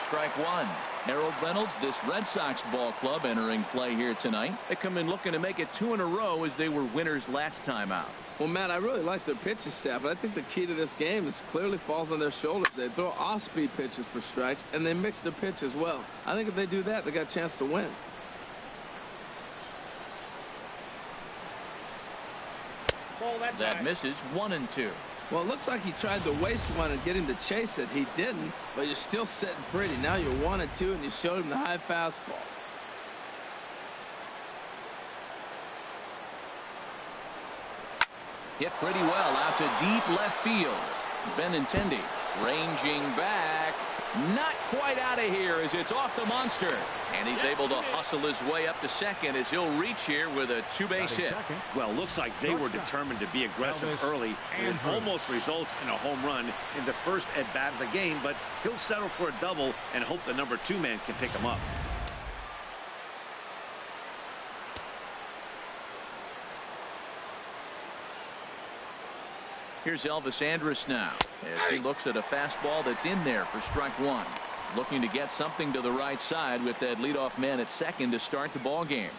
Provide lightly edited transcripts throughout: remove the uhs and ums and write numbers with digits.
strike one. Harold Reynolds, this Red Sox ball club entering play here tonight. They come in looking to make it 2 in a row as they were winners last time out. Well, Matt, I really like their pitching staff, but I think the key to this game is clearly falls on their shoulders. They throw off-speed pitches for strikes, and they mix their pitch as well. I think if they do that, they got a chance to win. That misses 1-2. Well, it looks like he tried to waste one and get him to chase it. He didn't, but you're still sitting pretty. Now you're 1-2, and you showed him the high fastball. Hit pretty well out to deep left field. Benintendi ranging back. Not quite out of here as it's off the monster. And he's able to hustle his way up to second as he'll reach here with a 2-base hit. Well, looks like they were determined to be aggressive early, and it almost results in a home run in the first at-bat of the game, but he'll settle for a double and hope the number 2 man can pick him up. Here's Elvis Andrus now as he looks at a fastball that's in there for strike one. Looking to get something to the right side with that leadoff man at second to start the ball game.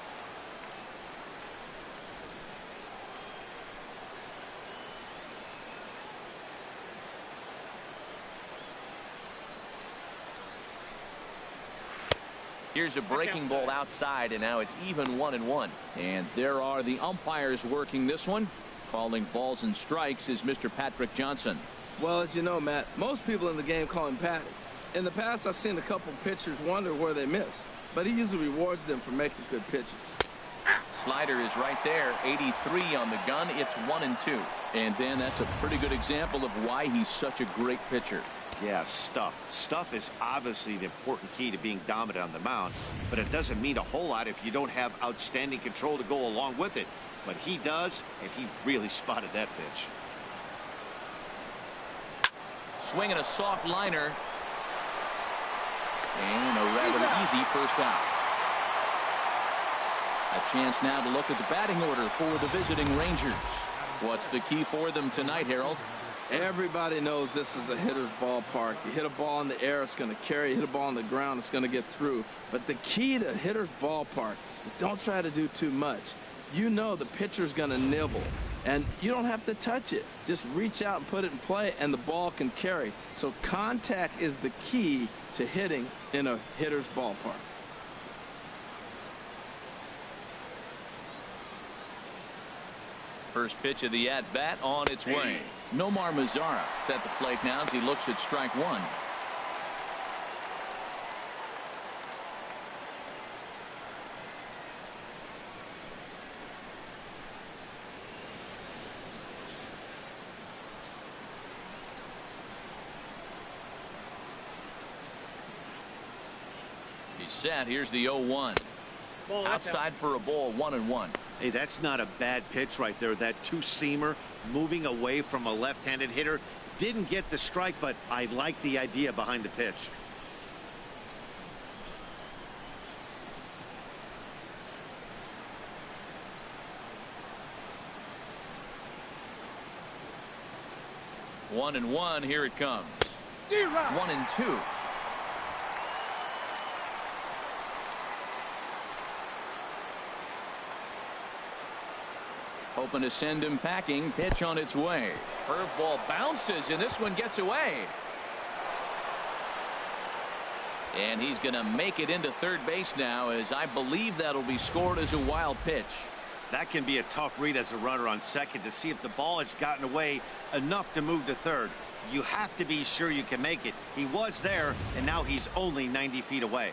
Here's a breaking ball outside, and now it's even 1-1. And there are the umpires working this one. Calling balls and strikes is Mr. Patrick Johnson. Well, as you know, Matt, most people in the game call him Patty. In the past, I've seen a couple pitchers wonder where they miss, but he usually rewards them for making good pitches. Slider is right there, 83 on the gun. It's 1-2. And then that's a pretty good example of why he's such a great pitcher. Yeah, stuff. Stuff is obviously the important key to being dominant on the mound, but it doesn't mean a whole lot if you don't have outstanding control to go along with it. But he does, and he really spotted that pitch. Swinging a soft liner. And a rather easy first out. A chance now to look at the batting order for the visiting Rangers. What's the key for them tonight, Harold? Everybody knows this is a hitter's ballpark. You hit a ball in the air, it's going to carry. You hit a ball on the ground, it's going to get through. But the key to hitter's ballpark is don't try to do too much. You know the pitcher's going to nibble, and you don't have to touch it. Just reach out and put it in play, and the ball can carry. So contact is the key to hitting in a hitter's ballpark. First pitch of the at-bat on its way. Nomar Mazara is at the plate now as he looks at strike one. Set. Here's the 0-1. Outside for a ball, 1-1. Hey, that's not a bad pitch right there. That two-seamer moving away from a left-handed hitter. Didn't get the strike, but I like the idea behind the pitch. One and one. Here it comes. 1-2. Hoping to send him packing. Pitch on its way. Curveball bounces, and this one gets away. And he's going to make it into third base now, as I believe that'll be scored as a wild pitch. That can be a tough read as a runner on second to see if the ball has gotten away enough to move to third. You have to be sure you can make it. He was there, and now he's only 90 feet away.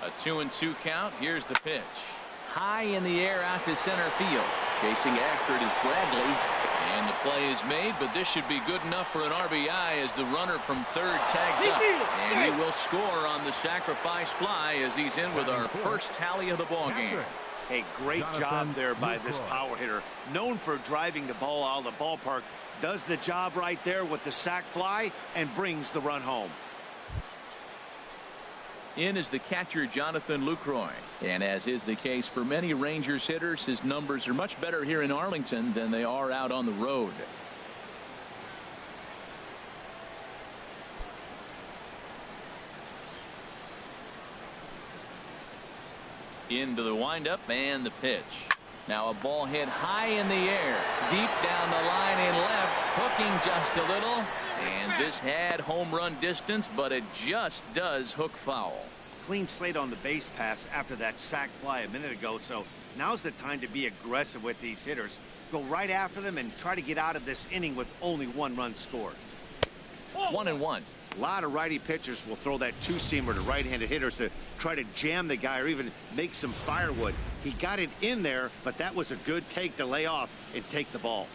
A 2-2 count. Here's the pitch. High in the air out to center field. Chasing after it is Bradley. And the play is made, but this should be good enough for an RBI as the runner from third tags up. And he will score on the sacrifice fly as he's in with our first tally of the ball game. A great job there by this power hitter. Known for driving the ball out of the ballpark. Does the job right there with the sac fly and brings the run home. In is the catcher Jonathan Lucroy, and as is the case for many Rangers hitters, his numbers are much better here in Arlington than they are out on the road. Into the windup and the pitch. Now a ball hit high in the air, deep down the line in left, hooking just a little, and this had home run distance, but it just does hook foul. Clean slate on the base pass after that sac fly a minute ago, so now's the time to be aggressive with these hitters. Go right after them and try to get out of this inning with only 1 run scored. 1-1. A lot of righty pitchers will throw that two-seamer to right-handed hitters to try to jam the guy or even make some firewood. He got it in there, but that was a good take to lay off and take the ball.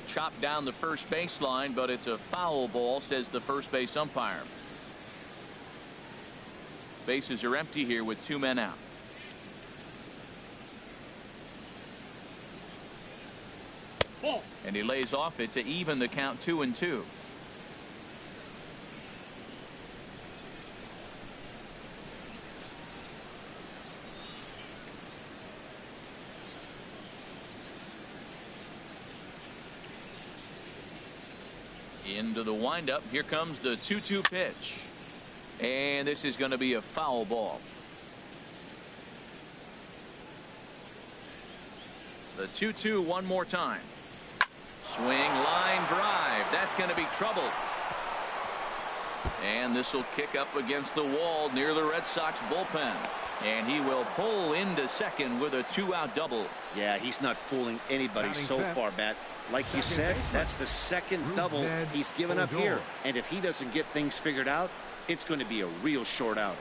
Chopped down the first baseline, but it's a foul ball, says the first base umpire. Bases are empty here with 2 men out. And he lays off it to even the count 2-2. Into the windup. Here comes the 2-2 pitch. And this is going to be a foul ball. The 2-2 one more time. Swing, line drive. That's going to be trouble. And this will kick up against the wall near the Red Sox bullpen. And he will pull into second with a 2-out double. Yeah, he's not fooling anybody so far, Bat. Like you said, that's the second double he's given up here. And if he doesn't get things figured out, it's going to be a real short outing.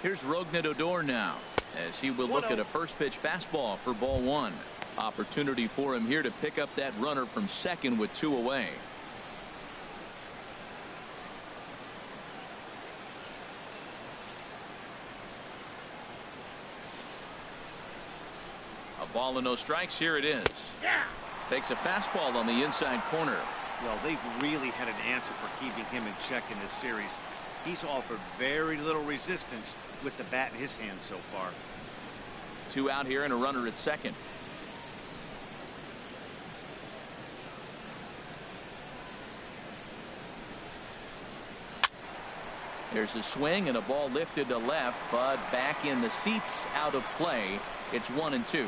Here's Rognadodor now, as he will look at a first pitch fastball for ball 1. Opportunity for him here to pick up that runner from second with 2 away. A ball and no strikes. Here it is. Takes a fastball on the inside corner. Well, they've really had an answer for keeping him in check in this series. He's offered very little resistance with the bat in his hand so far. 2 out here and a runner at second. There's a swing and a ball lifted to left, but back in the seats, out of play. It's 1-2.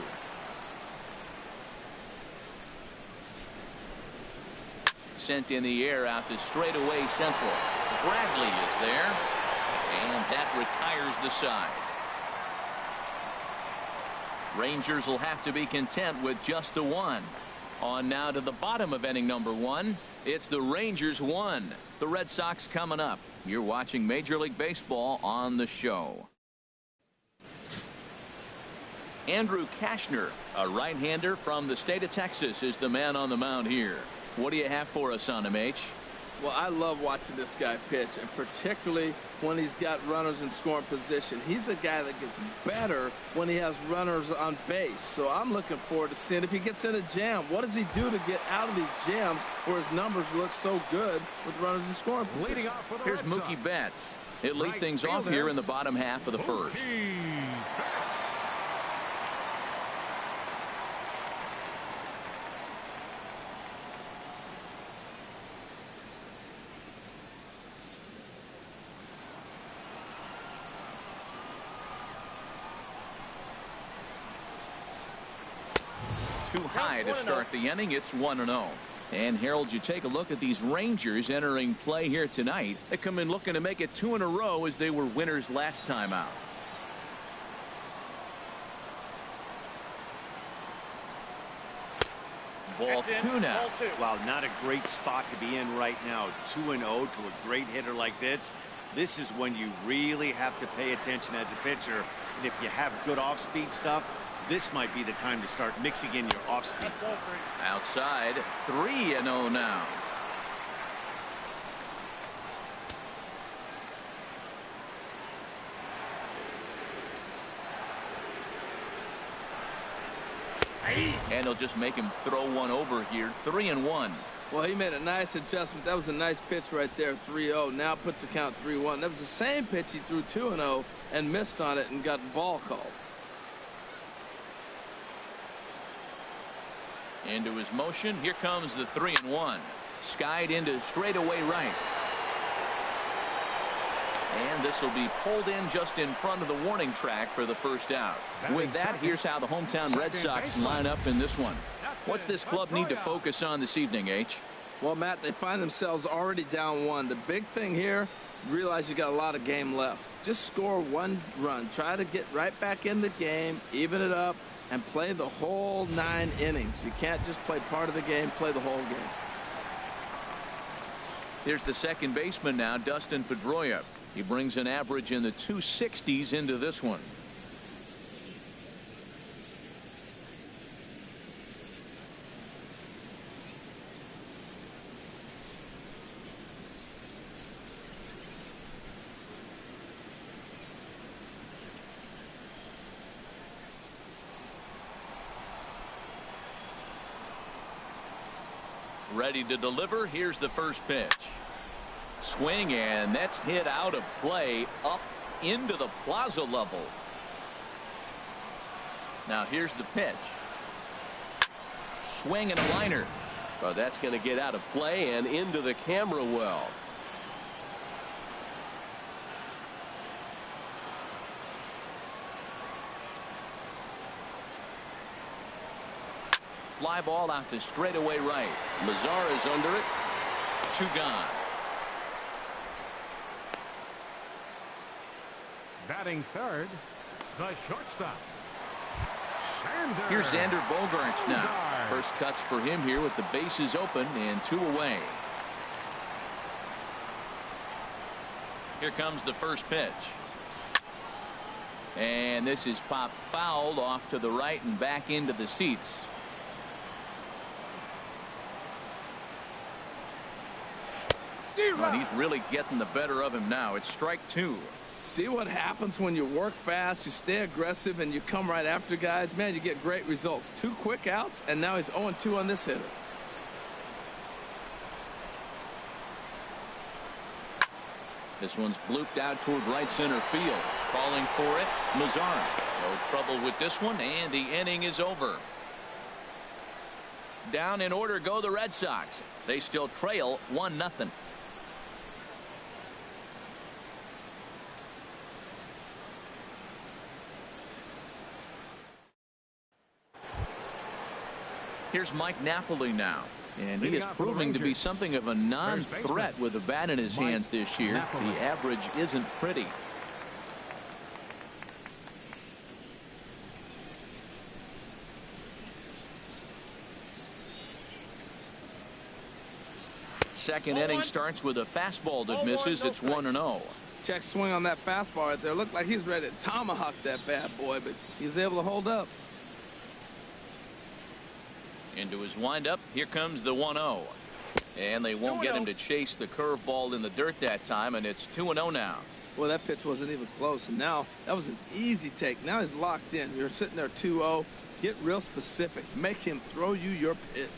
Sent in the air out to straightaway central. Bradley is there, and that retires the side. Rangers will have to be content with just the 1. On now to the bottom of inning number 1. It's the Rangers 1. The Red Sox coming up. You're watching Major League Baseball on the show. Andrew Kashner, a right-hander from the state of Texas, is the man on the mound here. What do you have for us on him, H? Well, I love watching this guy pitch, and particularly when he's got runners in scoring position. He's a guy that gets better when he has runners on base. So I'm looking forward to seeing if he gets in a jam. What does he do to get out of these jams where his numbers look so good with runners in scoring position? Here's Mookie Betts. He'll lead things off here in the bottom half of the first. Too high to start the inning. It's 1-0. And Harold, you take a look at these Rangers entering play here tonight. They come in looking to make it 2 in a row as they were winners last time out. Ball 2 now. Wow, not a great spot to be in right now. 2-0 to a great hitter like this. This is when you really have to pay attention as a pitcher. And if you have good off-speed stuff, this might be the time to start mixing in your off-speed stuff. Outside, 3-0 now. And they'll just make him throw one over here. 3-1. Well, he made a nice adjustment. That was a nice pitch right there, 3-0. Now puts the count 3-1. That was the same pitch he threw 2-0 and missed on it and got the ball called. Into his motion. Here comes the 3-1. Skied into straightaway right. And this will be pulled in just in front of the warning track for the first out. With that, here's how the hometown Red Sox line up in this one. What's this club need to focus on this evening, H? Well, Matt, they find themselves already down 1. The big thing here, realize you got a lot of game left. Just score 1 run. Try to get right back in the game, even it up, and play the whole 9 innings. You can't just play part of the game, play the whole game. Here's the second baseman now, Dustin Pedroia. He brings an average in the 260s into this one. Ready to deliver. Here's the first pitch. Swing, and that's hit out of play up into the plaza level. Now here's the pitch. Swing and a liner. Well, that's going to get out of play and into the camera well. Fly ball out to straightaway right. Mazar is under it. 2 gone. Batting third, the shortstop. Here's Xander Bogaerts now. First cuts for him here with the bases open and 2 away. Here comes the first pitch. And this is popped fouled off to the right and back into the seats. Well, he's really getting the better of him now. It's strike 2. See what happens when you work fast, you stay aggressive, and you come right after guys. Man, you get great results. 2 quick outs, and now he's 0-2 on this hitter. This one's blooped out toward right center field. Calling for it, Mazar. No trouble with this one, and the inning is over. Down in order go the Red Sox. They still trail 1-0. Here's Mike Napoli now, and he is proving to be something of a non-threat with the bat in his hands this year. The average isn't pretty. Second inning starts with a fastball that misses. It's 1-0. Check swing on that fastball right there. Looked like he's ready to tomahawk that bad boy, but he was able to hold up. Into his windup. Here comes the 1-0. And they won't get him to chase the curveball in the dirt that time, and it's 2-0 now. Well, that pitch wasn't even close, and now that was an easy take. Now he's locked in. You're sitting there 2-0. Get real specific. Make him throw you your pitch.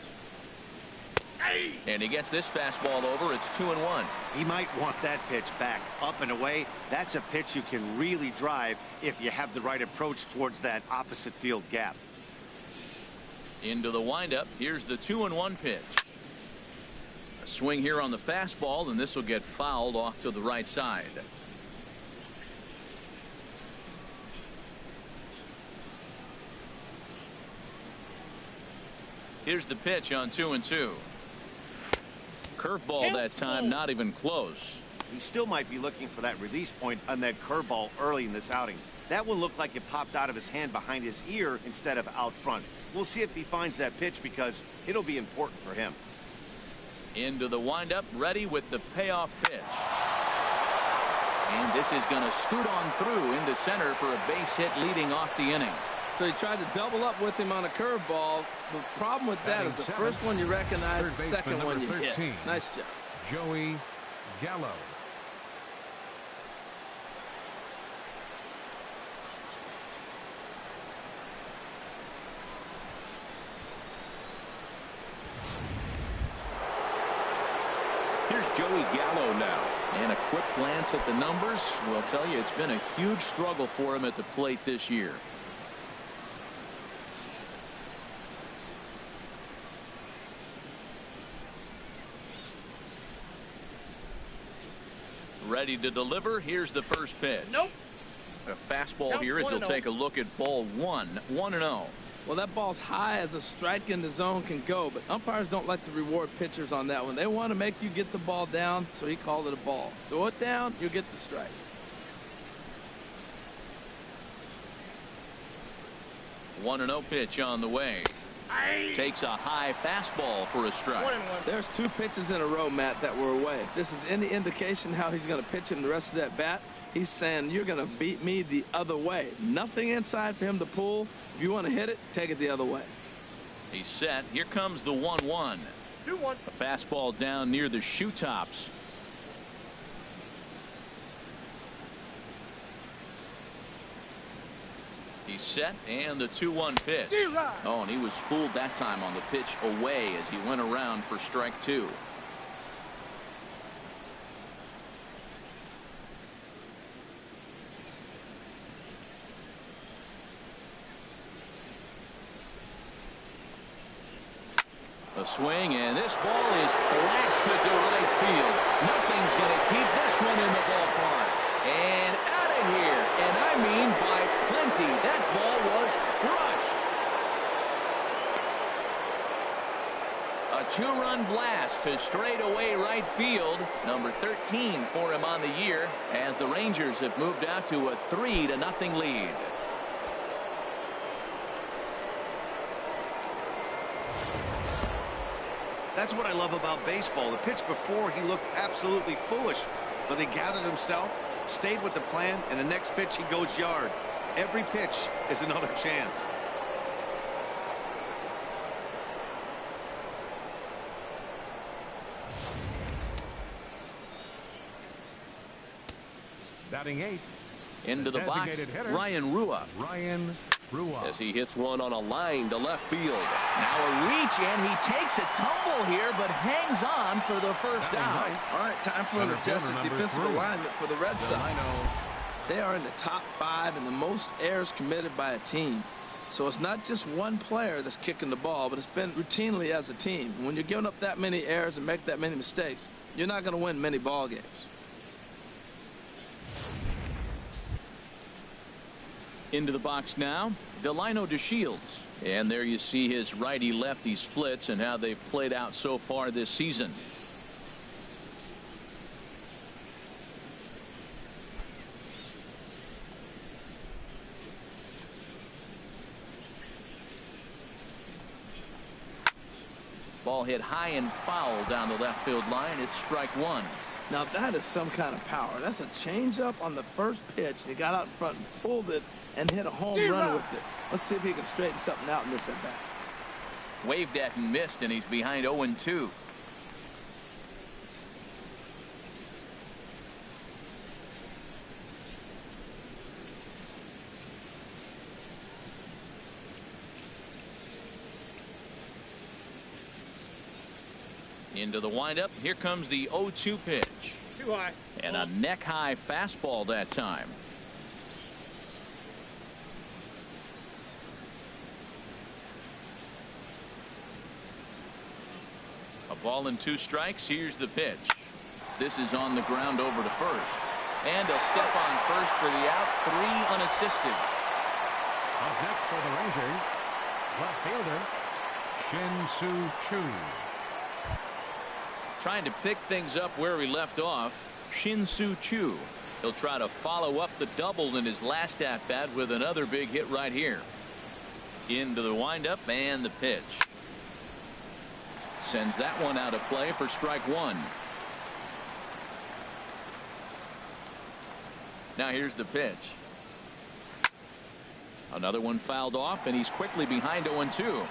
And he gets this fastball over. It's 2-1. He might want that pitch back up and away. That's a pitch you can really drive if you have the right approach towards that opposite field gap. Into the windup. Here's the 2-1 pitch. A swing here on the fastball, and this will get fouled off to the right side. Here's the pitch on 2-2. Curveball that time, not even close. He still might be looking for that release point on that curveball early in this outing. That one looked like it popped out of his hand behind his ear instead of out front. We'll see if he finds that pitch because it'll be important for him. Into the windup, ready with the payoff pitch. And this is going to scoot on through into center for a base hit leading off the inning. So he tried to double up with him on a curveball. The problem with that is the first one you recognize, the second one you hit. Nice job. Joey Gallo. Here's Joey Gallo now. And a quick glance at the numbers will tell you it's been a huge struggle for him at the plate this year. Ready to deliver. Here's the first pitch. Nope. A fastball here as he'll take a look at ball one. 1-0. Well, that ball's high as a strike in the zone can go, but umpires don't like to reward pitchers on that one. They want to make you get the ball down, so he called it a ball. Throw it down, you'll get the strike. One 1-0 pitch on the way. Takes a high fastball for a strike. 1-1. There's 2 pitches in a row, Matt, that were away. If this is any indication how he's going to pitch in the rest of that bat, he's saying you're going to beat me the other way. Nothing inside for him to pull. If you want to hit it, take it the other way. He's set. Here comes the 1-1. 2-1. A fastball down near the shoe tops. He's set, and the 2-1 pitch. Oh, and he was fooled that time on the pitch away as he went around for strike 2. A swing, and this ball is blasted to right field. Nothing's going to keep this one in the ballpark. And out of here. And I mean by plenty. That ball was crushed. A 2-run blast to straightaway right field. Number 13 for him on the year as the Rangers have moved out to a 3-0 lead. That's what I love about baseball. The pitch before, he looked absolutely foolish, but he gathered himself, stayed with the plan, and the next pitch he goes yard. Every pitch is another chance. Batting 8th. Into the box, Ryan Rua. As he hits one on a line to left field. Now a reach, and he takes a tumble here, but hangs on for the first out. All right, time for an adjusted defensive alignment for the Red Sox. They are in the top 5 in the most errors committed by a team. So it's not just one player that's kicking the ball, but it's been routinely as a team. When you're giving up that many errors and make that many mistakes, you're not going to win many ball games. Into the box now, Delino DeShields. And there you see his righty-lefty splits and how they've played out so far this season. Ball hit high and foul down the left field line. It's strike 1. Now that is some kind of power. That's a changeup on the first pitch. He got out in front and pulled it and hit a home run with it. Let's see if he can straighten something out in this at bat. Waved at and missed, and he's behind 0-2. Into the windup. Here comes the 0-2 pitch. Too high. And a neck-high fastball that time. A ball and 2 strikes. Here's the pitch. This is on the ground over to first. And a step on first for the out. 3 unassisted. Up next for the Rangers, left fielder Shin-Soo Choo. Trying to pick things up where he left off. Shin-Soo Choo. He'll try to follow up the double in his last at-bat with another big hit right here. Into the windup and the pitch. Sends that one out of play for strike 1. Now here's the pitch. Another one fouled off, and he's quickly behind 0-2.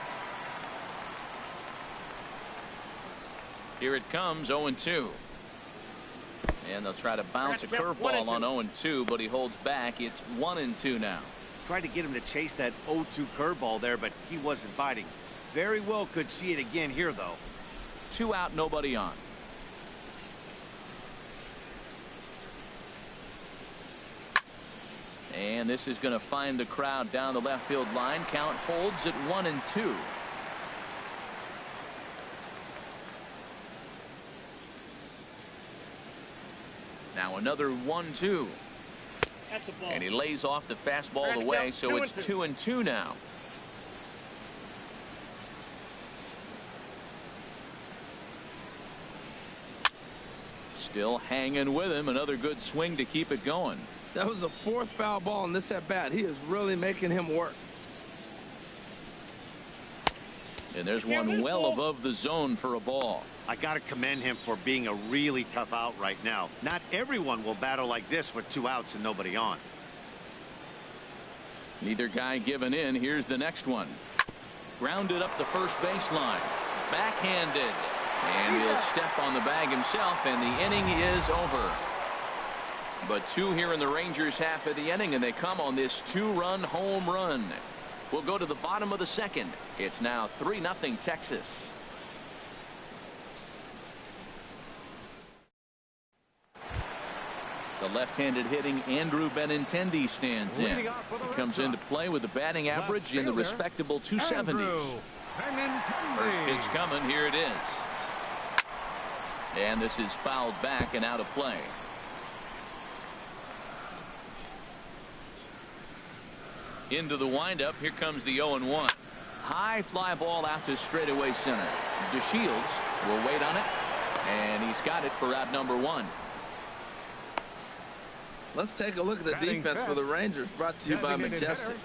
Here it comes, 0-2. And they'll try to bounce a curveball on 0-2, but he holds back. It's 1-2 now. Tried to get him to chase that 0-2 curveball there, but he wasn't biting. Very well could see it again here, though. 2 out, nobody on. And this is going to find the crowd down the left field line. Count holds at 1-2. Now another 1-2. That's a ball. And he lays off the fastball away, so it's 2-2 now. Still hanging with him. Another good swing to keep it going. That was the fourth foul ball in this at bat. He is really making him work. And there's one well above the zone for a ball. I got to commend him for being a really tough out right now. Not everyone will battle like this with 2 outs and nobody on. Neither guy giving in. Here's the next one. Grounded up the first baseline. Backhanded. And he'll step on the bag himself, and the inning is over. But 2 here in the Rangers half of the inning, and they come on this 2-run home run. We'll go to the bottom of the second. It's now 3-0 Texas. The left-handed hitting Andrew Benintendi stands in. He comes into play with a batting average in the respectable 270s. First pitch coming. Here it is. And this is fouled back and out of play. Into the windup. Here comes the 0-1. High fly ball out to straightaway center. DeShields will wait on it, and he's got it for out number 1. Let's take a look at the defense for the Rangers, brought to you by Majestic.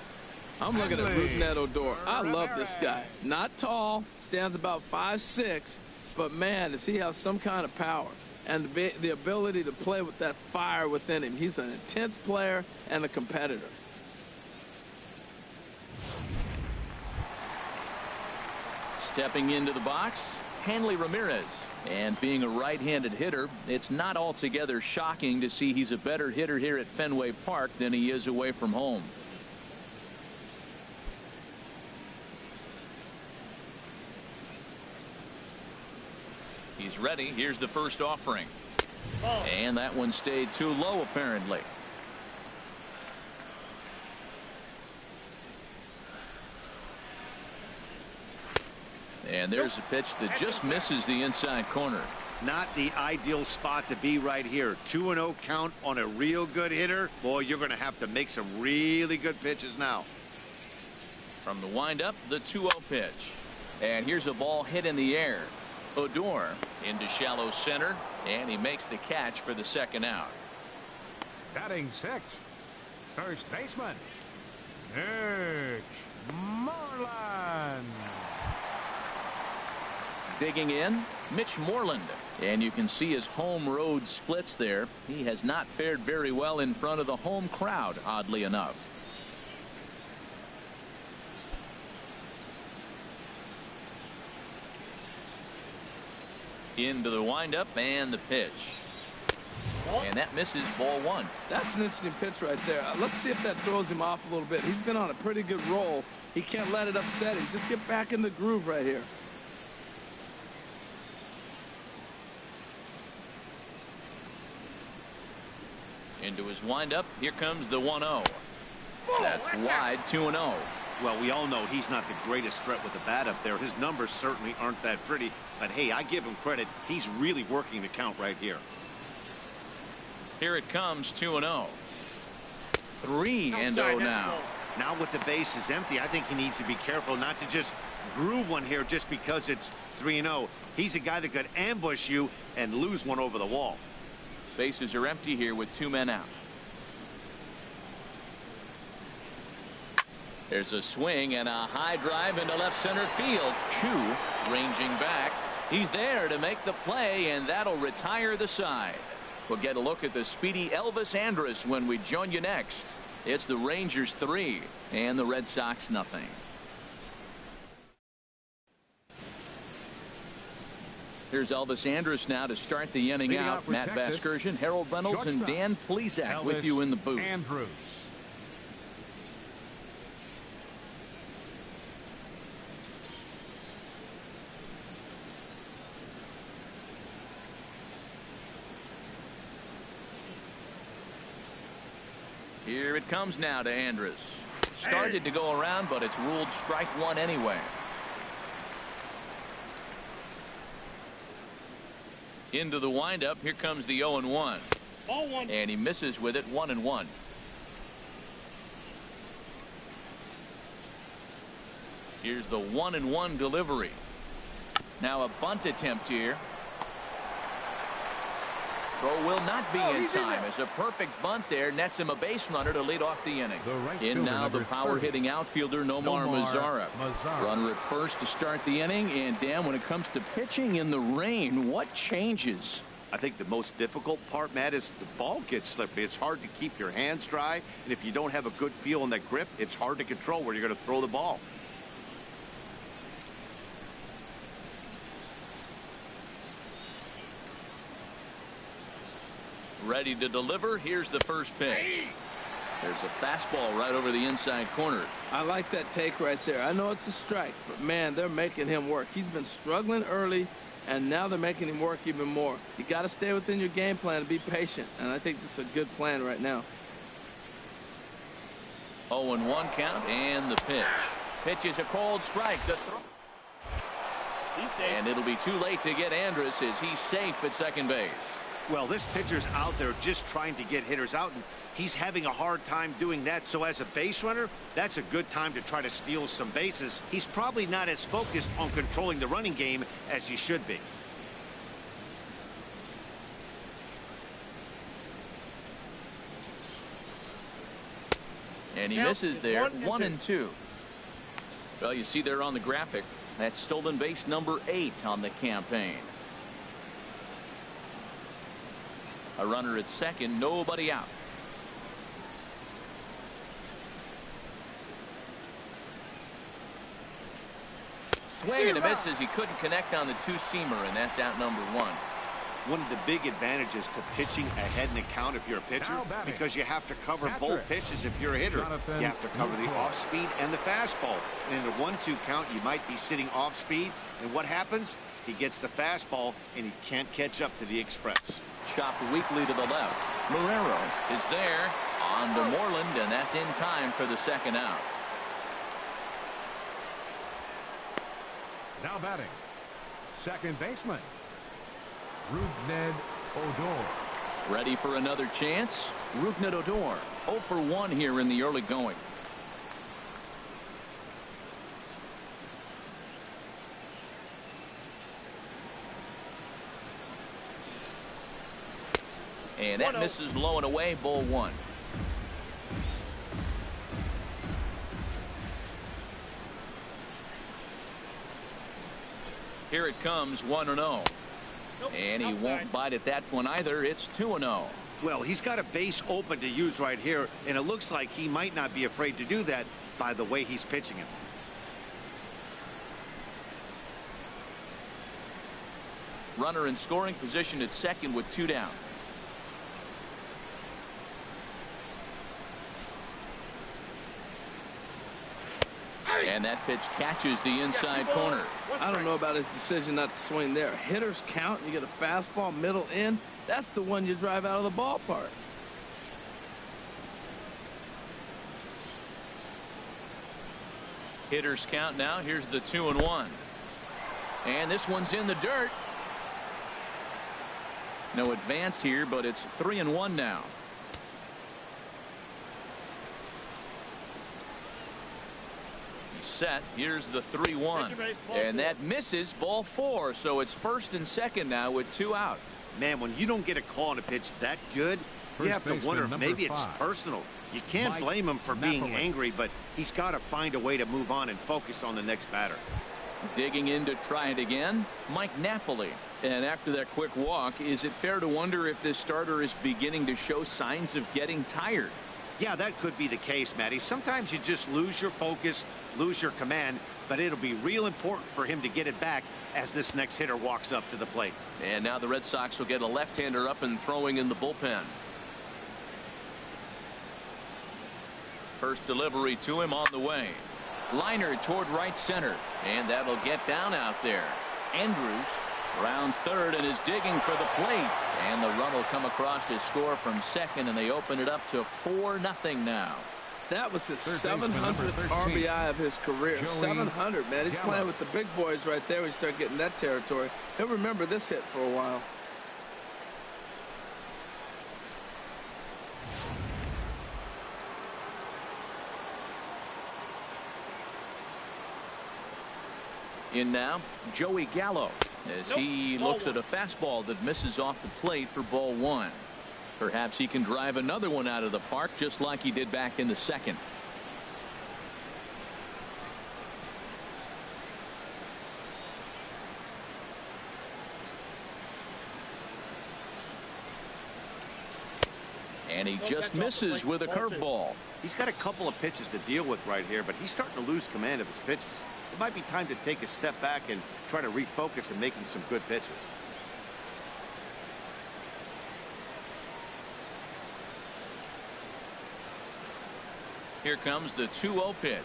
I'm looking at Rougned Odor. I love this guy. Not tall, stands about 5'6", but man, does he have some kind of power and the ability to play with that fire within him. He's an intense player and a competitor. Stepping into the box, Hanley Ramirez. And being a right-handed hitter, it's not altogether shocking to see he's a better hitter here at Fenway Park than he is away from home. He's ready. Here's the first offering. And that one stayed too low, apparently. And there's a pitch that just misses the inside corner. Not the ideal spot to be right here. 2-0 count on a real good hitter. Boy, you're going to have to make some really good pitches now. From the windup, the 2-0 pitch. And here's a ball hit in the air. Odor into shallow center, and he makes the catch for the second out. Batting 6th, first baseman, Mitch Morland. Digging in, Mitch Morland. And you can see his home road splits there. He has not fared very well in front of the home crowd, oddly enough. Into the windup and the pitch. And that misses, ball 1. That's an interesting pitch right there. Let's see if that throws him off a little bit. He's been on a pretty good roll. He can't let it upset him. Just get back in the groove right here. Into his windup. Here comes the 1-0. That's wide, 2-0. Well, we all know he's not the greatest threat with the bat up there. His numbers certainly aren't that pretty. But, hey, I give him credit. He's really working the count right here. Here it comes, 2-0. 3-0 now. Now with the bases empty, I think he needs to be careful not to just groove one here just because it's 3-0. He's a guy that could ambush you and lose one over the wall. Bases are empty here with 2 men out. There's a swing and a high drive into left center field. Chu ranging back. He's there to make the play, and that'll retire the side. We'll get a look at the speedy Elvis Andrus when we join you next. It's the Rangers 3 and the Red Sox nothing. Here's Elvis Andrus now to start the inning out. Matt Vasgersian, Harold Reynolds, and Dan Plesac with you in the booth. Andrus. Here it comes now to Andrus. Started to go around, but it's ruled strike 1 anyway. Into the windup. Here comes the 0-1. Ball one. And he misses with it, 1-1. Here's the 1-1 delivery. Now a bunt attempt here. Throw will not be in time as a perfect bunt there nets him a base runner to lead off the inning. In now the power hitting outfielder Nomar Mazara. Runner at first to start the inning. And Dan, when it comes to pitching in the rain, what changes? I think the most difficult part, Matt, is the ball gets slippery. It's hard to keep your hands dry, and if you don't have a good feel in that grip, it's hard to control where you're going to throw the ball. Ready to deliver. Here's the first pitch. There's a fastball right over the inside corner. I like that take right there. I know it's a strike, but man, they're making him work. He's been struggling early, and now they're making him work even more. You got to stay within your game plan and be patient, and I think this is a good plan right now. 0-1 count, and the pitch. Pitch is a cold strike. The throw. He's safe. And it'll be too late to get Andrus as he's safe at second base. Well, this pitcher's out there just trying to get hitters out, and he's having a hard time doing that. So as a base runner, that's a good time to try to steal some bases. He's probably not as focused on controlling the running game as he should be. And he misses there, 1-2. Well, you see there on the graphic, that's stolen base number 8 on the campaign. A runner at second, nobody out. Swing and a miss as he couldn't connect on the two-seamer, and that's out number 1. One of the big advantages to pitching ahead in the count if you're a pitcher, because you have to cover both pitches if you're a hitter. You have to cover the off-speed and the fastball. And in a 1-2 count, you might be sitting off-speed, and what happens? He gets the fastball, and he can't catch up to the express. Chopped weakly to the left. Marrero is there on to Morland, and that's in time for the second out. Now batting, second baseman, Rougned Odor. Ready for another chance. Rougned Odor 0 for 1 here in the early going. And that misses low and away, ball 1. Here it comes, 1-0. And he won't bite at that one either. It's 2-0. Well, he's got a base open to use right here, and it looks like he might not be afraid to do that by the way he's pitching it. Runner in scoring position at second with 2 down. And that pitch catches the inside corner. I don't know about his decision not to swing there. Hitters count, you get a fastball middle in. That's the one you drive out of the ballpark. Hitters count now. Here's the 2-1. And this one's in the dirt. No advance here, but it's 3-1 now. Set. Here's the 3-1, and that misses, ball 4. So it's first and second now with 2 out. Man, when you don't get a call on a pitch that good, you have to wonder if maybe it's personal. You can't blame him for being angry, but he's got to find a way to move on and focus on the next batter. Digging in to try it again, Mike Napoli. And after that quick walk, is it fair to wonder if this starter is beginning to show signs of getting tired? Yeah, that could be the case, Matty. Sometimes you just lose your focus, lose your command, but it'll be real important for him to get it back as this next hitter walks up to the plate. And now the Red Sox will get a left-hander up and throwing in the bullpen. First delivery to him on the way. Liner toward right center, and that'll get down out there. Andrus rounds third and is digging for the plate, and the run will come across to score from second, and they open it up to 4-0 now. That was his 700th RBI of his career. 700, man. He's playing with the big boys right there when you start getting that territory. He'll remember this hit for a while. In now, Joey Gallo, as he looks at a fastball that misses off the plate for ball 1. Perhaps he can drive another one out of the park just like he did back in the second. And he just misses with a curveball. He's got a couple of pitches to deal with right here, but he's starting to lose command of his pitches. It might be time to take a step back and try to refocus and making some good pitches. Here comes the 2-0 pitch.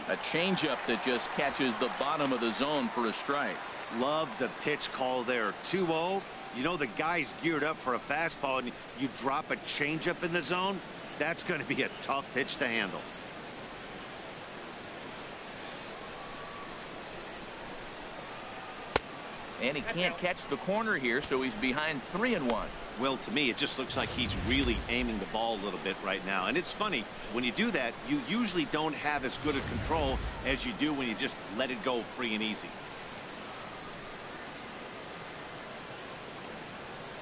A changeup that just catches the bottom of the zone for a strike. Love the pitch call there. 2-0. You know the guy's geared up for a fastball, and you drop a changeup in the zone. That's going to be a tough pitch to handle. And he can't catch the corner here, so he's behind 3-1. Well, to me, it just looks like he's really aiming the ball a little bit right now. And it's funny, when you do that, you usually don't have as good a control as you do when you just let it go free and easy.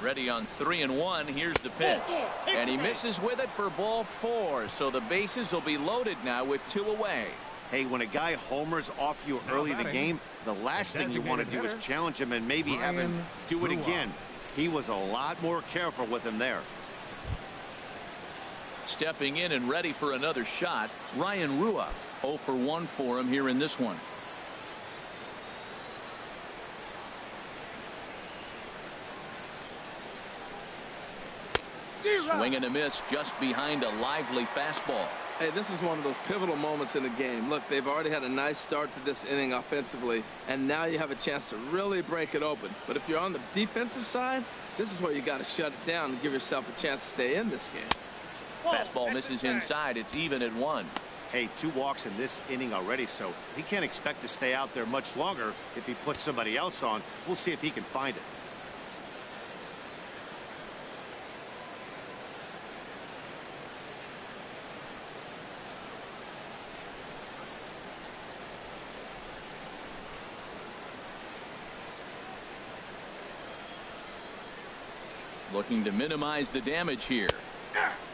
Ready on 3-1. Here's the pitch. And he misses with it for ball 4. So the bases will be loaded now with 2 away. Hey, when a guy homers off you early in the game, the last thing you want to do is challenge him and maybe have him do it again. He was a lot more careful with him there. Stepping in and ready for another shot, Ryan Rua. 0 for 1 for him here in this one. Swing and a miss just behind a lively fastball. Hey, this is one of those pivotal moments in the game. Look, they've already had a nice start to this inning offensively, and now you have a chance to really break it open. But if you're on the defensive side, this is where you got to shut it down and give yourself a chance to stay in this game. Fastball misses inside. It's even at 1. Hey, 2 walks in this inning already, so he can't expect to stay out there much longer if he puts somebody else on. We'll see if he can find it. Looking to minimize the damage here.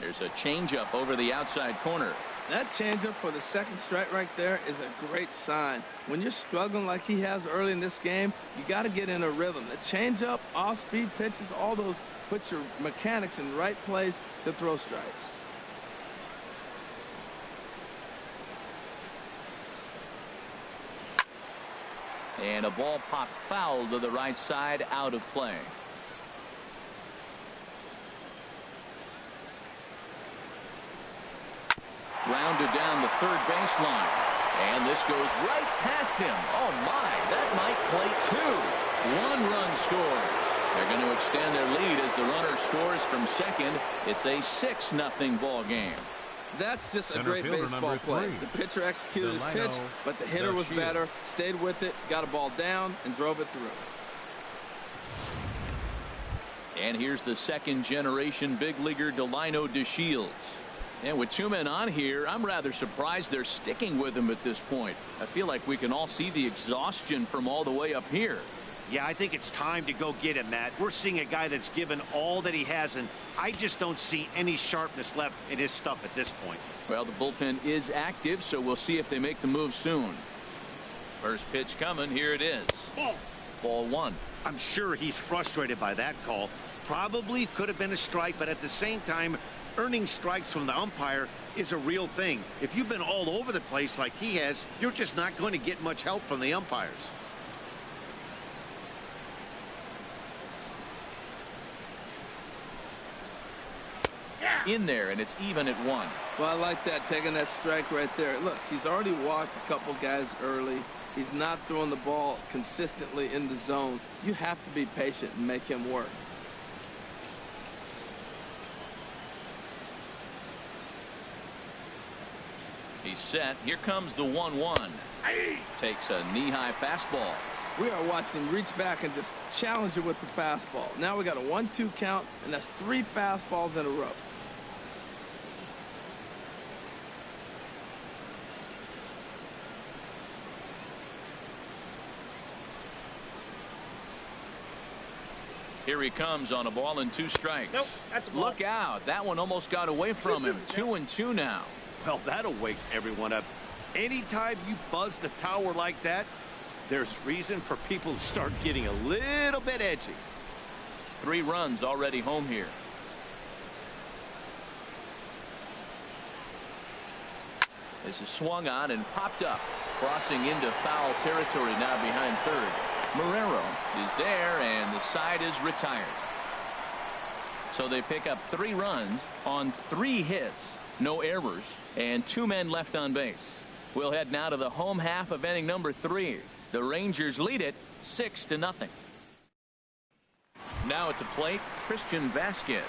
There's a changeup over the outside corner. That changeup for the second strike right there is a great sign. When you're struggling like he has early in this game, you got to get in a rhythm. The changeup, off-speed pitches, all those put your mechanics in the right place to throw strikes. And a ball popped foul to the right side, out of play. Grounded down the third baseline. And this goes right past him. Oh, my. That might play 2. 1-run score. They're going to extend their lead as the runner scores from second. It's a 6-0 ball game. That's just a great baseball play. The pitcher executed his pitch, but the hitter was better, stayed with it, got a ball down, and drove it through. And here's the second-generation big leaguer Delino DeShields. And with 2 men on here, I'm rather surprised they're sticking with him at this point. I feel like we can all see the exhaustion from all the way up here. Yeah, I think it's time to go get him, Matt. We're seeing a guy that's given all that he has, and I just don't see any sharpness left in his stuff at this point. Well, the bullpen is active, so we'll see if they make the move soon. First pitch coming. Here it is. Ball 1. I'm sure he's frustrated by that call. Probably could have been a strike, but at the same time, earning strikes from the umpire is a real thing. If you've been all over the place like he has, you're just not going to get much help from the umpires. In there, and it's even at 1. Well, I like that, taking that strike right there. Look, he's already walked a couple guys early. He's not throwing the ball consistently in the zone. You have to be patient and make him work. He's set. Here comes the 1-1. Takes a knee-high fastball. We are watching him reach back and just challenge it with the fastball. Now we got a 1-2 count, and that's 3 fastballs in a row. Here he comes on a ball and 2 strikes. Nope, that's a ball. Look out. That one almost got away from him. 2-2 now. Well, that'll wake everyone up. Anytime you buzz the tower like that, there's reason for people to start getting a little bit edgy. 3 runs already home here. This is swung on and popped up. Crossing into foul territory now behind third. Marrero is there, and the side is retired. So they pick up 3 runs on 3 hits, no errors, and 2 men left on base. We'll head now to the home half of inning number 3. The Rangers lead it 6-0. Now at the plate, Christian Vasquez.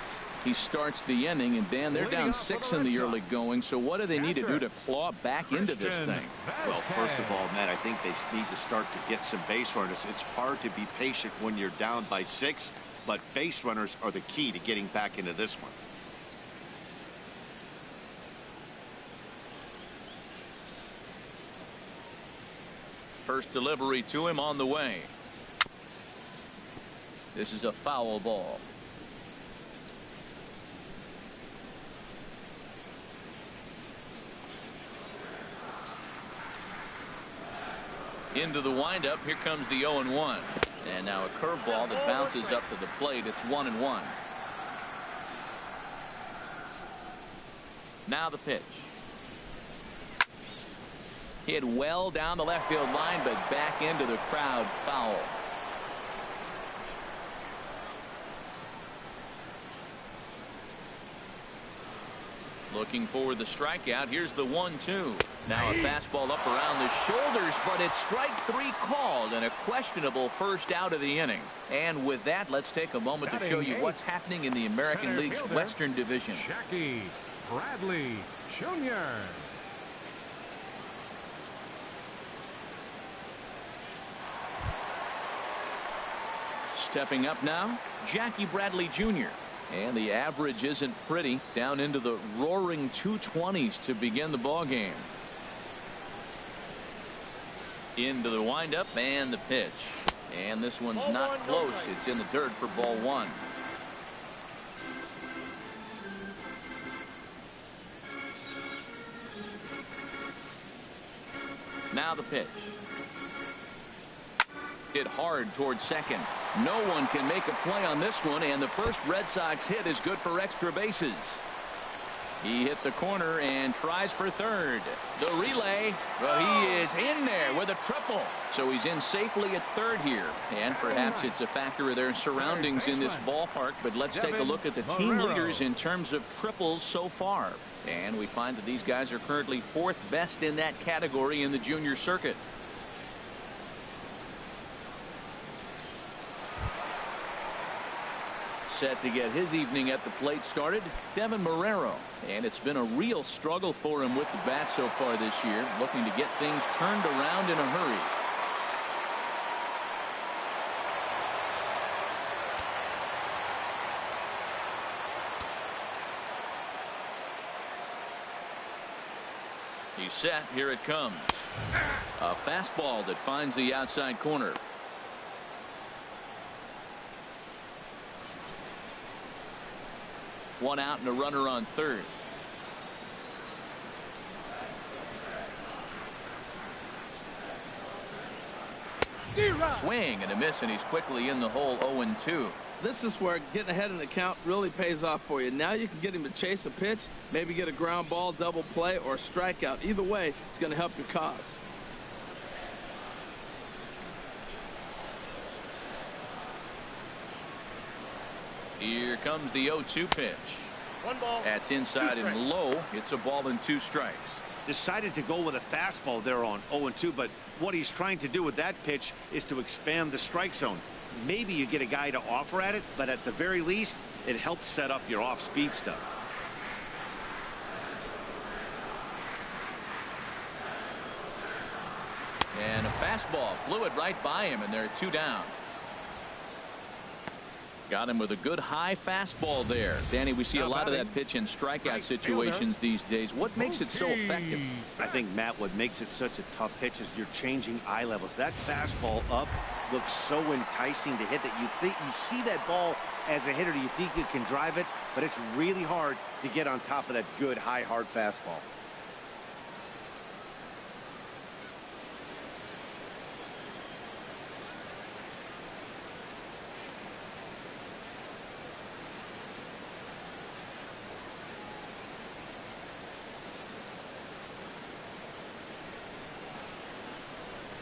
He starts the inning, and Dan, they're down 6 in the early going. So what do they need to do to claw back into this thing? Well, first of all, Matt, I think they need to start to get some base runners. It's hard to be patient when you're down by 6, but base runners are the key to getting back into this one. First delivery to him on the way. This is a foul ball. Into the windup. Here comes the 0-1. And now a curveball that bounces up to the plate. It's 1-1. Now the pitch. Hit well down the left field line, but back into the crowd, foul. Looking for the strikeout. Here's the 1-2. Now a fastball up around the shoulders, but it's strike 3 called, and a questionable first out of the inning. And with that, let's take a moment to show you what's happening in the American League's Western Division. Jackie Bradley Jr. Stepping up now, Jackie Bradley Jr. And the average isn't pretty, down into the roaring 220s to begin the ball game. Into the windup and the pitch. And this one's not close. It's in the dirt for ball 1. Now the pitch. Hit hard towards second. No one can make a play on this one, and the first Red Sox hit is good for extra bases. He hit the corner and tries for third. The relay, well, he is in there with a triple. So he's in safely at third here. And perhaps it's a factor of their surroundings in this ballpark, but let's take a look at the team leaders in terms of triples so far. And we find that these guys are currently 4th best in that category in the junior circuit. Set to get his evening at the plate started, Devin Marrero. And it's been a real struggle for him with the bat so far this year, looking to get things turned around in a hurry. He's set. Here it comes. A fastball that finds the outside corner. One out and a runner on third. Swing and a miss, and he's quickly in the hole. 0-2. This is where getting ahead in the count really pays off for you. Now you can get him to chase a pitch, maybe get a ground ball, double play, or a strikeout. Either way, it's going to help your cause. Here comes the 0-2 pitch. 1 ball. That's inside and low. It's a ball and 2 strikes. Decided to go with a fastball there on 0-2, but what he's trying to do with that pitch is to expand the strike zone. Maybe you get a guy to offer at it, but at the very least, it helps set up your off-speed stuff. And a fastball flew it right by him, and there are 2 down. Got him with a good high fastball there. Danny, we see a lot of that pitch in strikeout situations these days. What makes it so effective? I think, Matt, what makes it such a tough pitch is you're changing eye levels. That fastball up looks so enticing to hit that you see that ball as a hitter, you think you can drive it, but it's really hard to get on top of that good high hard fastball.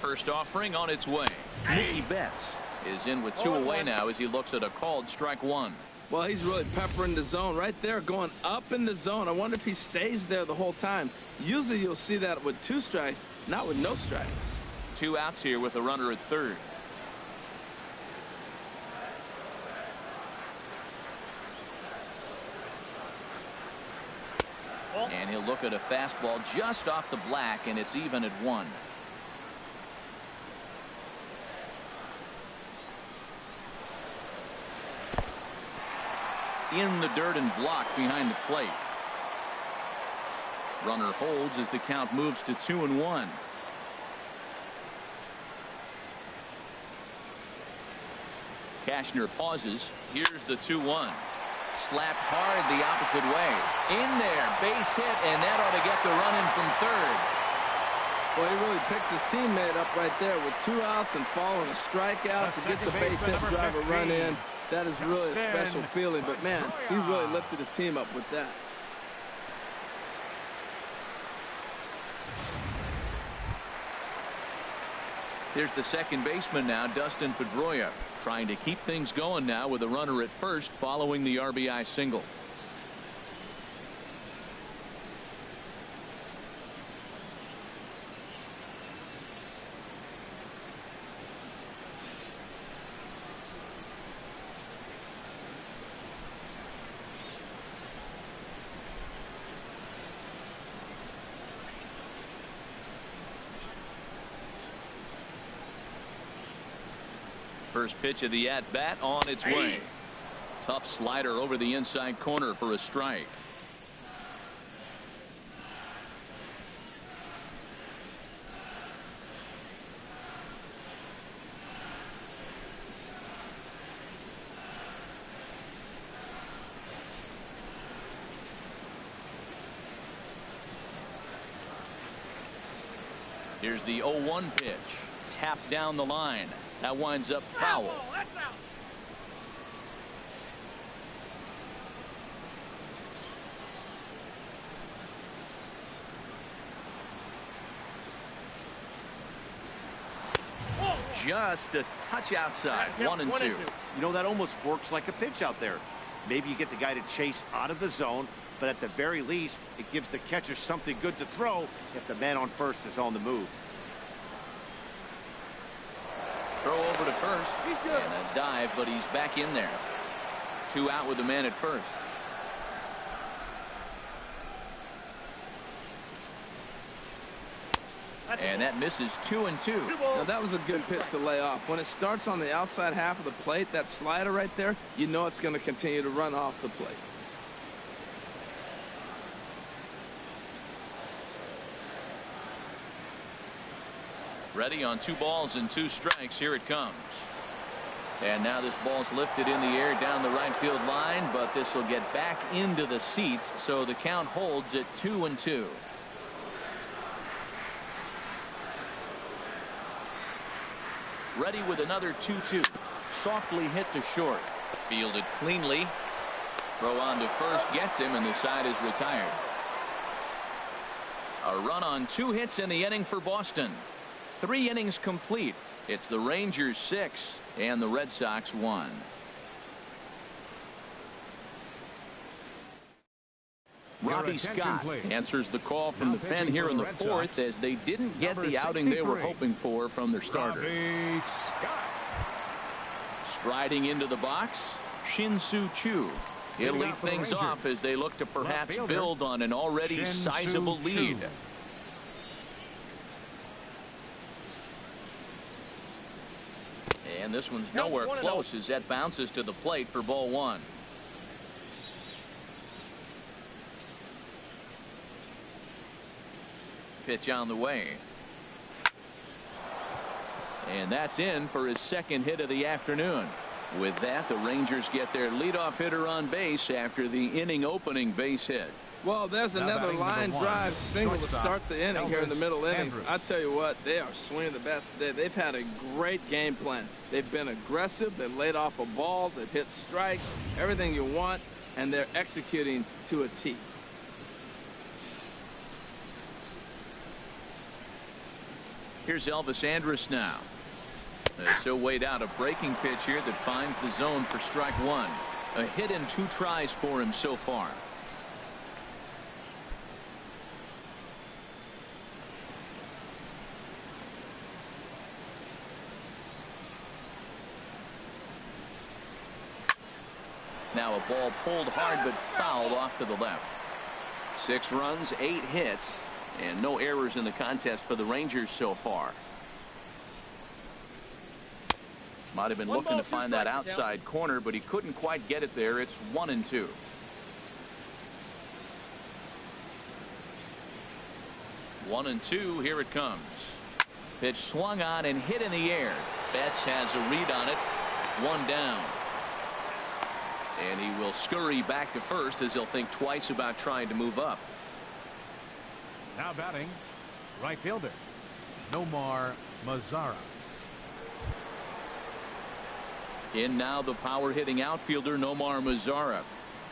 First offering on its way. Mookie Betts is in with 2 away now as he looks at a called strike 1. Well, he's really peppering the zone right there, going up in the zone. I wonder if he stays there the whole time. Usually you'll see that with 2 strikes, not with no strikes. 2 outs here with a runner at third. And he'll look at a fastball just off the black, and it's even at 1. In the dirt and blocked behind the plate. Runner holds as the count moves to 2-1. Cashner pauses. Here's the 2-1. Slapped hard the opposite way. In there, base hit, and that ought to get the run in from third. Well, he really picked his teammate up right there with 2 outs and following a strikeout to get the base hit and drive a run in. That is really a special feeling, but man, he really lifted his team up with that. Here's the second baseman now, Dustin Pedroia, trying to keep things going now with a runner at first following the RBI single. First pitch of the at-bat on its way. Tough slider over the inside corner for a strike. Here's the 0-1 pitch. Tapped down the line. That winds up foul. Just a touch outside. 1-2. You know, that almost works like a pitch out there. Maybe you get the guy to chase out of the zone, but at the very least, it gives the catcher something good to throw if the man on first is on the move. Throw over to first. He's good. And a dive, but he's back in there. 2 out with the man at first. And that misses 2-2. Now that was a good pitch to lay off. When it starts on the outside half of the plate, that slider right there, you know it's going to continue to run off the plate. Ready on 2 balls and 2 strikes. Here it comes. And now this ball's lifted in the air down the right field line, but this will get back into the seats, so the count holds at 2-2. Ready with another 2-2. Softly hit to short. Fielded cleanly. Throw on to first gets him, and the side is retired. A run on 2 hits in the inning for Boston. 3 innings complete. It's the Rangers 6 and the Red Sox 1. Robbie Scott answers the call from the pen here in the 4th as they didn't get the outing they were hoping for from their starter. Striding into the box, Shin-Soo Choo. He'll lead things off as they look to perhaps build on an already sizable lead. And this one's nowhere close as that bounces to the plate for ball one. Pitch on the way. And that's in for his second hit of the afternoon. With that, the Rangers get their leadoff hitter on base after the inning opening base hit. Well, there's another line drive single to start the inning here in the middle innings. I tell you what, they are swinging the bats today. They've had a great game plan. They've been aggressive. They've laid off of balls. They've hit strikes, everything you want, and they're executing to a T. Here's Elvis Andrus now. So weighed out a breaking pitch here that finds the zone for strike one. A hit and 2 tries for him so far. Now a ball pulled hard but fouled off to the left. 6 runs, 8 hits, and no errors in the contest for the Rangers so far. Might have been looking to find that outside corner, but he couldn't quite get it there. It's 1-2. One and two. Here it comes. Pitch swung on and hit in the air. Betts has a read on it. 1 down. And he will scurry back to first as he'll think twice about trying to move up. Now batting, right fielder, Nomar Mazara. In now the power hitting outfielder Nomar Mazara.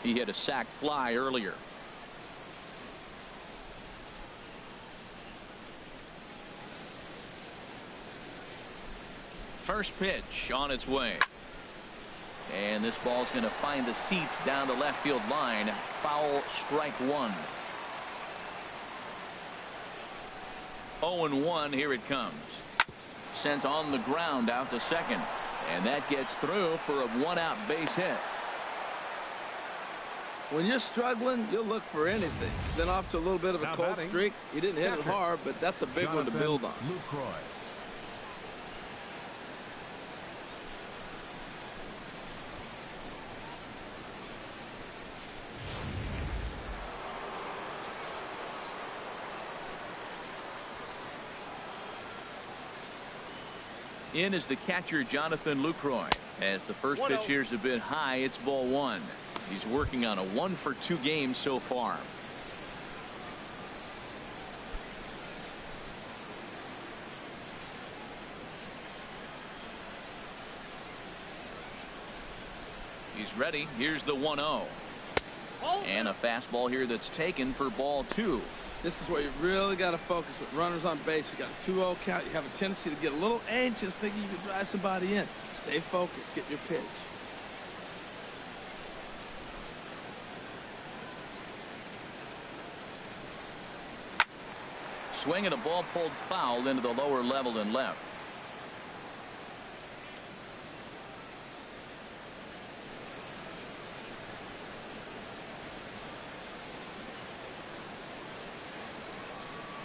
He hit a sac fly earlier. First pitch on its way. And this ball's going to find the seats down the left field line. Foul, strike one. 0-1. Here it comes. Sent on the ground out to second. And that gets through for a 1-out base hit. When you're struggling, you'll look for anything. Been off to a little bit of a cold streak. He didn't hit it hard, but that's a big one to build on. In is the catcher Jonathan Lucroy. As the first pitch here's a bit high, it's ball one. He's working on a 1-for-2 game so far. He's ready. Here's the 1-0. And a fastball here that's taken for ball two. This is where you really got to focus with runners on base. You got a 2-0 count. You have a tendency to get a little anxious thinking you can drive somebody in. Stay focused. Get your pitch. Swing and a ball pulled foul into the lower level and left.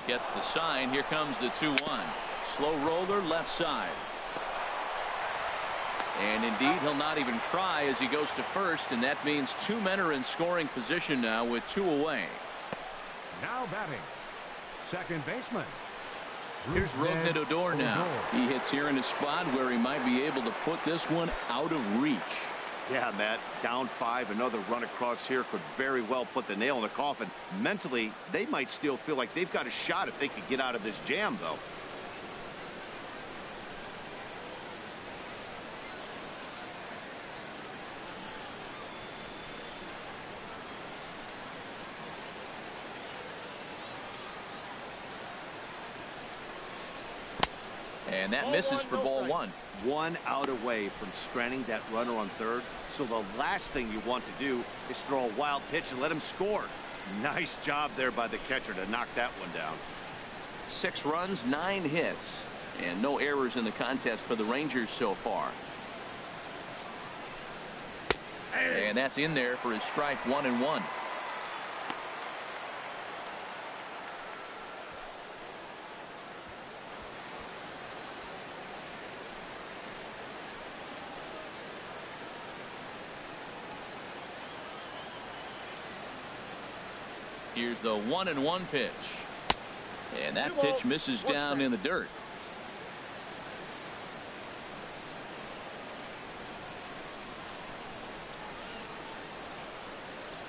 Gets the sign. Here comes the 2-1. Slow roller left side. And indeed, he'll not even try as he goes to first, and that means 2 men are in scoring position now with 2 away. Now batting, second baseman. Here's Rougned Odor now. He hits here in a spot where he might be able to put this one out of reach. Yeah, Matt, down 5, another run across here could very well put the nail in the coffin. Mentally, they might still feel like they've got a shot if they could get out of this jam, though. And that misses for ball one. 1 out away from stranding that runner on third. So the last thing you want to do is throw a wild pitch and let him score. Nice job there by the catcher to knock that one down. 6 runs, 9 hits, and no errors in the contest for the Rangers so far. And that's in there for his strike 1-1. Here's the 1-1 pitch. And that pitch misses down in the dirt.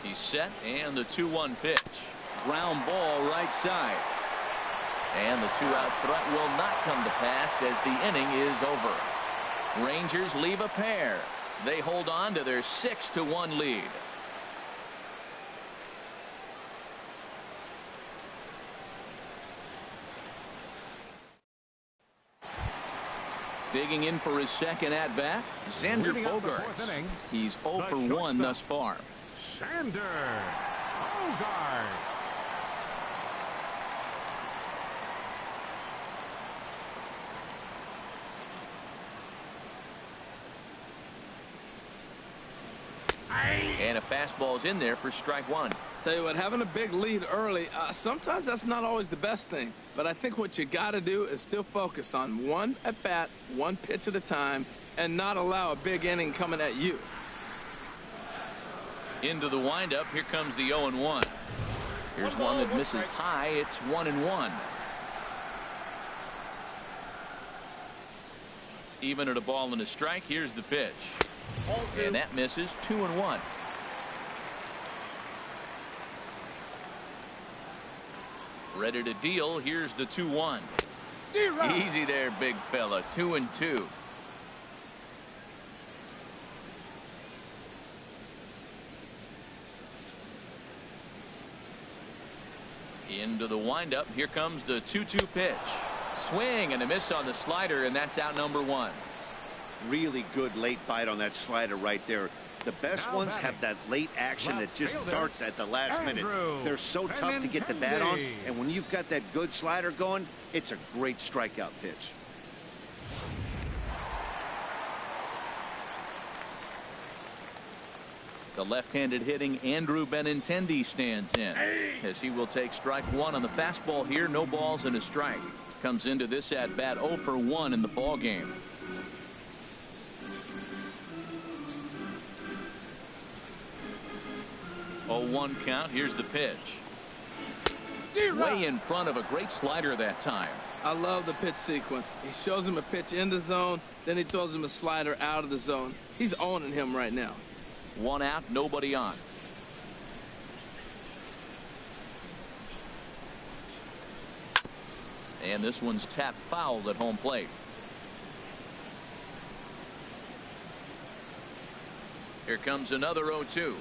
He's set, and the 2-1 pitch. Ground ball right side. And the 2-out threat will not come to pass as the inning is over. Rangers leave a pair. They hold on to their 6-1 lead. Digging in for his second at-bat, Xander Bogaerts. He's 0 for 1 thus far. Xander Bogaerts. And a fastball's in there for strike one. Tell you what, having a big lead early, sometimes that's not always the best thing. But I think what you got to do is still focus on one at bat, one pitch at a time, and not allow a big inning coming at you. Into the windup. Here comes the 0-1. Here's one that misses high. It's 1-1. Even at a ball and a strike. Here's the pitch. And that misses. 2-1. Ready to deal. Here's the 2-1. Easy there, big fella. 2-2. Into the windup. Here comes the 2-2 pitch. Swing and a miss on the slider, and that's out number one. Really good late bite on that slider right there. The best ones have that late action that just starts at the last minute. They're so tough to get the bat on, and when you've got that good slider going, it's a great strikeout pitch. The left-handed hitting Andrew Benintendi stands in as he will take strike one on the fastball here. No balls and a strike. Comes into this at bat 0 for 1 in the ball game. Oh, 1 count. Here's the pitch. Way in front of a great slider that time. I love the pitch sequence. He shows him a pitch in the zone, then he throws him a slider out of the zone. He's owning him right now. 1 out, nobody on. And this one's tapped foul at home plate. Here comes another 0-2.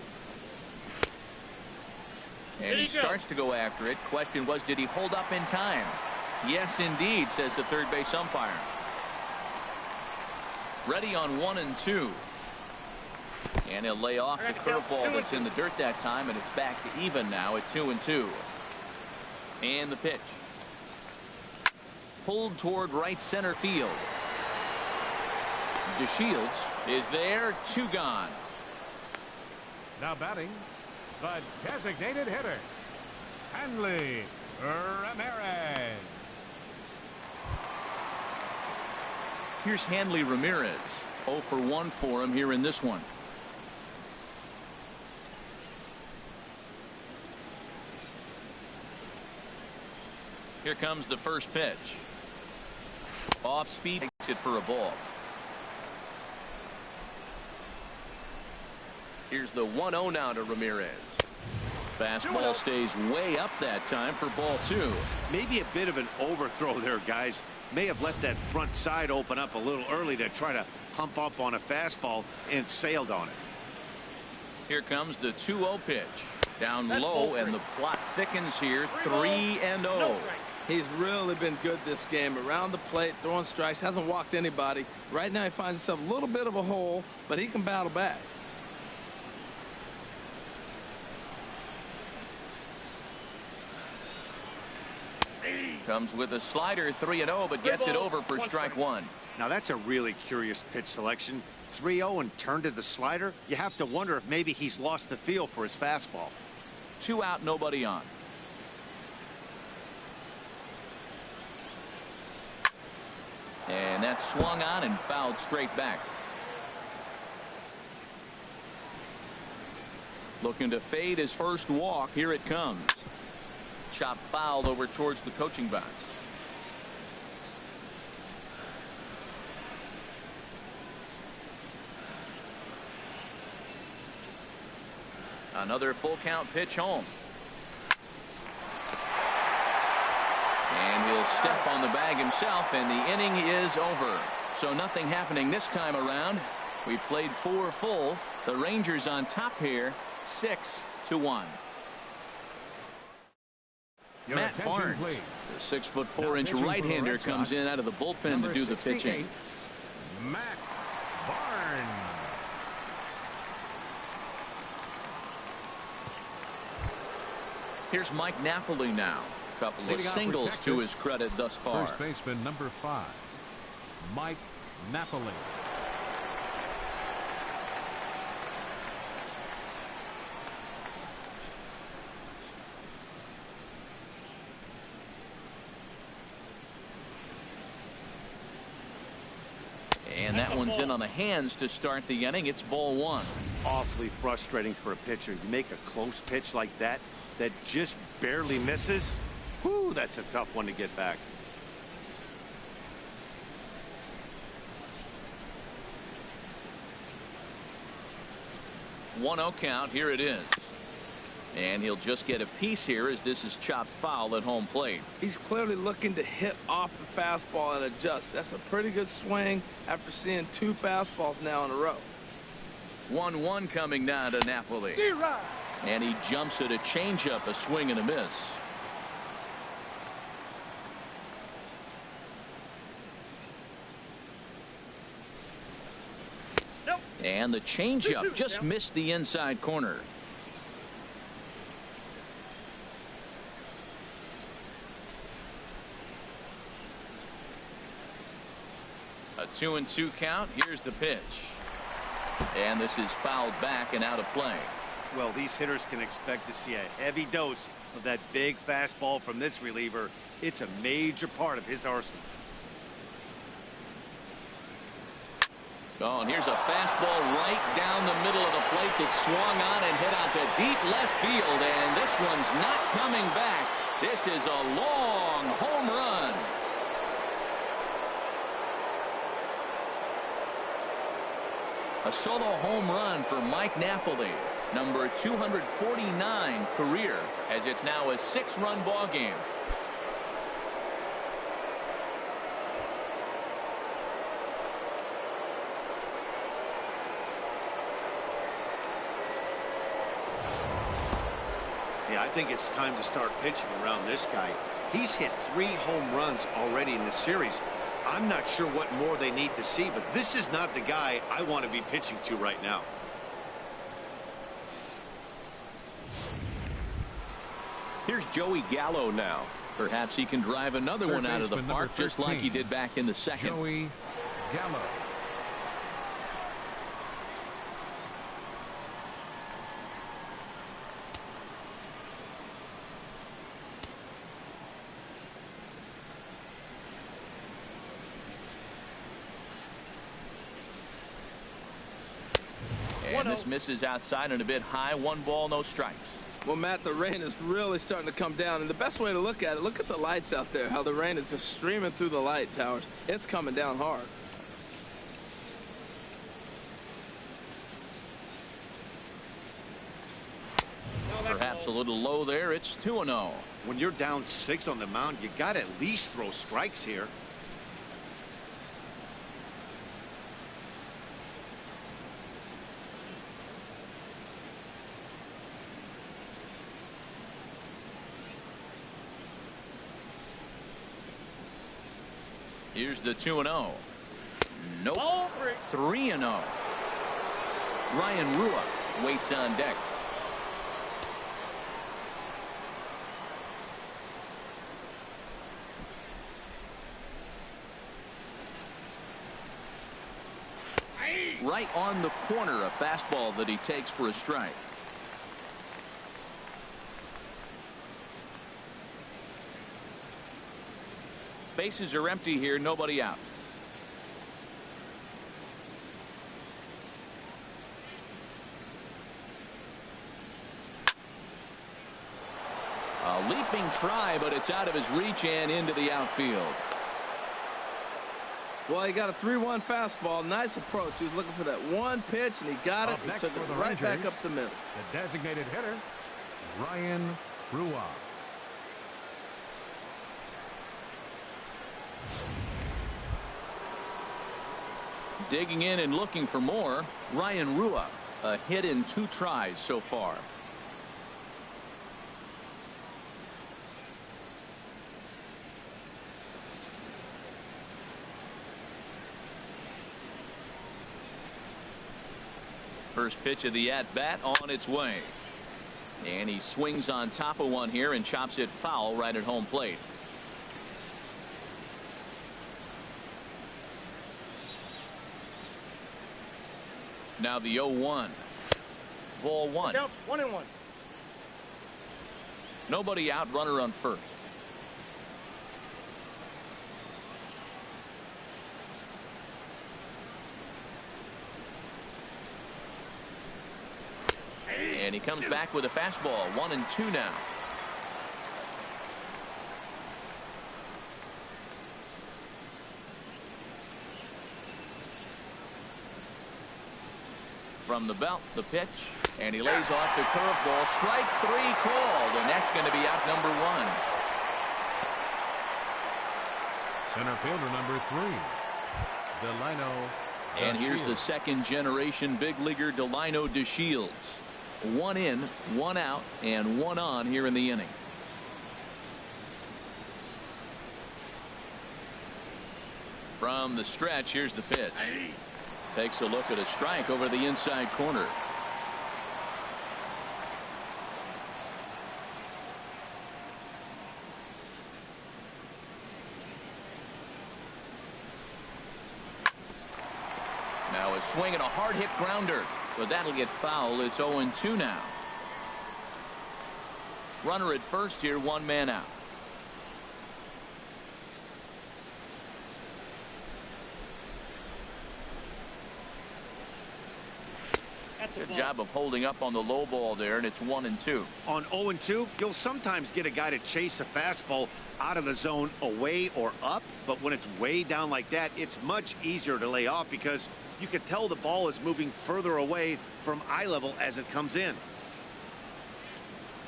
And he starts to go after it. Question was, did he hold up in time? Yes, indeed, says the third base umpire. Ready on 1 and 2. And he'll lay off the curveball that's in the dirt that time, and it's back to even now at 2 and 2. And the pitch. Pulled toward right center field. DeShields is there. 2 gone. Now batting, the designated hitter, Hanley Ramirez. Here's Hanley Ramirez. 0 for 1 for him here in this one. Here comes the first pitch. Off speed, takes it for a ball. Here's the 1-0 now to Ramirez. Fastball stays way up that time for ball 2. Maybe a bit of an overthrow there, guys. May have let that front side open up a little early to try to hump up on a fastball and sailed on it. Here comes the 2-0 pitch. Down low, and the plot thickens here. 3-0. He's really been good this game. Around the plate, throwing strikes, hasn't walked anybody. Right now he finds himself a little bit of a hole, but he can battle back. Comes with a slider, 3-0, but gets it over for strike one. Now that's a really curious pitch selection. 3-0 and turned to the slider. You have to wonder if maybe he's lost the feel for his fastball. 2 out, nobody on. And that's swung on and fouled straight back. Looking to fade his first walk. Here it comes. Chop foul over towards the coaching box. Another full count pitch home. And he'll step on the bag himself, and the inning is over. So nothing happening this time around. We played 4 full. The Rangers on top here, 6-1. Your Matt attention, Barnes, please. the 6'4" Now pitching for the right-hander, Red comes Sox, in out of the bullpen number to do the 68, pitching. Matt Barnes. Here's Mike Napoli now. Couple of Leading off singles protected, to his credit thus far. First baseman number 5, Mike Napoli. And that one's in on the hands to start the inning. It's ball 1. Awfully frustrating for a pitcher. You make a close pitch like that just barely misses. Whew, that's a tough one to get back. One 0 count. Here it is. And he'll just get a piece here as this is chopped foul at home plate. He's clearly looking to hit off the fastball and adjust. That's a pretty good swing after seeing 2 fastballs now in a row. 1-1 coming now to Napoli. And he jumps at a changeup, a swing and a miss. And the changeup just missed the inside corner. A 2-2 count. Here's the pitch. And this is fouled back and out of play. Well, these hitters can expect to see a heavy dose of that big fastball from this reliever. It's a major part of his arsenal. Oh, and here's a fastball right down the middle of the plate that swung on and hit out to deep left field, and this one's not coming back. This is a long home run. A solo home run for Mike Napoli, number 249 career, as it's now a 6-run ball game. Yeah, I think it's time to start pitching around this guy. He's hit 3 home runs already in this series. I'm not sure what more they need to see, but this is not the guy I want to be pitching to right now. Here's Joey Gallo now. Perhaps he can drive another one out of the park just like he did back in the second. Joey Gallo. And this misses outside and a bit high. 1 ball, no strikes. Well, Matt, the rain is really starting to come down, and the best way to look at it, look at the lights out there, how the rain is just streaming through the light towers. It's coming down hard. Perhaps a little low there. It's 2-0. When you're down 6 on the mound, you got to at least throw strikes here. Here's the 2-0. Nope. 3-0. Ryan Rua waits on deck. Right on the corner, a fastball that he takes for a strike. Bases are empty here, nobody out. A leaping try, but it's out of his reach and into the outfield. Well, he got a 3-1 fastball. Nice approach. He was looking for that one pitch, and he got it. He took it right back up the middle. The designated hitter, Ryan Rua. Digging in and looking for more, Ryan Rua. A hit in 2 tries so far. First pitch of the at-bat on its way. And he swings on top of one here and chops it foul right at home plate. Now the 0-1. Ball 1. Counts 1-1. Nobody out, runner on first. And he comes back with a fastball. 1-2 now. From the belt, the pitch, and he lays off the curveball. Strike 3 called, and that's going to be out number 1. Center fielder number 3, Delino. And here's the second generation big leaguer, Delino DeShields. 1 in, 1 out, and 1 on here in the inning. From the stretch, here's the pitch. Takes a look at a strike over the inside corner. Now a swing and a hard hit grounder, but that'll get foul. It's 0-2 now. Runner at first here, 1 man out. Good job of holding up on the low ball there, and it's 1-2. On 0-2, you'll sometimes get a guy to chase a fastball out of the zone away or up, but when it's way down like that, it's much easier to lay off because you can tell the ball is moving further away from eye level as it comes in.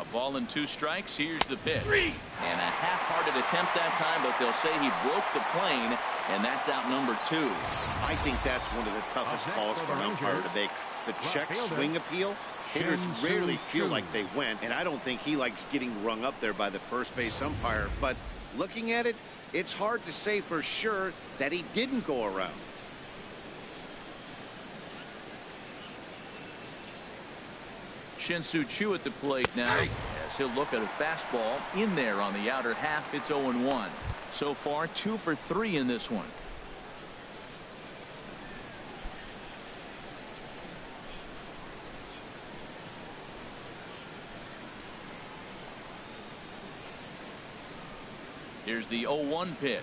A ball and 2 strikes. Here's the pitch. And a half-hearted attempt that time, but they'll say he broke the plane, and that's out number 2. I think that's one of the toughest calls for an umpire to make. The check swing appeal, hitters rarely feel like they went, and I don't think he likes getting rung up there by the first base umpire. But looking at it, it's hard to say for sure that he didn't go around. Shin-Soo Choo at the plate now, as he'll look at a fastball in there on the outer half. It's 0-1. So far, 2 for 3 in this one. Here's the 0-1 pitch.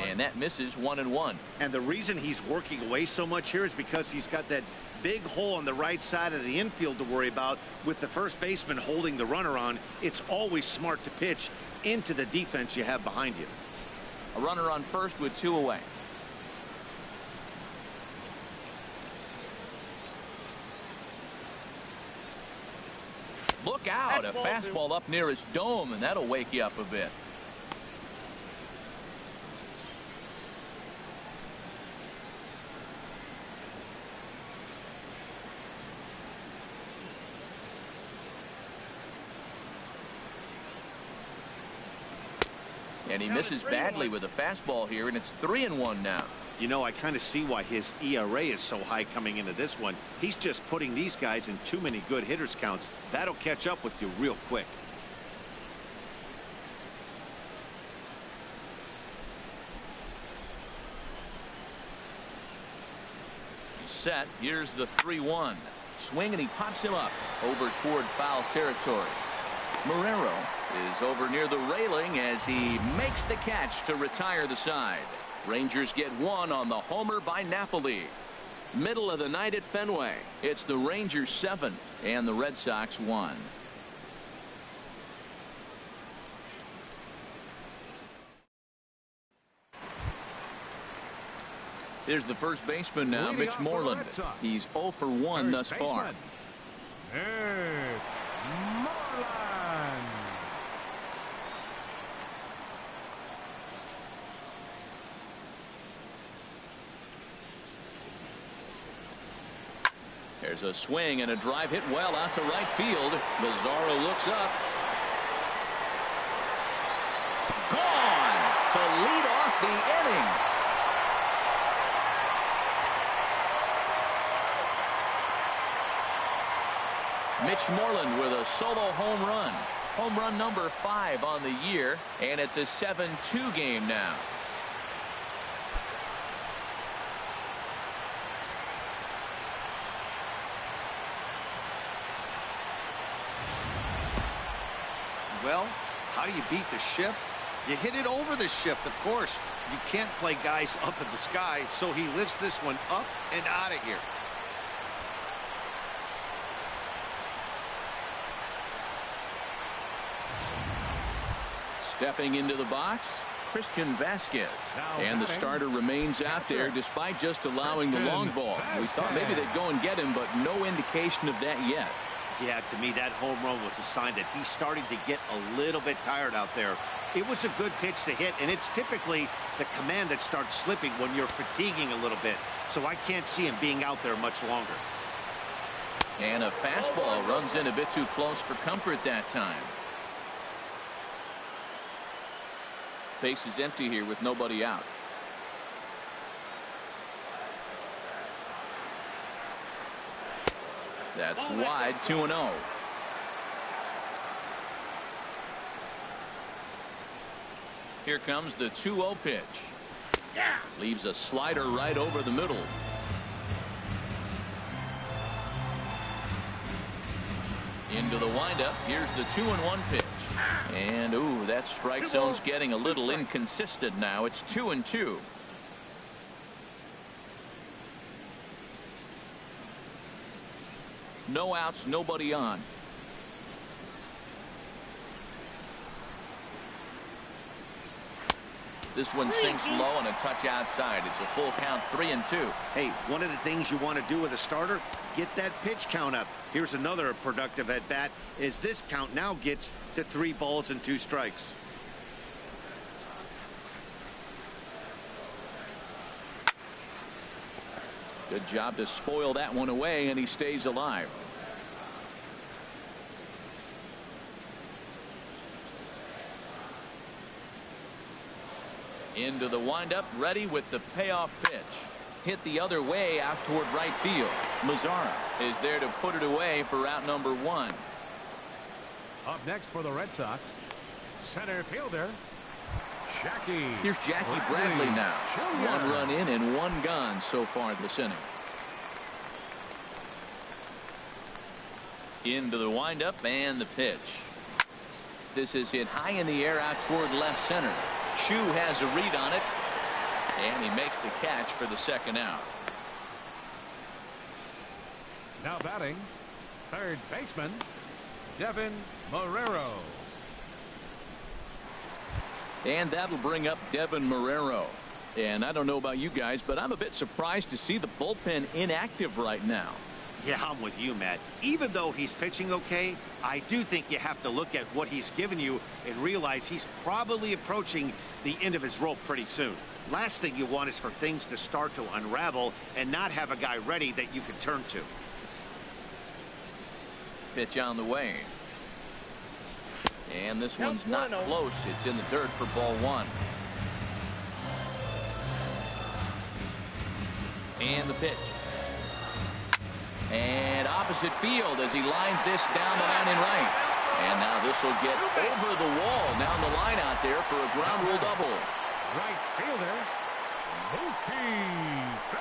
And that misses 1-1. And the reason he's working away so much here is because he's got that big hole on the right side of the infield to worry about. With the first baseman holding the runner on, it's always smart to pitch into the defense you have behind you. A runner on first with 2 away. Look out, a fastball up near his dome, and that'll wake you up a bit. And he misses badly with a fastball here, and it's 3-1 now. You know, I kind of see why his ERA is so high coming into this one. He's just putting these guys in too many good hitters counts. That'll catch up with you real quick. He's set. Here's the 3-1. Swing, and he pops him up over toward foul territory. Marrero is over near the railing as he makes the catch to retire the side. Rangers get 1 on the homer by Napoli. Middle of the night at Fenway. It's the Rangers 7 and the Red Sox 1. Here's the first baseman now, Leading Mitch off for the Morland. Red Sox. He's 0 for 1 thus First far. baseman, Mitch Morland. There's a swing and a drive hit well out to right field. Lazaro looks up. Gone to lead off the inning. Mitch Morland with a solo home run. Home run number 5 on the year, and it's a 7-2 game now. Well, how do you beat the shift? You hit it over the shift, of course. You can't play guys up in the sky, so he lifts this one up and out of here. Stepping into the box, Christian Vasquez. And the starter remains out there despite just allowing the long ball. We thought maybe they'd go and get him, but no indication of that yet. Yeah, to me, that home run was a sign that he's starting to get a little bit tired out there. It was a good pitch to hit, and it's typically the command that starts slipping when you're fatiguing a little bit. So I can't see him being out there much longer. And a fastball runs in a bit too close for comfort that time. Base is empty here with nobody out. That's wide, 2-0. Here comes the 2-0 pitch. Leaves a slider right over the middle. Into the windup. Here's the 2-1 pitch. And ooh, that strike zone's getting a little inconsistent now. It's 2-2. No outs, nobody on. This one sinks low and a touch outside. It's a full count, 3-2. Hey, one of the things you want to do with a starter, get that pitch count up. Here's another productive at bat, as this count now gets to 3 balls and 2 strikes. Good job to spoil that one away, and he stays alive. Into the windup, ready with the payoff pitch. Hit the other way out toward right field. Mazzara is there to put it away for out number 1. Up next for the Red Sox, center fielder, Jackie. Here's Jackie Bradley now. Jr. 1 run in and 1 gone so far this inning. Into the windup and the pitch. This is hit high in the air out toward left center. Chu has a read on it, and he makes the catch for the 2nd out. Now batting, third baseman, Devin Marrero. And that'll bring up Devin Marrero. And I don't know about you guys, but I'm a bit surprised to see the bullpen inactive right now. Yeah, I'm with you, Matt. Even though he's pitching okay, I do think you have to look at what he's given you and realize he's probably approaching the end of his rope pretty soon. Last thing you want is for things to start to unravel and not have a guy ready that you can turn to. Pitch on the way. And this one's not close. It's in the dirt for ball 1. And the pitch. And opposite field as he lines this down the line in right. And now this will get over the wall down the line out there for a ground rule double. Right fielder, Puig.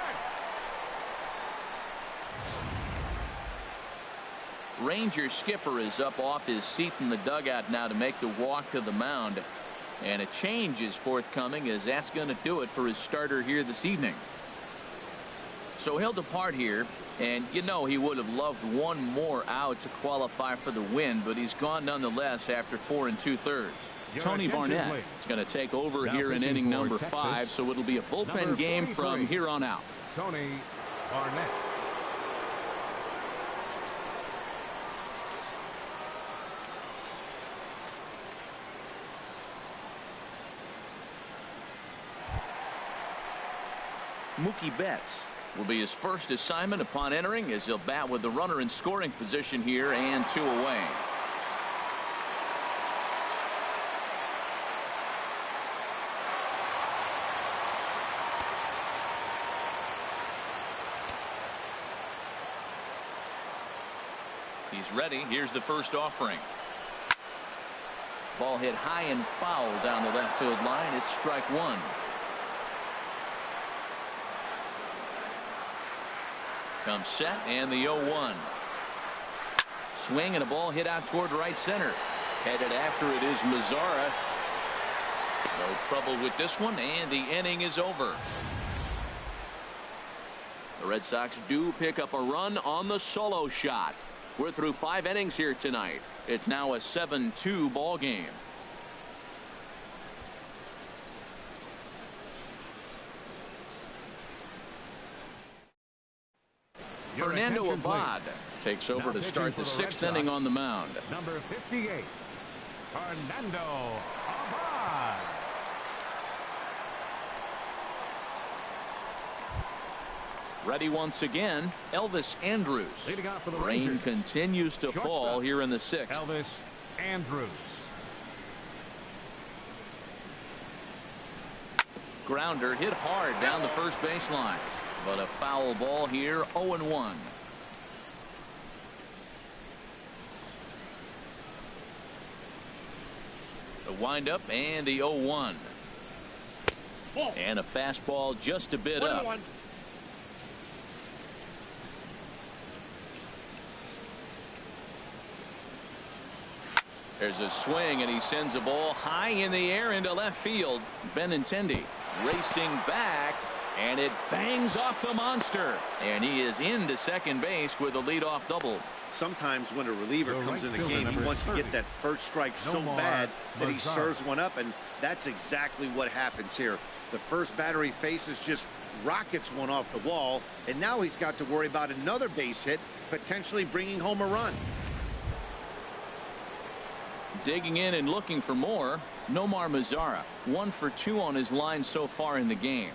Ranger skipper is up off his seat in the dugout now to make the walk to the mound. And a change is forthcoming, as that's going to do it for his starter here this evening. So he'll depart here, and you know he would have loved 1 more out to qualify for the win, but he's gone nonetheless after 4 2/3. Tony Barnett is going to take over here in inning number 5, so it'll be a bullpen game from here on out. Tony Barnett. Mookie Betts will be his first assignment upon entering, as he'll bat with the runner in scoring position here and 2 away. He's ready. Here's the first offering. Ball hit high and foul down the left field line. It's strike 1. Comes set, and the 0-1. Swing and a ball hit out toward right center. Headed after it is Mazzara. No trouble with this one, and the inning is over. The Red Sox do pick up a run on the solo shot. We're through 5 innings here tonight. It's now a 7-2 ball game. Fernando Abad takes over to start the 6th inning on the mound. Number 58, Fernando Abad. Ready once again, Elvis Andrus. Leading off for the Rain Rangers, continues to fall here in the 6th. Elvis Andrus. Grounder hit hard down the first baseline. But a foul ball here, 0-1. The windup and the 0-1. And a fastball just a bit up. There's a swing, and he sends a ball high in the air into left field. Benintendi racing back. And it bangs off the monster. And he is into second base with a leadoff double. Sometimes when a reliever comes in the game, he wants to get that first strike so bad that he serves one up, and that's exactly what happens here. The first batter he faces just rockets one off the wall, and now he's got to worry about another base hit, potentially bringing home a run. Digging in and looking for more, Nomar Mazara, 1 for 2 on his line so far in the game.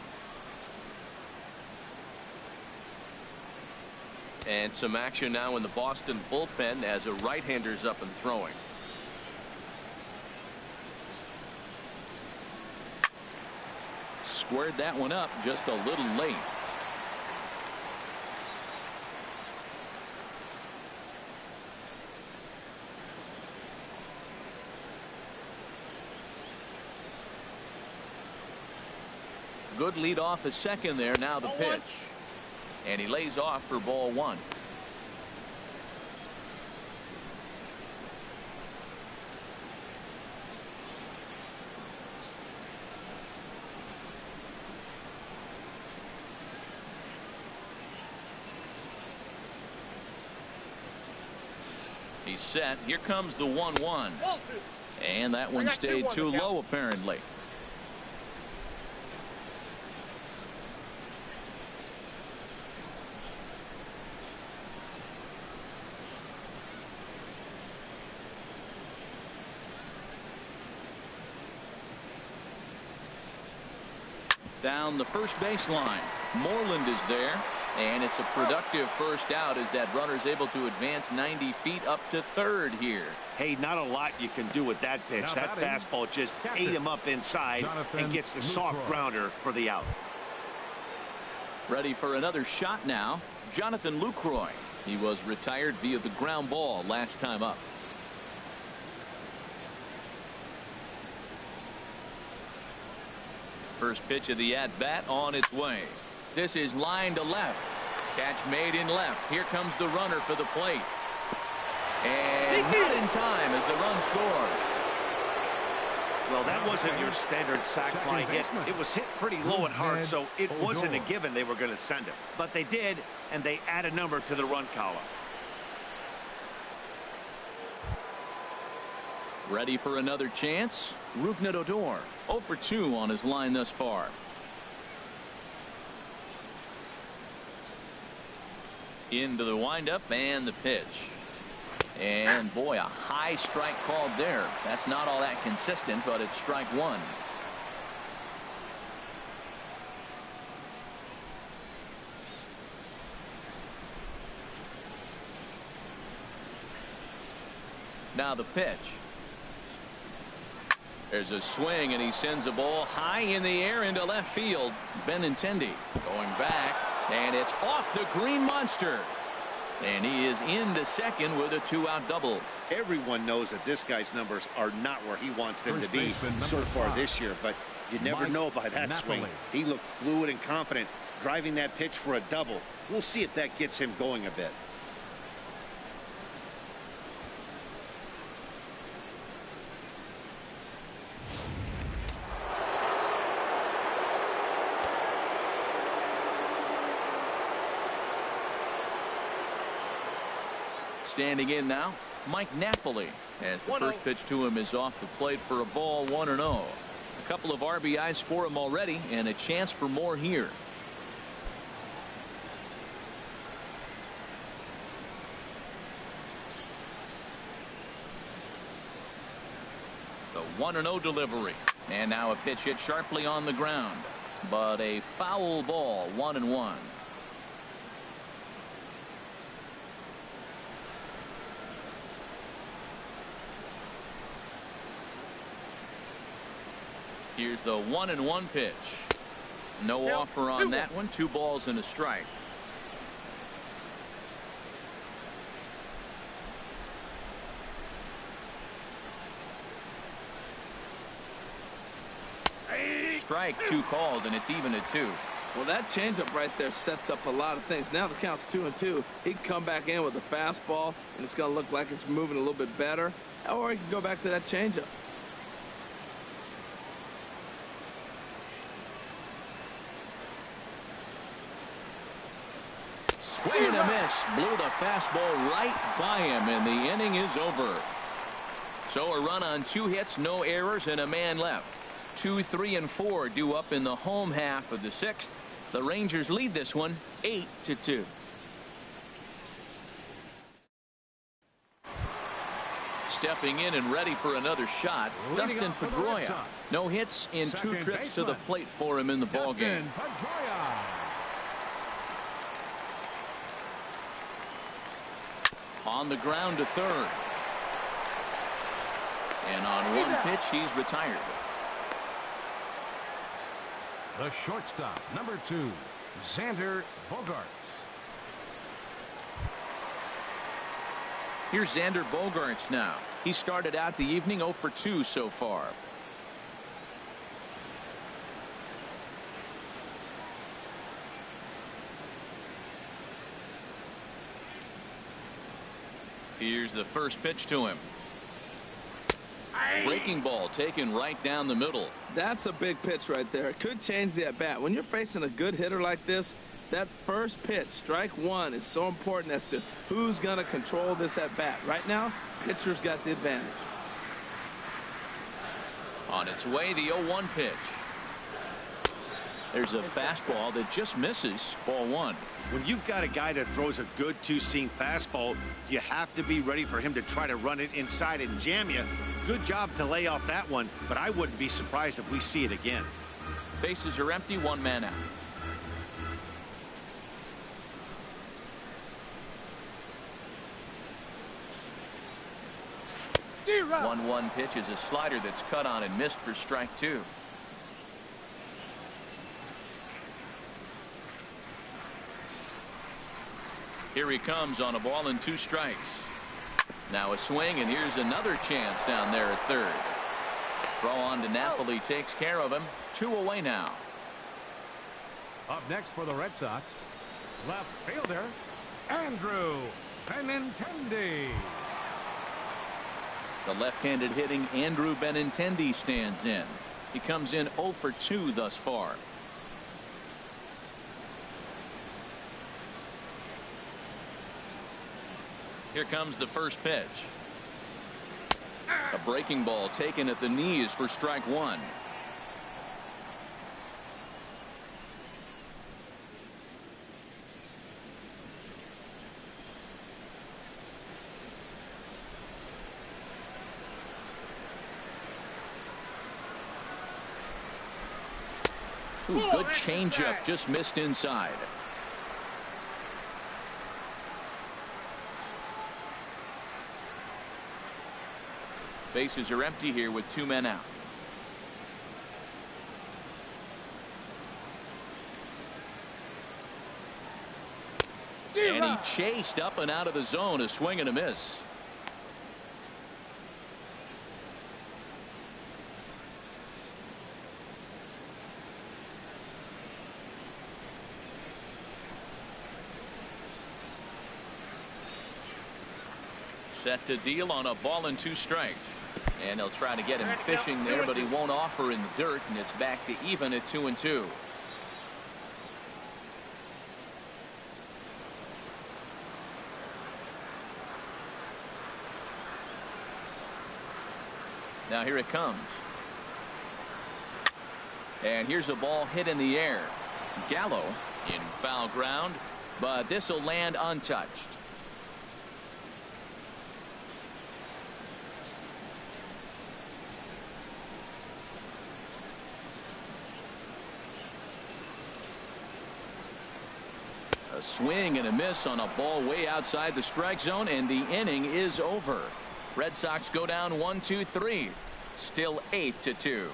And some action now in the Boston bullpen as a right-hander's up and throwing. Squared that one up just a little late. Good lead off a second there. Now the pitch. And he lays off for ball 1. He's set. Here comes the 1-1. And that one stayed too low apparently. Down the first baseline. Morland is there, and it's a productive first out as that runner's able to advance 90 feet up to third here. Hey, not a lot you can do with that pitch. That fastball just ate him up inside and gets the soft grounder for the out. Ready for another shot now. Jonathan Lucroy. He was retired via the ground ball last time up. First pitch of the at-bat on its way. This is line to left. Catch made in left. Here comes the runner for the plate. And not in time as the run scores. Well, that wasn't your standard sac fly hit. It was hit pretty low and hard, so it wasn't a given they were going to send him. But they did, and they add a number to the run column. Ready for another chance. Rougned Odor 0 for 2 on his line thus far. Into the windup and the pitch. And boy, a high strike called there. That's not all that consistent, but it's strike one. Now the pitch. There's a swing and he sends a ball high in the air into left field. Benintendi going back, and it's off the green monster. And he is into second with a 2-out double. Everyone knows that this guy's numbers are not where he wants them to be so far this year, but you never know by that Napoli. swing. He looked fluid and confident driving that pitch for a double. We'll see if that gets him going a bit. Standing in now, Mike Napoli, as the first pitch to him is off the plate for a ball, 1-0. A couple of RBIs for him already, and a chance for more here. The 1-0 delivery, and now a pitch hit sharply on the ground, but a foul ball, 1-1. Here's the 1-1 pitch. No offer on that one. 2 balls and a strike. Strike 2 called, and it's even at 2. Well, that changeup right there sets up a lot of things. Now the count's 2-2. He can come back in with a fastball, and it's going to look like it's moving a little bit better. Or he can go back to that changeup. Swing and a miss. Blew the fastball right by him, and the inning is over. So a run on 2 hits, no errors, and a man left. 2, 3, and 4 due up in the home half of the 6th. The Rangers lead this one 8-2. Stepping in and ready for another shot, Dustin Pedroia. No hits in 2 trips to the plate for him in the ballgame. On the ground to third. And on one pitch, he's retired. The shortstop, number 2, Xander Bogaerts. Here's Xander Bogaerts now. He started out the evening 0 for 2 so far. Here's the first pitch to him. Breaking ball taken right down the middle. That's a big pitch right there. It could change the at-bat. When you're facing a good hitter like this, that first pitch, strike 1, is so important as to who's going to control this at-bat. Right now, pitcher's got the advantage. On its way, the 0-1 pitch. There's a fastball that just misses. Ball 1. When you've got a guy that throws a good 2-seam fastball, you have to be ready for him to try to run it inside and jam you. Good job to lay off that one, but I wouldn't be surprised if we see it again. Bases are empty, 1 man out. Zero. 1-1 pitch is a slider that's cut on and missed for strike 2. Here he comes on a ball and 2 strikes. Now a swing, and here's another chance down there at third. Throw on to Napoli takes care of him. 2 away now. Up next for the Red Sox, left fielder, Andrew Benintendi. The left-handed hitting Andrew Benintendi stands in. He comes in 0 for 2 thus far. Here comes the first pitch. A breaking ball taken at the knees for strike one. Ooh, good changeup, just missed inside. Bases are empty here with 2 men out. And he chased up and out of the zone, a swing and a miss. Set to deal on a ball and 2 strikes. And they'll try to get him fishing there, but he won't offer in the dirt, and it's back to even at 2-2. Now here it comes. And here's a ball hit in the air. Gallo in foul ground, but this will land untouched. A swing and a miss on a ball way outside the strike zone, and the inning is over. Red Sox go down 1-2-3. Still 8-2.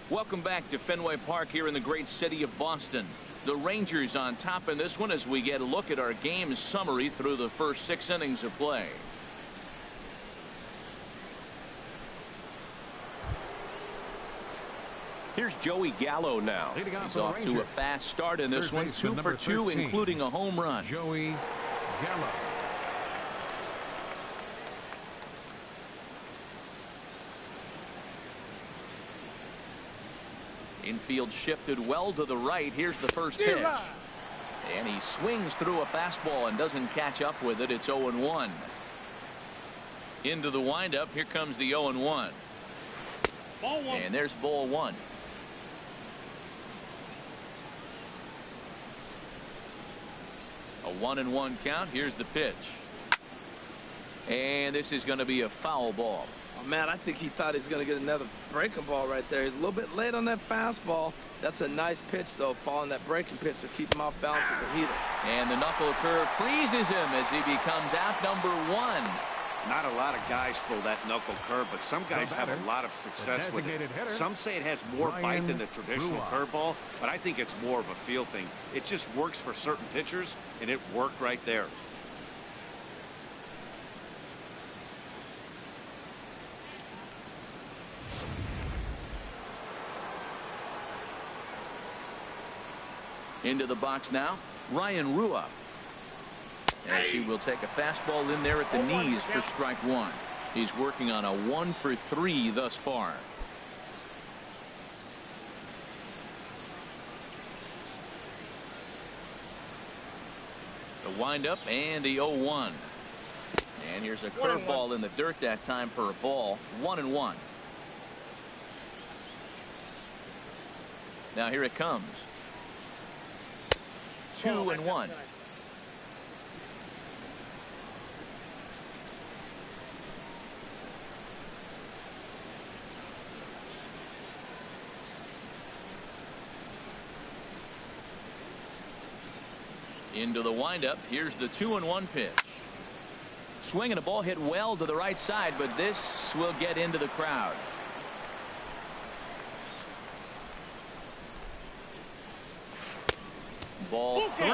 Welcome back to Fenway Park here in the great city of Boston. The Rangers on top in this one as we get a look at our game summary through the first 6 innings of play. Here's Joey Gallo now. He's off to a fast start in this one. 2 for 2, including a home run. Joey Gallo. Infield shifted well to the right. Here's the first pitch. And he swings through a fastball and doesn't catch up with it. It's 0-1. Into the windup. Here comes the 0-1. And there's ball 1. A 1-1 count. Here's the pitch. And this is going to be a foul ball. Oh, man, I think he thought he was going to get another breaking ball right there. He's a little bit late on that fastball. That's a nice pitch, though, following that breaking pitch to keep him off balance with the heater. And the knuckle curve freezes him as he becomes out number 1. Not a lot of guys throw that knuckle curve, but some guys have a lot of success with it. Some say it has more bite than the traditional curveball, but I think it's more of a feel thing. It just works for certain pitchers, and it worked right there. Into the box now, Ryan Rua, as he will take a fastball in there at the knees for strike 1. He's working on a 1 for 3 thus far. The windup and the 0-1. And here's a curveball in the dirt that time for a ball. 1-1. Now here it comes. 2-1. Into the windup. Here's the 2-1 pitch. Swing and a ball hit well to the right side, but this will get into the crowd. Ball 3.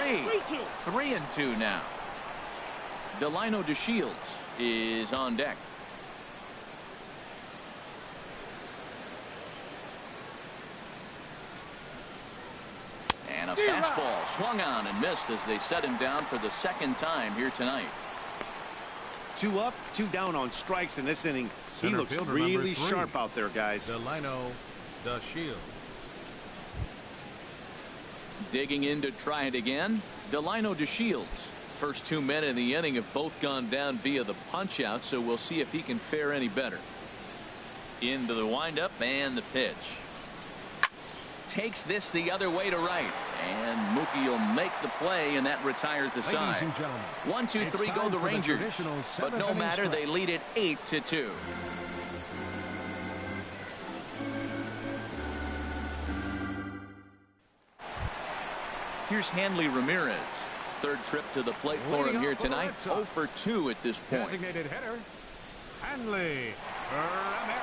3-2 now. Delino DeShields is on deck. And a fastball swung on and missed as they set him down for the 2nd time here tonight. 2 up, 2 down on strikes in this inning. He looks really sharp out there, guys. Delino DeShields. Digging in to try it again, Delino DeShields. First 2 men in the inning have both gone down via the punch out, so we'll see if he can fare any better. Into the windup and the pitch. Takes this the other way to right, and Mookie will make the play, and that retires the side. 1, 2, 3 go the Rangers, but no matter, they lead it 8-2. Here's Hanley Ramirez. Third trip to the plate for him here tonight. 0 for 2 at this point. Designated hitter, Hanley Ramirez.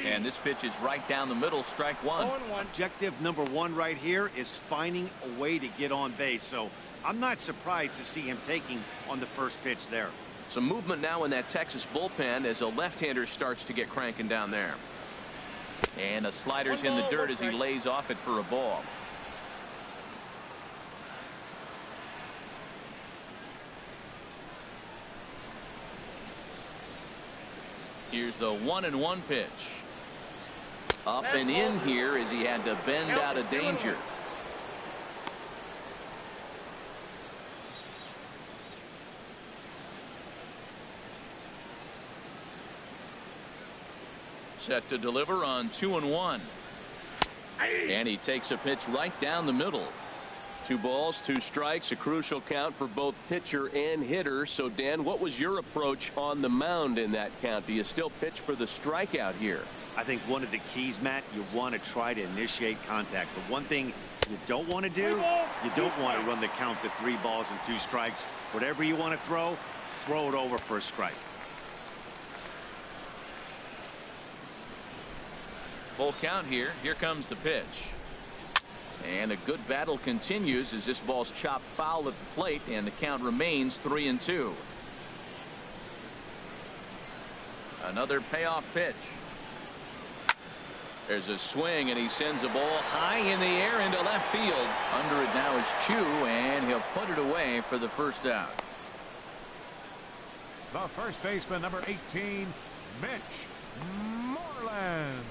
And this pitch is right down the middle, strike one. Objective number 1 right here is finding a way to get on base. So I'm not surprised to see him taking on the first pitch there. Some movement now in that Texas bullpen as a left-hander starts to get cranking down there. And a slider's in the dirt as he lays off it for a ball. Here's the 1-1 pitch. Up and in here as he had to bend out of danger. Set to deliver on 2-1. And he takes a pitch right down the middle. 2 balls, 2 strikes, a crucial count for both pitcher and hitter. So, Dan, what was your approach on the mound in that count? Do you still pitch for the strikeout here? I think one of the keys, Matt, you want to try to initiate contact. The one thing you don't want to do, you don't want to run the count to 3 balls and 2 strikes. Whatever you want to throw it over for a strike. Full count here. Here comes the pitch. And a good battle continues as this ball's chopped foul at the plate, and the count remains 3-2. Another payoff pitch. There's a swing, and he sends a ball high in the air into left field. Under it now is Chu, and he'll put it away for the first out. The first baseman, number 18, Mitch Morland.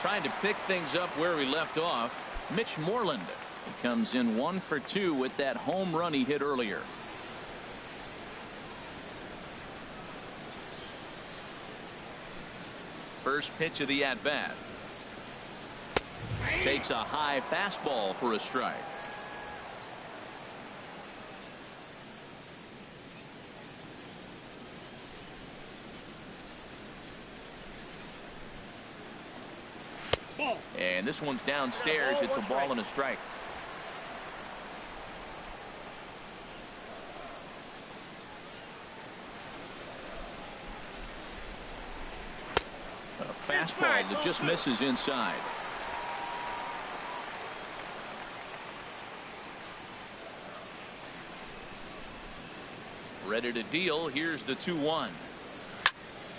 Trying to pick things up where we left off, Mitch Morland. He comes in 1 for 2 with that home run he hit earlier. First pitch of the at-bat. Takes a high fastball for a strike. And this one's downstairs. It's a ball and a strike. A fastball that just misses inside. Ready to deal. Here's the 2-1.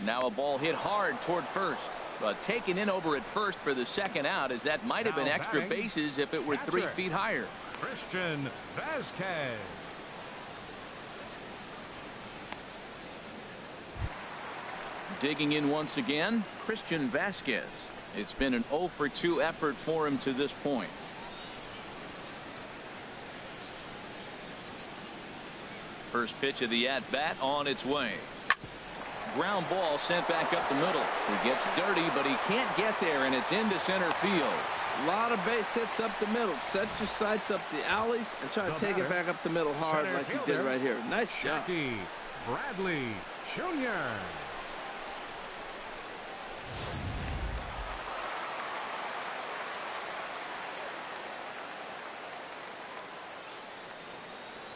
Now a ball hit hard toward first. But taken in over at first for the second out, as that might have been extra bases if it were 3 feet higher. Christian Vasquez. Digging in once again, Christian Vasquez. It's been an 0 for 2 effort for him to this point. First pitch of the at-bat on its way. Ground ball sent back up the middle. He gets dirty, but he can't get there, and it's into center field. A lot of base hits up the middle. Set your sights up the alleys and try to take it back up the middle hard like you did right here. Nice job. Jackie Bradley Jr.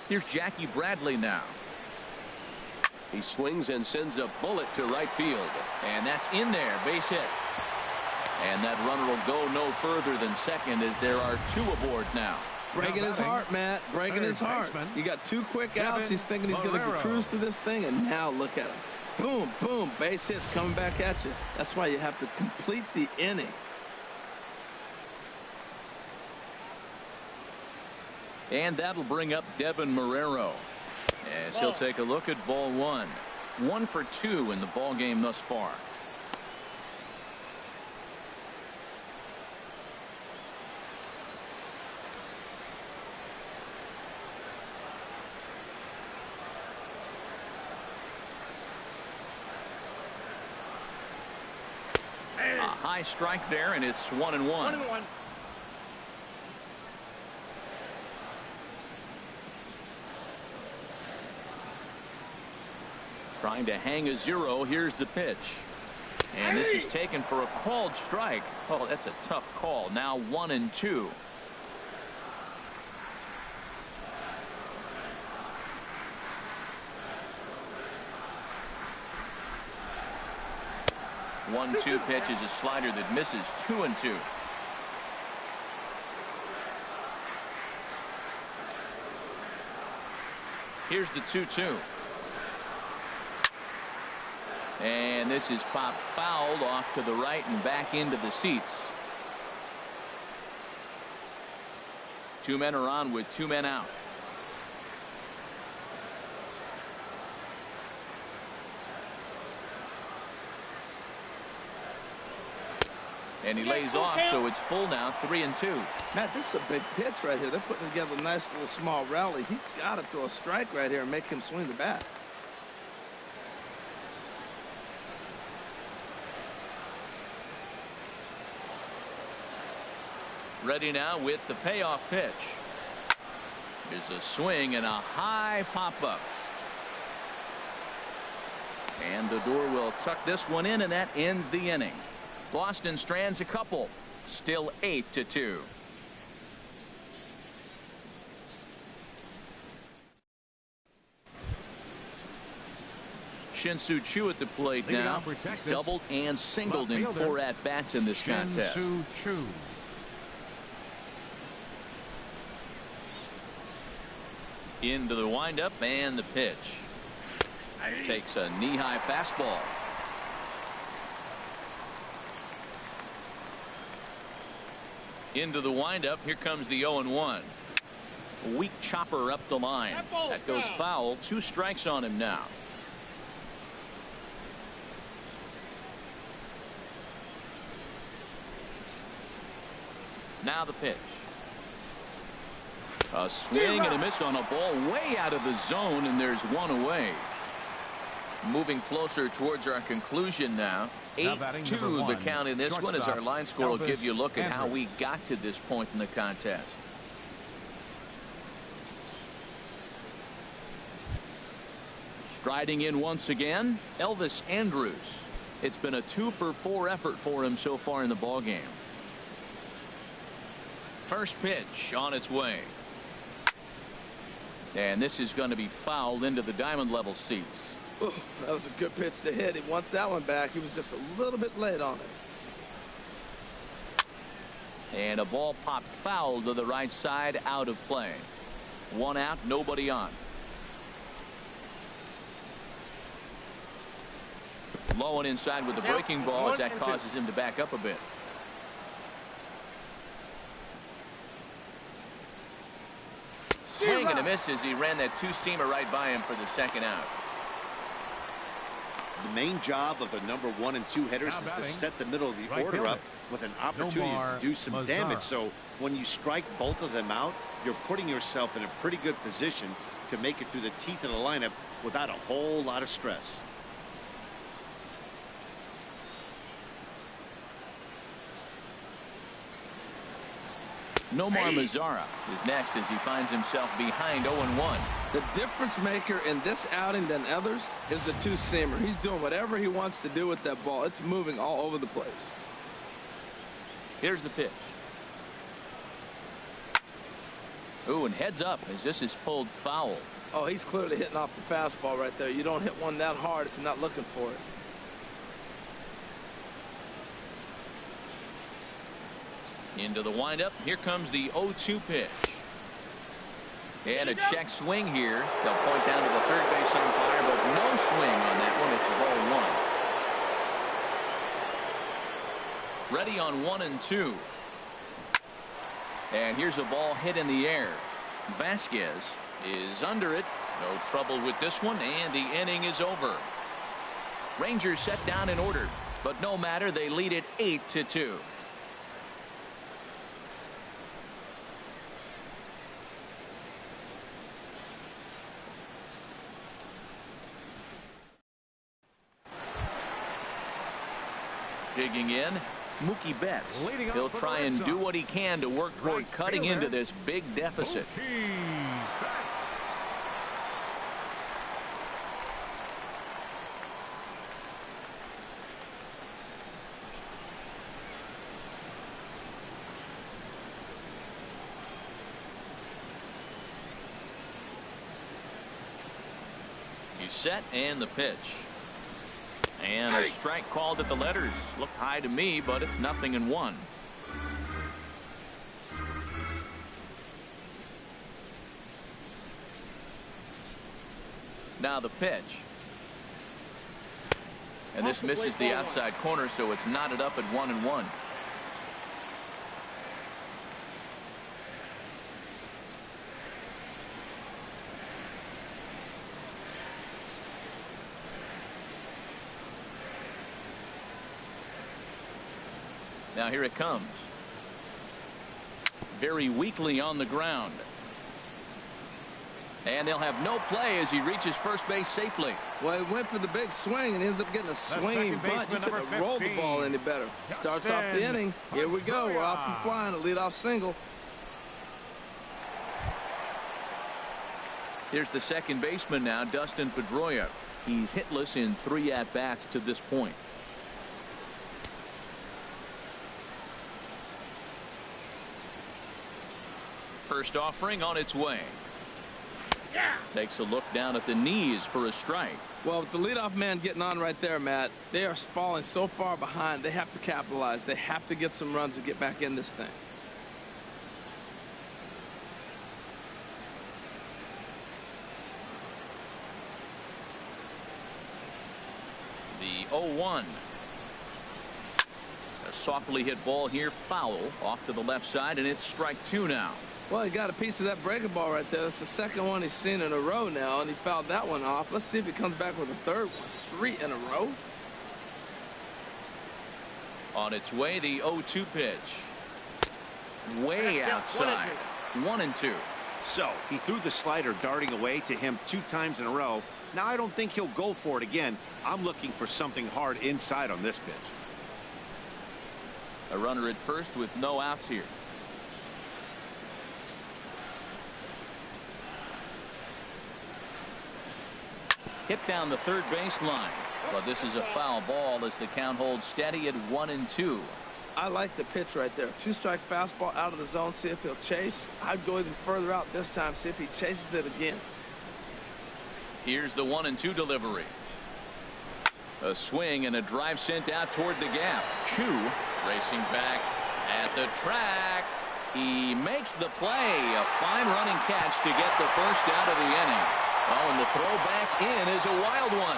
Here's Jackie Bradley now. He swings and sends a bullet to right field, and that's in there, base hit. And that runner will go no further than second as there are 2 aboard now. Breaking his heart, Matt. Breaking his heart. You got 2 quick outs. He's thinking he's going to cruise through this thing, and now look at him. Boom, boom, base hits coming back at you. That's why you have to complete the inning. And that'll bring up Devin Marrero as he'll take a look at ball one. 1 for 2 in the ball game thus far. A high strike there, and it's 1-1. 1-1. Trying to hang a 0. Here's the pitch. And this is taken for a called strike. Oh, that's a tough call. Now 1-2. One-two pitch is a slider that misses. 2-2. Here's the 2-2. And this is popped fouled off to the right and back into the seats. 2 men are on with 2 men out. And he lays off, so it's full now, 3-2. Matt, this is a big pitch right here. They're putting together a nice little small rally. He's got to throw a strike right here and make him swing the bat. Ready now with the payoff pitch. There's a swing and a high pop-up. And the door will tuck this one in, and that ends the inning. Boston strands a couple. Still 8-2. Shin-Soo Choo at the plate now. He's doubled and singled in 4 at-bats in this contest. Shin-Soo Choo. Into the windup and the pitch. Takes a knee-high fastball. Into the windup. Here comes the 0-1. Weak chopper up the line. That goes foul. 2 strikes on him now. Now the pitch. A swing and a miss on a ball way out of the zone, and there's 1 away. Moving closer towards our conclusion now. 8-2 the count in this one, as our line score will give you a look at how we got to this point in the contest. Striding in once again, Elvis Andrus. It's been a 2-for-4 effort for him so far in the ballgame. First pitch on its way. And this is going to be fouled into the diamond level seats. Ooh, that was a good pitch to hit. He wants that one back. He was just a little bit late on it. And a ball popped foul to the right side, out of play. 1 out, nobody on. Low and inside with the breaking ball, as that causes him to back up a bit. Swing and a miss as he ran that 2-seamer right by him for the 2nd out. The main job of the number 1 and 2 hitters is to set the middle of the order up with an opportunity to do some damage. So when you strike both of them out, you're putting yourself in a pretty good position to make it through the teeth of the lineup without a whole lot of stress. Nomar Mazara is next as he finds himself behind 0-1. The difference maker in this outing than others is the 2-seamer. He's doing whatever he wants to do with that ball. It's moving all over the place. Here's the pitch. Ooh, and heads up as this is pulled foul. Oh, he's clearly hitting off the fastball right there. You don't hit one that hard if you're not looking for it. Into the windup. Here comes the 0-2 pitch. And a check swing here. They'll point down to the third base umpire, but no swing on that one. It's ball 1. Ready on 1 and 2. And here's a ball hit in the air. Vasquez is under it. No trouble with this one, and the inning is over. Rangers set down in order, but no matter, they lead it 8-2. Digging in, Mookie Betts. He'll try and do what he can to work toward cutting into this big deficit. He's set, and the pitch. And a strike called at the letters. Looked high to me, but it's 0-1. Now the pitch. And this misses the outside corner, so it's knotted up at 1-1. Now here it comes. Very weakly on the ground. And they'll have no play as he reaches first base safely. Well, he went for the big swing and ends up getting a swinging bunt. You couldn't have rolled the ball any better. Starts off the inning. Here we go. We're off and flying. A leadoff single. Here's the second baseman now, Dustin Pedroia. He's hitless in 3 at-bats to this point. First offering on its way. Takes a look down at the knees for a strike. Well, with the leadoff man getting on right there, Matt, they are falling so far behind. They have to capitalize. They have to get some runs to get back in this thing. The 0-1. A softly hit ball here, foul off to the left side, and it's strike 2 now. Well, he got a piece of that breaking ball right there. That's the second one he's seen in a row now, and he fouled that one off. Let's see if he comes back with a third one. 3 in a row. On its way, the 0-2 pitch. Way outside. 1-2. So he threw the slider darting away to him 2 times in a row. Now I don't think he'll go for it again. I'm looking for something hard inside on this pitch. A runner at first with no outs here. Hit down the third base line, but this is a foul ball as the count holds steady at 1-2. I like the pitch right there. 2-strike fastball out of the zone. See if he'll chase. I'd go even further out this time. See if he chases it again. Here's the 1-2 delivery. A swing and a drive sent out toward the gap. Chu racing back at the track. He makes the play. A fine running catch to get the first out of the inning. Oh, and the throw back in is a wild one.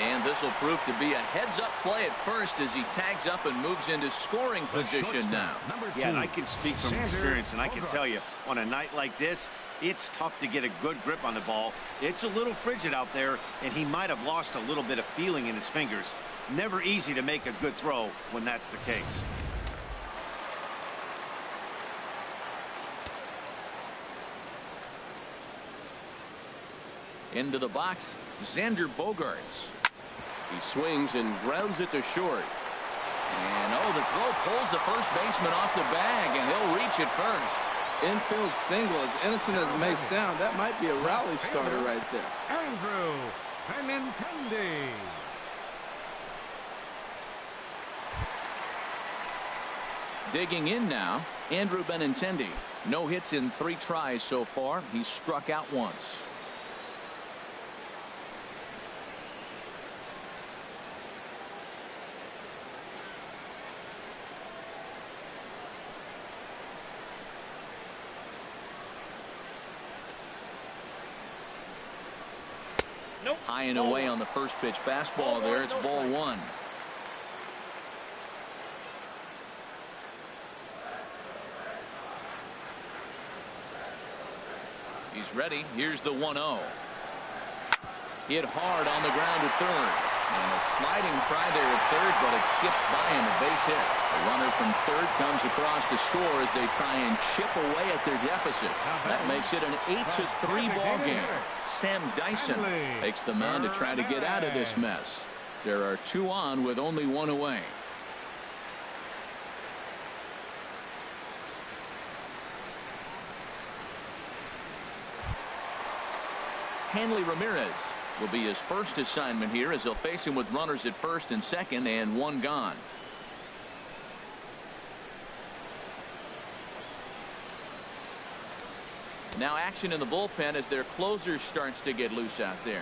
And this will prove to be a heads-up play at first as he tags up and moves into scoring position now. Yeah, and I can speak from experience, and I can tell you, on a night like this, it's tough to get a good grip on the ball. It's a little frigid out there, and he might have lost a little bit of feeling in his fingers. Never easy to make a good throw when that's the case. Into the box, Xander Bogaerts. He swings and grounds it to short. And oh, the throw pulls the first baseman off the bag, and he'll reach it first. Infield single, as innocent as it may sound, that might be a rally starter right there. Andrew Benintendi. Digging in now, Andrew Benintendi. No hits in 3 tries so far. He's struck out once. High and away on the first pitch fastball there. It's ball 1. He's ready. Here's the 1-0. Hit hard on the ground at third. And a sliding try there at third, but it skips by him, a base hit. The runner from third comes across to score as they try and chip away at their deficit. That makes it an 8-3 ball game. Sam Dyson takes the mound to try to get out of this mess. There are 2 on with only 1 away. Hanley Ramirez will be his first assignment here as they'll face him with runners at first and second and 1 gone. Now action in the bullpen as their closer starts to get loose out there.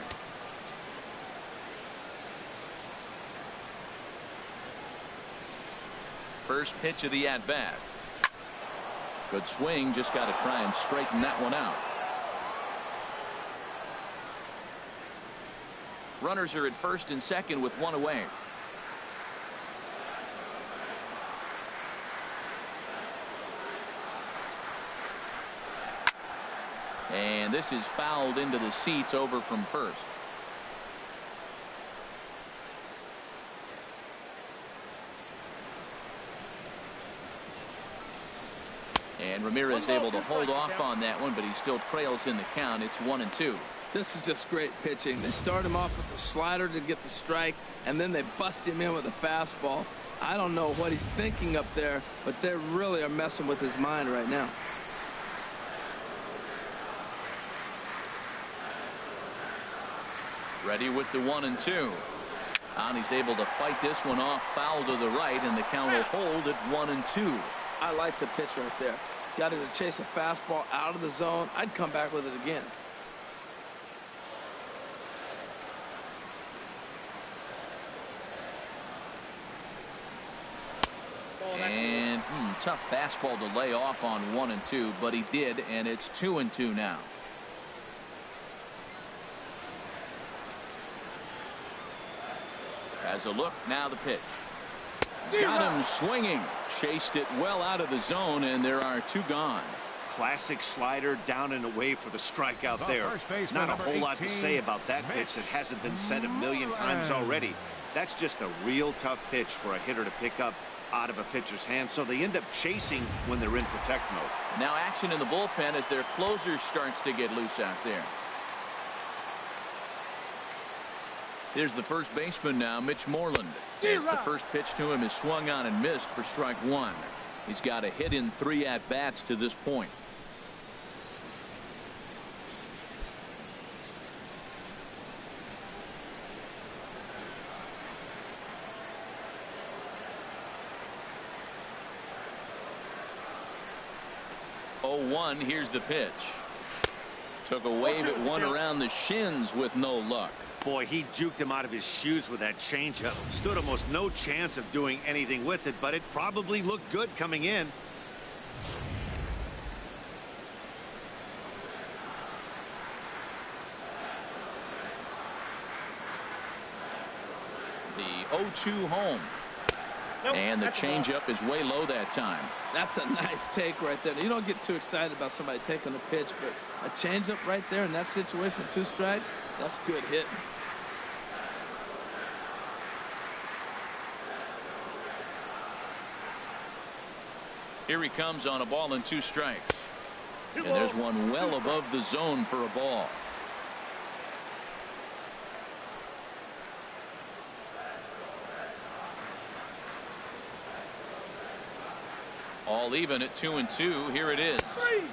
First pitch of the at-bat. Good swing, just got to try and straighten that one out. Runners are at first and second with 1 away. And this is fouled into the seats over from first. And Ramirez able to hold off on that one, but he still trails in the count. It's 1-2. This is just great pitching. They start him off with the slider to get the strike, and then they bust him in with a fastball. I don't know what he's thinking up there, but they really are messing with his mind right now. Ready with the 1-2. And he's able to fight this one off, foul to the right, and the count will hold at 1-2. I like the pitch right there. Got him to chase a fastball out of the zone. I'd come back with it again. And tough fastball to lay off on 1-2, but he did, and it's 2-2 now. As a look, now the pitch. Got him swinging. Chased it well out of the zone, and there are 2 gone. Classic slider down and away for the strikeout there. Not a whole lot to say about that pitch that hasn't been said a million times already. That's just a real tough pitch for a hitter to pick up out of a pitcher's hand, so they end up chasing when they're in protect mode. Now action in the bullpen as their closer starts to get loose out there. Here's the first baseman now, Mitch Morland. As the first pitch to him is swung on and missed for strike 1. He's got a hit in 3 at-bats to this point. Oh, here's the pitch. Took a wave at one around the shins with no luck. Boy, he juked him out of his shoes with that changeup. Stood almost no chance of doing anything with it, but it probably looked good coming in. The 0-2 home. And the changeup is way low that time. That's a nice take right there. You don't get too excited about somebody taking a pitch, but a changeup right there in that situation, 2 strikes, that's good hitting. Here he comes on a ball and 2 strikes. And there's one well above the zone for a ball. All even at 2-2. Here it is.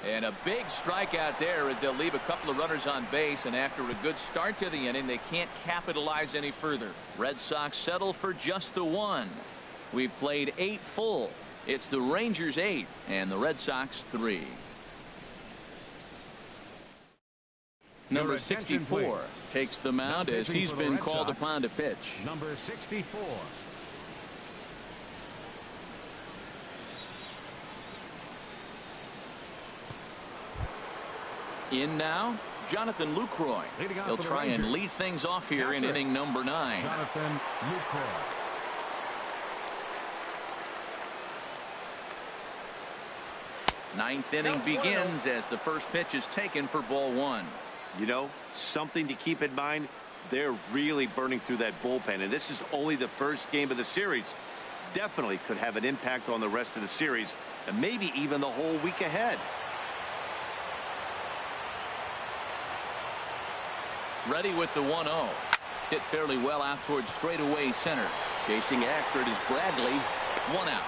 And a big strikeout there. They'll leave a couple of runners on base, and after a good start to the inning, they can't capitalize any further. Red Sox settle for just the 1. We've played 8 full. It's the Rangers 8 and the Red Sox 3. Number 64 takes the mound as he's been called upon to pitch. Number 64. In now, Jonathan Lucroy. He'll try and lead things off here in inning number 9. Jonathan Lucroy. Ninth inning begins as the first pitch is taken for ball one. You know, something to keep in mind, they're really burning through that bullpen, and this is only the first game of the series. Definitely could have an impact on the rest of the series and maybe even the whole week ahead. Ready with the 1-0. Hit fairly well out towards straightaway center. Chasing after it is Bradley. One out.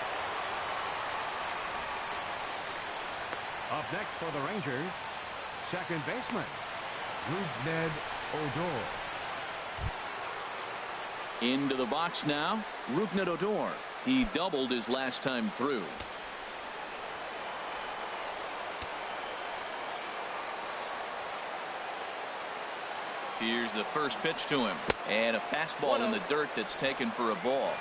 Up next for the Rangers, second baseman, Rougned Odor. Into the box now, Rougned Odor. He doubled his last time through. Here's the first pitch to him. And a fastball in the dirt that's taken for a ball.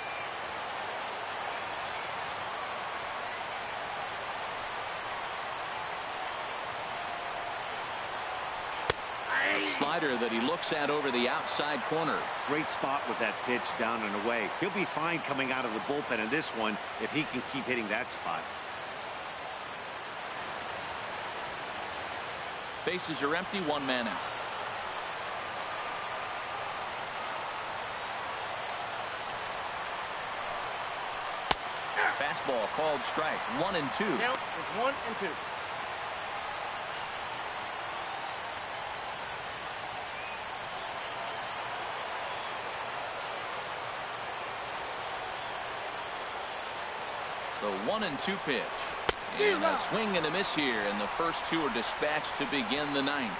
A slider that he looks at over the outside corner. Great spot with that pitch down and away. He'll be fine coming out of the bullpen in this one if he can keep hitting that spot. Bases are empty, one man out. Fastball called strike. 1-2. Count is 1-2. The 1-2 pitch. And a swing and a miss here, and the first two are dispatched to begin the ninth.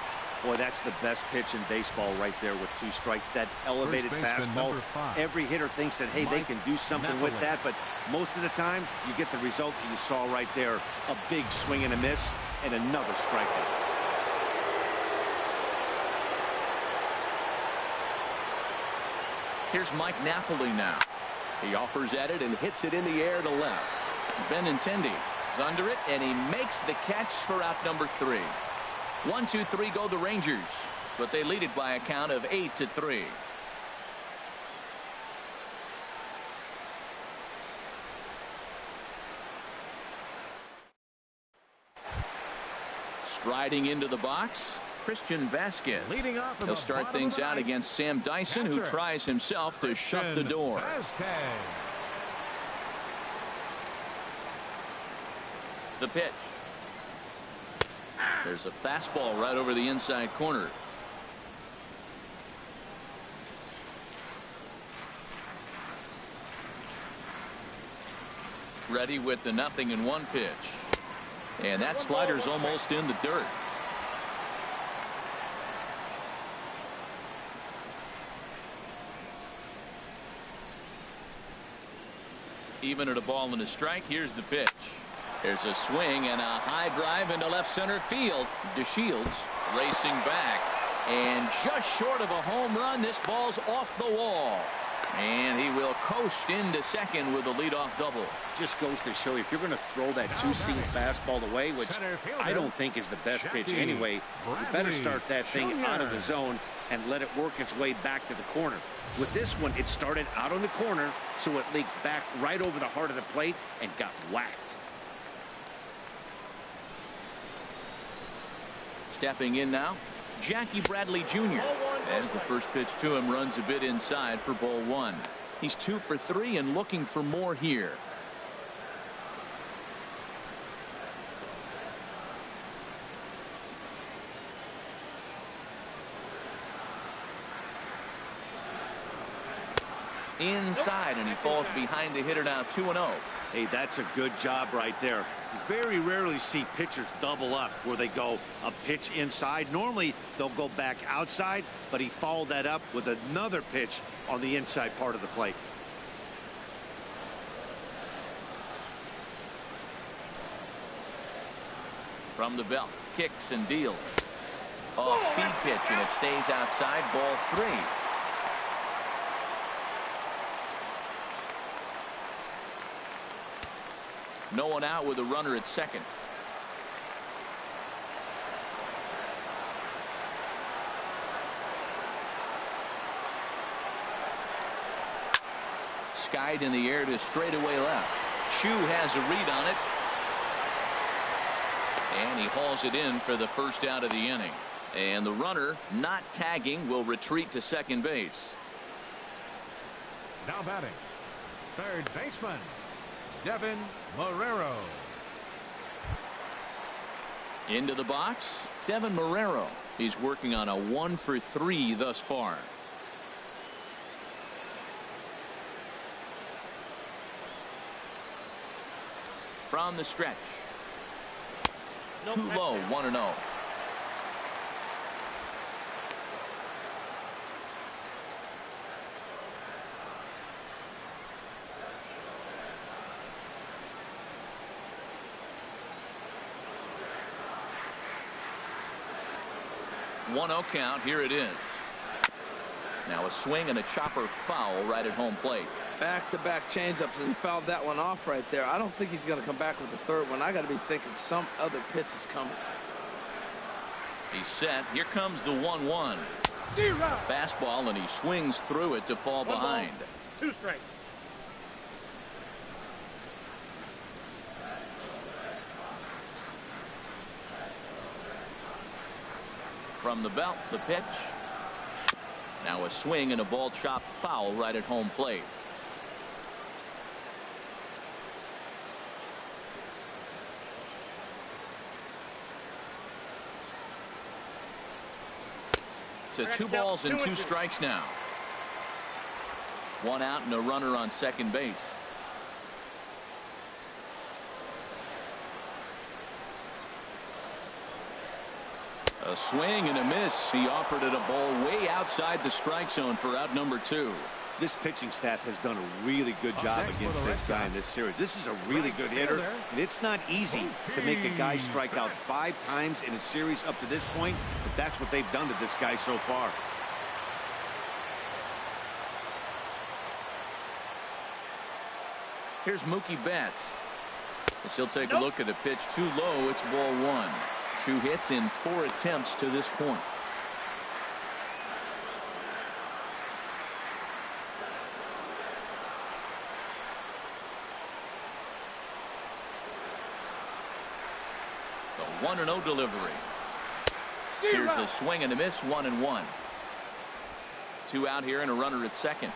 Boy, that's the best pitch in baseball right there with 2 strikes. That elevated fastball. Every hitter thinks that, hey, they can do something with that, but most of the time you get the result that you saw right there. A big swing and a miss and another strikeout. Here's Mike Napoli now. He offers at it and hits it in the air to left. Benintendi is under it, and he makes the catch for out number 3. 1-2-3 go the Rangers, but they lead it by a count of 8-3. Striding into the box, Christian Vasquez. Leading off in He'll the start bottom things of the out ninth, against Sam Dyson, who catcher, tries himself to shut the door. Vasquez. The pitch. There's a fastball right over the inside corner. Ready with the 0-1 pitch. And that slider's almost in the dirt. Even at a ball and a strike, here's the pitch. There's a swing and a high drive into left center field. DeShields racing back. And just short of a home run, this ball's off the wall. And he will coast into second with a leadoff double. Just goes to show you, if you're going to throw that 2-seam fastball away, which I don't think is the best pitch anyway, you better start that thing out of the zone and let it work its way back to the corner. With this one, it started out on the corner, so it leaked back right over the heart of the plate and got whacked. Stepping in now, Jackie Bradley Jr. as the first pitch to him runs a bit inside for ball 1. He's 2 for 3 and looking for more here. Inside, and he falls behind the hitter now. 2-0. Hey, that's a good job right there. You very rarely see pitchers double up where they go a pitch inside. Normally they'll go back outside, but he followed that up with another pitch on the inside part of the plate. From the belt, kicks and deals. Off speed pitch, and it stays outside. Ball 3. No one out with a runner at second. Skied in the air to straightaway left. Chu has a read on it. And he hauls it in for the first out of the inning. And the runner, not tagging, will retreat to second base. Now batting, third baseman, Devin Marrero. Into the box, Devin Marrero. He's working on a 1-for-3 thus far. From the stretch. Too low, 1-0. One-0 count. Here it is. Now a swing and a chopper foul right at home plate. Back-to-back changeups, and he fouled that one off right there. I don't think he's going to come back with the third one. I got to be thinking some other pitch is coming. He's set. Here comes the 1-1. Fastball, and he swings through it to fall behind. 2 strikes. From the belt, the pitch. Now a swing and a ball chopped foul right at home plate. To 2 balls and 2 strikes now. 1 out and a runner on second base. A swing and a miss. He offered it a ball way outside the strike zone for out number 2. This pitching staff has done a really good job against this guy in this series. This is a really good hitter, and it's not easy to make a guy strike out 5 times in a series up to this point, but that's what they've done to this guy so far. Here's Mookie Betts. As he'll take a look at the pitch. Too low. It's ball 1. 2 hits in 4 attempts to this point. The 1-0 delivery. Here's a swing and a miss. 1-1. 2 out here and a runner at second.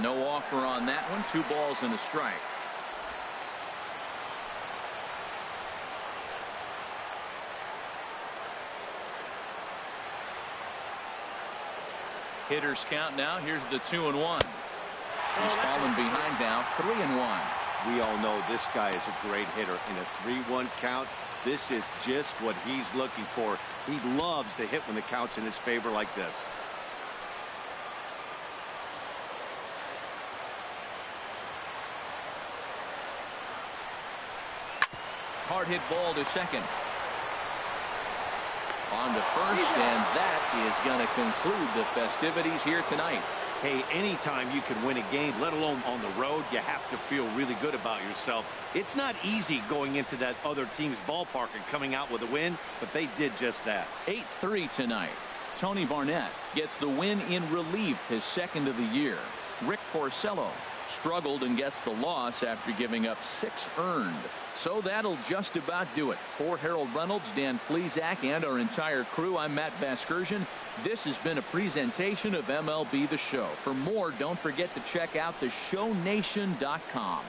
No offer on that one. 2 balls and a strike. Hitters count now. Here's the 2-1. He's fallen behind now. 3-1. We all know this guy is a great hitter. In a 3-1 count, this is just what he's looking for. He loves to hit when the count's in his favor like this. Hard hit ball to second. On to first, and that is going to conclude the festivities here tonight. Hey, anytime you can win a game, let alone on the road, you have to feel really good about yourself. It's not easy going into that other team's ballpark and coming out with a win, but they did just that. 8-3 tonight. Tony Barnett gets the win in relief, his 2nd of the year. Rick Porcello struggled and gets the loss after giving up 6 earned. So that'll just about do it. For Harold Reynolds, Dan Plesac, and our entire crew, I'm Matt Vasgersian. This has been a presentation of MLB The Show. For more, don't forget to check out theshownation.com.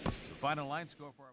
The final line score for our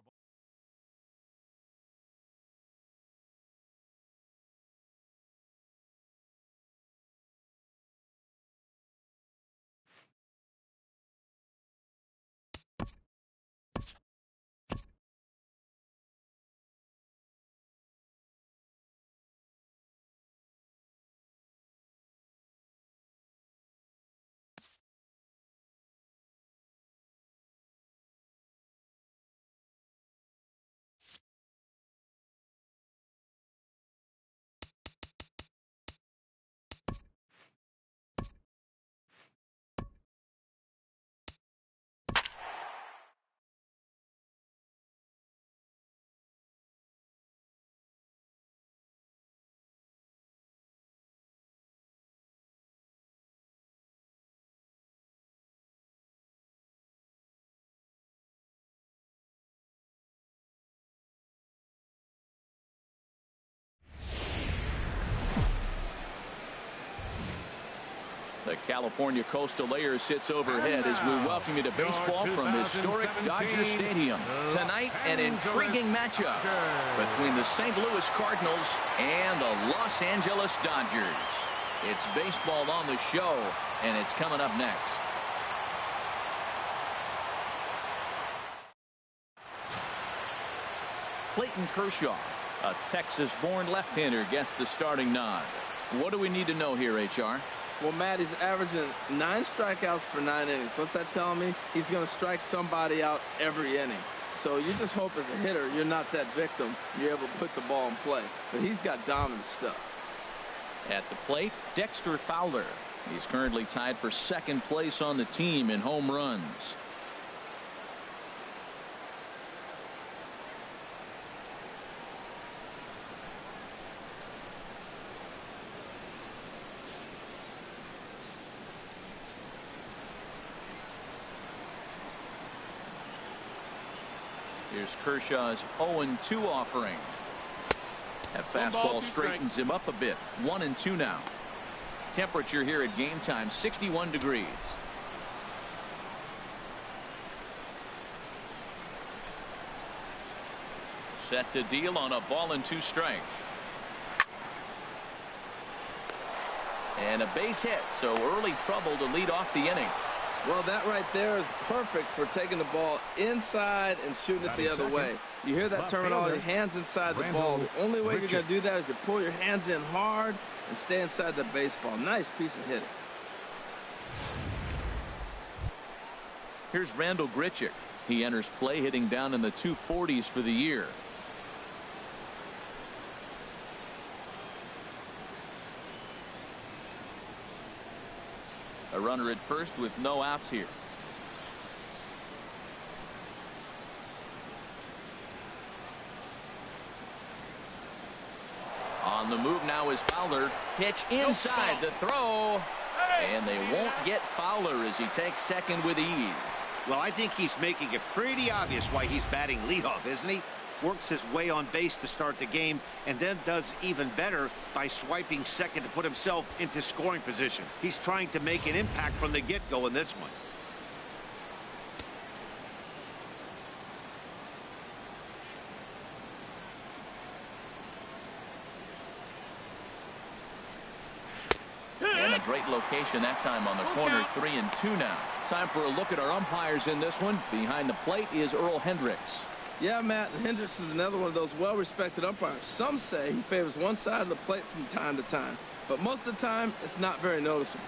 California coastal layer sits overhead as we welcome you to baseball from historic Dodger Stadium. Tonight, an intriguing matchup between the St. Louis Cardinals and the Los Angeles Dodgers. It's baseball on the show, and it's coming up next. Clayton Kershaw, a Texas-born left-hander, gets the starting nod. What do we need to know here, HR? Well, Matt, he's averaging 9 strikeouts for 9 innings. What's that telling me? He's going to strike somebody out every inning. So you just hope as a hitter you're not that victim. You're able to put the ball in play. But he's got dominant stuff. At the plate, Dexter Fowler. He's currently tied for second place on the team in home runs. Here's Kershaw's 0-2 offering. That fastball straightens him up a bit. 1-2 now. Temperature here at game time, 61 degrees. Set to deal on a ball and 2 strikes. And a base hit, so early trouble to lead off the inning. Well, that right there is perfect for taking the ball inside and shooting it the other way. You hear that terminology, hands inside the ball. The only way you're going to do that is to pull your hands in hard and stay inside the baseball. Nice piece of hitting. Here's Randall Grichuk. He enters play hitting down in the 240s for the year. A runner at first with no outs here. On the move now is Fowler. Pitch inside the throw. And they won't get Fowler as he takes second with ease. Well, I think he's making it pretty obvious why he's batting leadoff, isn't he? Works his way on base to start the game and then does even better by swiping second to put himself into scoring position. He's trying to make an impact from the get-go in this one. And a great location that time on the corner. 3-2 now. Time for a look at our umpires in this one. Behind the plate is Earl Hendricks. Yeah, Matt, Hendricks is another one of those well-respected umpires. Some say he favors one side of the plate from time to time, but most of the time it's not very noticeable.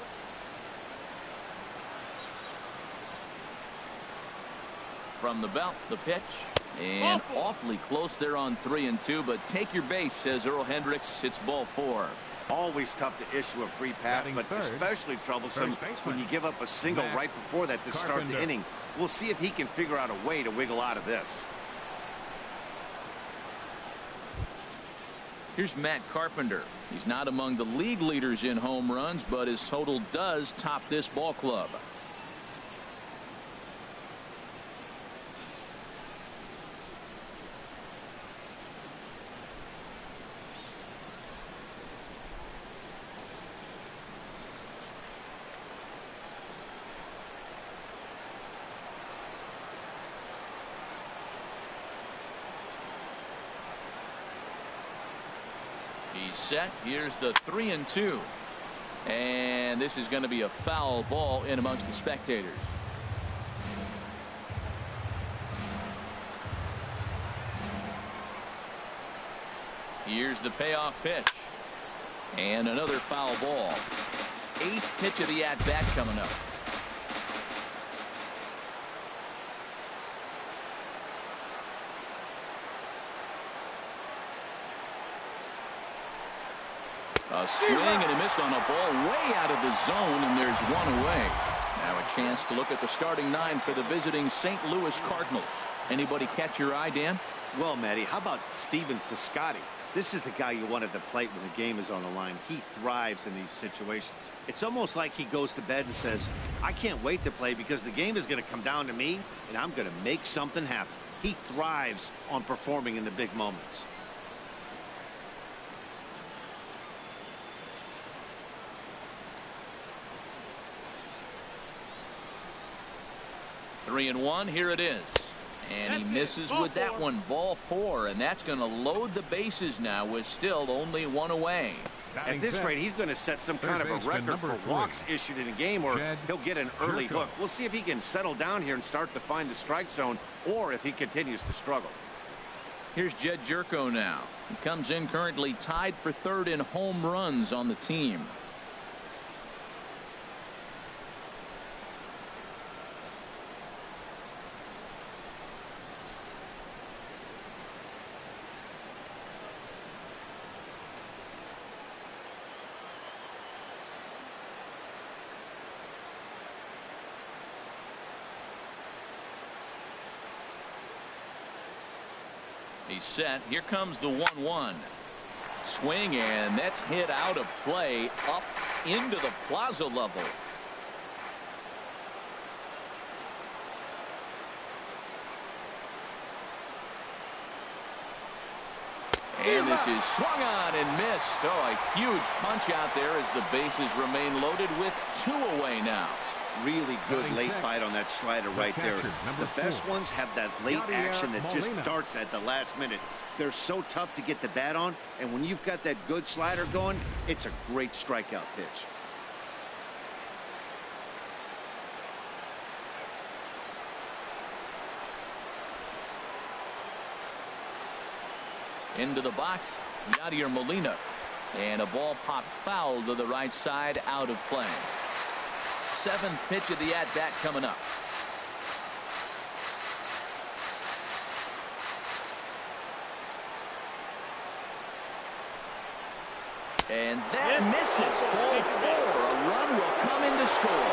From the belt, the pitch, and awfully close there on 3-2, but take your base, says Earl Hendricks. It's ball 4. Always tough to issue a free pass, but especially troublesome when you give up a single right before that to start the inning. We'll see if he can figure out a way to wiggle out of this. Here's Matt Carpenter. He's not among the league leaders in home runs, but his total does top this ball club. He's set. Here's the 3-2. And this is going to be a foul ball in amongst the spectators. Here's the payoff pitch. And another foul ball. 8th pitch of the at-bat coming up. A swing and a miss on a ball way out of the zone, and there's one away. Now a chance to look at the starting 9 for the visiting St. Louis Cardinals. Anybody catch your eye, Dan? Well, Matty, how about Stephen Piscotty? This is the guy you want at the plate when the game is on the line. He thrives in these situations. It's almost like he goes to bed and says, I can't wait to play because the game is going to come down to me, and I'm going to make something happen. He thrives on performing in the big moments. 3-1. Here it is. And he misses with that one. Ball 4, and that's going to load the bases now with still only one away. At this rate, he's going to set some kind of a record for walks issued in a game, or he'll get an early hook. We'll see if he can settle down here and start to find the strike zone, or if he continues to struggle. Here's Jed Jerko now. He comes in currently tied for 3rd in home runs on the team. He's set. Here comes the 1-1. Swing, and that's hit out of play up into the plaza level. And this is swung on and missed. Oh, a huge punch out there as the bases remain loaded with 2 away now. Really good late bite on that slider right there. The best ones have that late action that just darts at the last minute. They're so tough to get the bat on, and when you've got that good slider going, it's a great strikeout pitch. Into the box, Yadier Molina, and a ball popped foul to the right side, out of play. 7th pitch of the at-bat coming up. And that misses. Ball 4. A run will come in to score.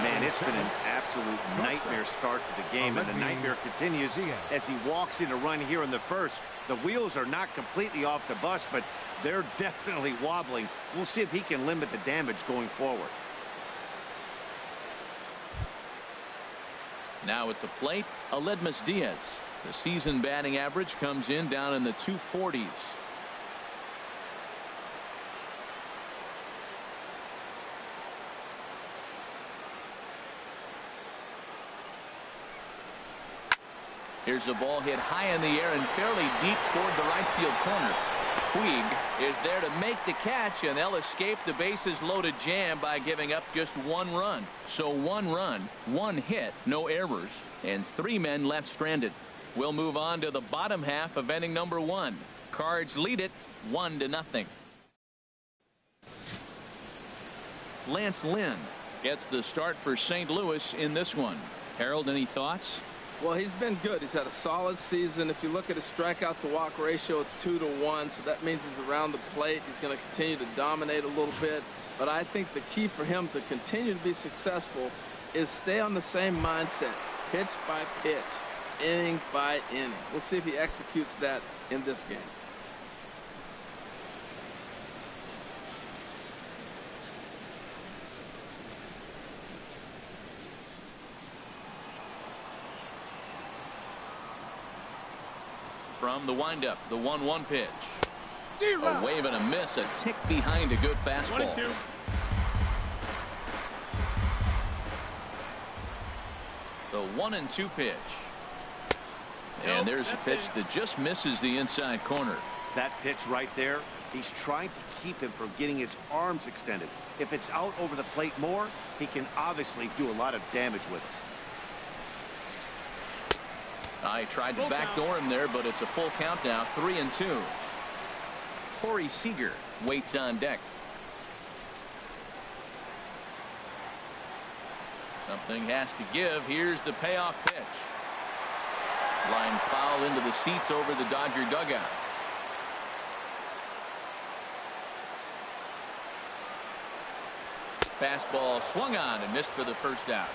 Man, it's been an absolute nightmare start to the game, and the nightmare continues as he walks in a run here in the 1st. The wheels are not completely off the bus, but they're definitely wobbling. We'll see if he can limit the damage going forward. Now at the plate, Aledmus Diaz. The season batting average comes in down in the 240s. Here's a ball hit high in the air and fairly deep toward the right field corner. Puig is there to make the catch, and they'll escape the bases loaded jam by giving up just 1 run. So 1 run, 1 hit, no errors, and 3 men left stranded. We'll move on to the bottom half of inning number 1. Cards lead it 1-0. Lance Lynn gets the start for St. Louis in this one. Harold, any thoughts? Well, he's been good. He's had a solid season. If you look at his strikeout to walk ratio, it's 2-1, so that means he's around the plate. He's going to continue to dominate a little bit. But I think the key for him to continue to be successful is stay on the same mindset, pitch by pitch, inning by inning. We'll see if he executes that in this game. From the windup, the 1-1 pitch. A wave and a miss, a tick behind a good fastball. 22. The 1-2 pitch. And there's a pitch that just misses the inside corner. That pitch right there, he's trying to keep him from getting his arms extended. If it's out over the plate more, he can obviously do a lot of damage with it. I tried to backdoor him there, but it's a full count now, 3-2. Corey Seager waits on deck. Something has to give. Here's the payoff pitch. Line foul into the seats over the Dodger dugout. Fastball swung on and missed for the first out.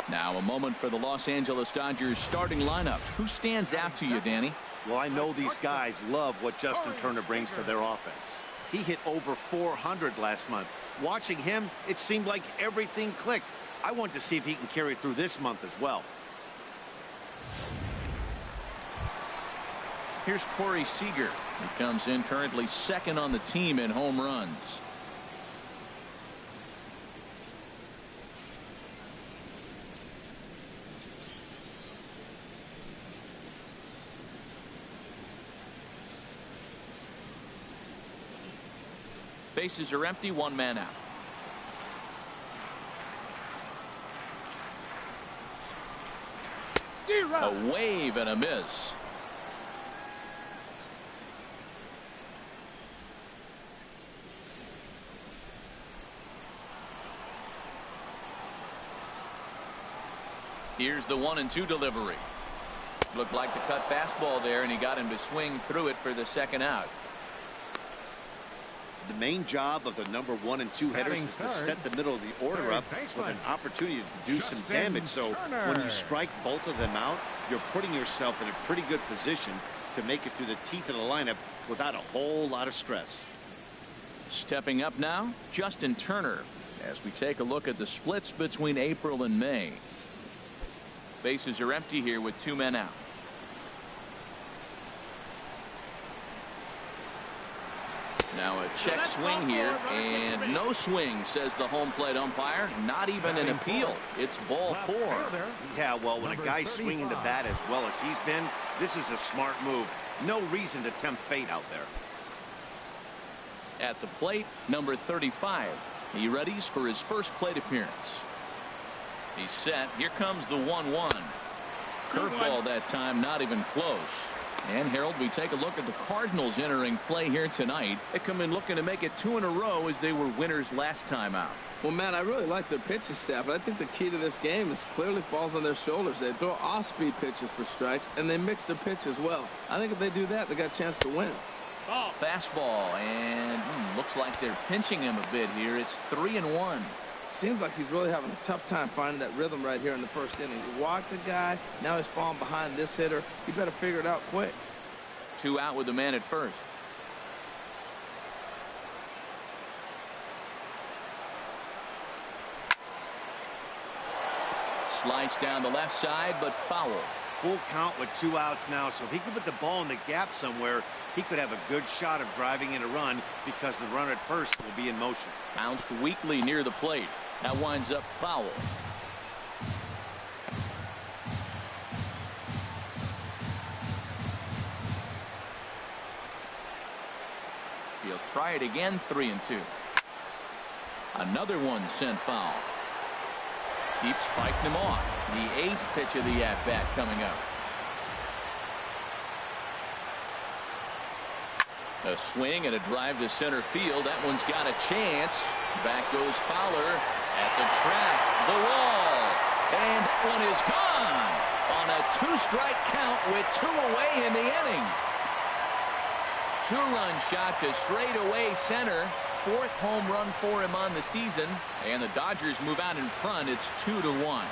Now a moment for the Los Angeles Dodgers starting lineup. Who stands out to you, Danny? Well, I know these guys love what Justin Turner brings to their offense. He hit over 400 last month. Watching him, it seemed like everything clicked. I want to see if he can carry through this month as well. Here's Corey Seager. He comes in currently second on the team in home runs. Bases are empty, one man out. A wave and a miss. Here's the 1-2 delivery. Looked like the cut fastball there, and he got him to swing through it for the second out. The main job of the number 1 and 2 hitters is to set the middle of the order up with an opportunity to do some damage. So when you strike both of them out, you're putting yourself in a pretty good position to make it through the teeth of the lineup without a whole lot of stress. Stepping up now, Justin Turner, as we take a look at the splits between April and May. Bases are empty here with 2 men out. Now a check swing here, and no swing, says the home plate umpire. Not even an appeal. It's ball 4. Yeah, well, when a guy's swinging the bat as well as he's been, this is a smart move. No reason to tempt fate out there. At the plate, number 35. He readies for his first plate appearance. He's set. Here comes the 1-1. Curveball that time, not even close. And Harold, we take a look at the Cardinals entering play here tonight. They come in looking to make it 2 in a row as they were winners last time out. Well, Matt, I really like their pitching staff, but I think the key to this game is clearly falls on their shoulders. They throw off-speed pitches for strikes, and they mix their pitch as well. I think if they do that, they got a chance to win. Fastball, and looks like they're pinching him a bit here. It's 3-1. Seems like he's really having a tough time finding that rhythm right here in the first inning. He walked a guy. Now he's falling behind this hitter. He better figure it out quick. 2 out with the man at first. Slice down the left side, but foul. Full count with 2 outs now, so if he could put the ball in the gap somewhere, he could have a good shot of driving in a run because the runner at first will be in motion. Bounced weakly near the plate. That winds up foul. He'll try it again, 3-2. Another one sent foul. Keeps fighting him off. The 8th pitch of the at-bat coming up. A swing and a drive to center field. That one's got a chance. Back goes Fowler at the track. The wall. And that one is gone on a 2-strike count with 2 away in the inning. 2-run shot to straightaway center. 4th home run for him on the season. And the Dodgers move out in front. It's 2-1.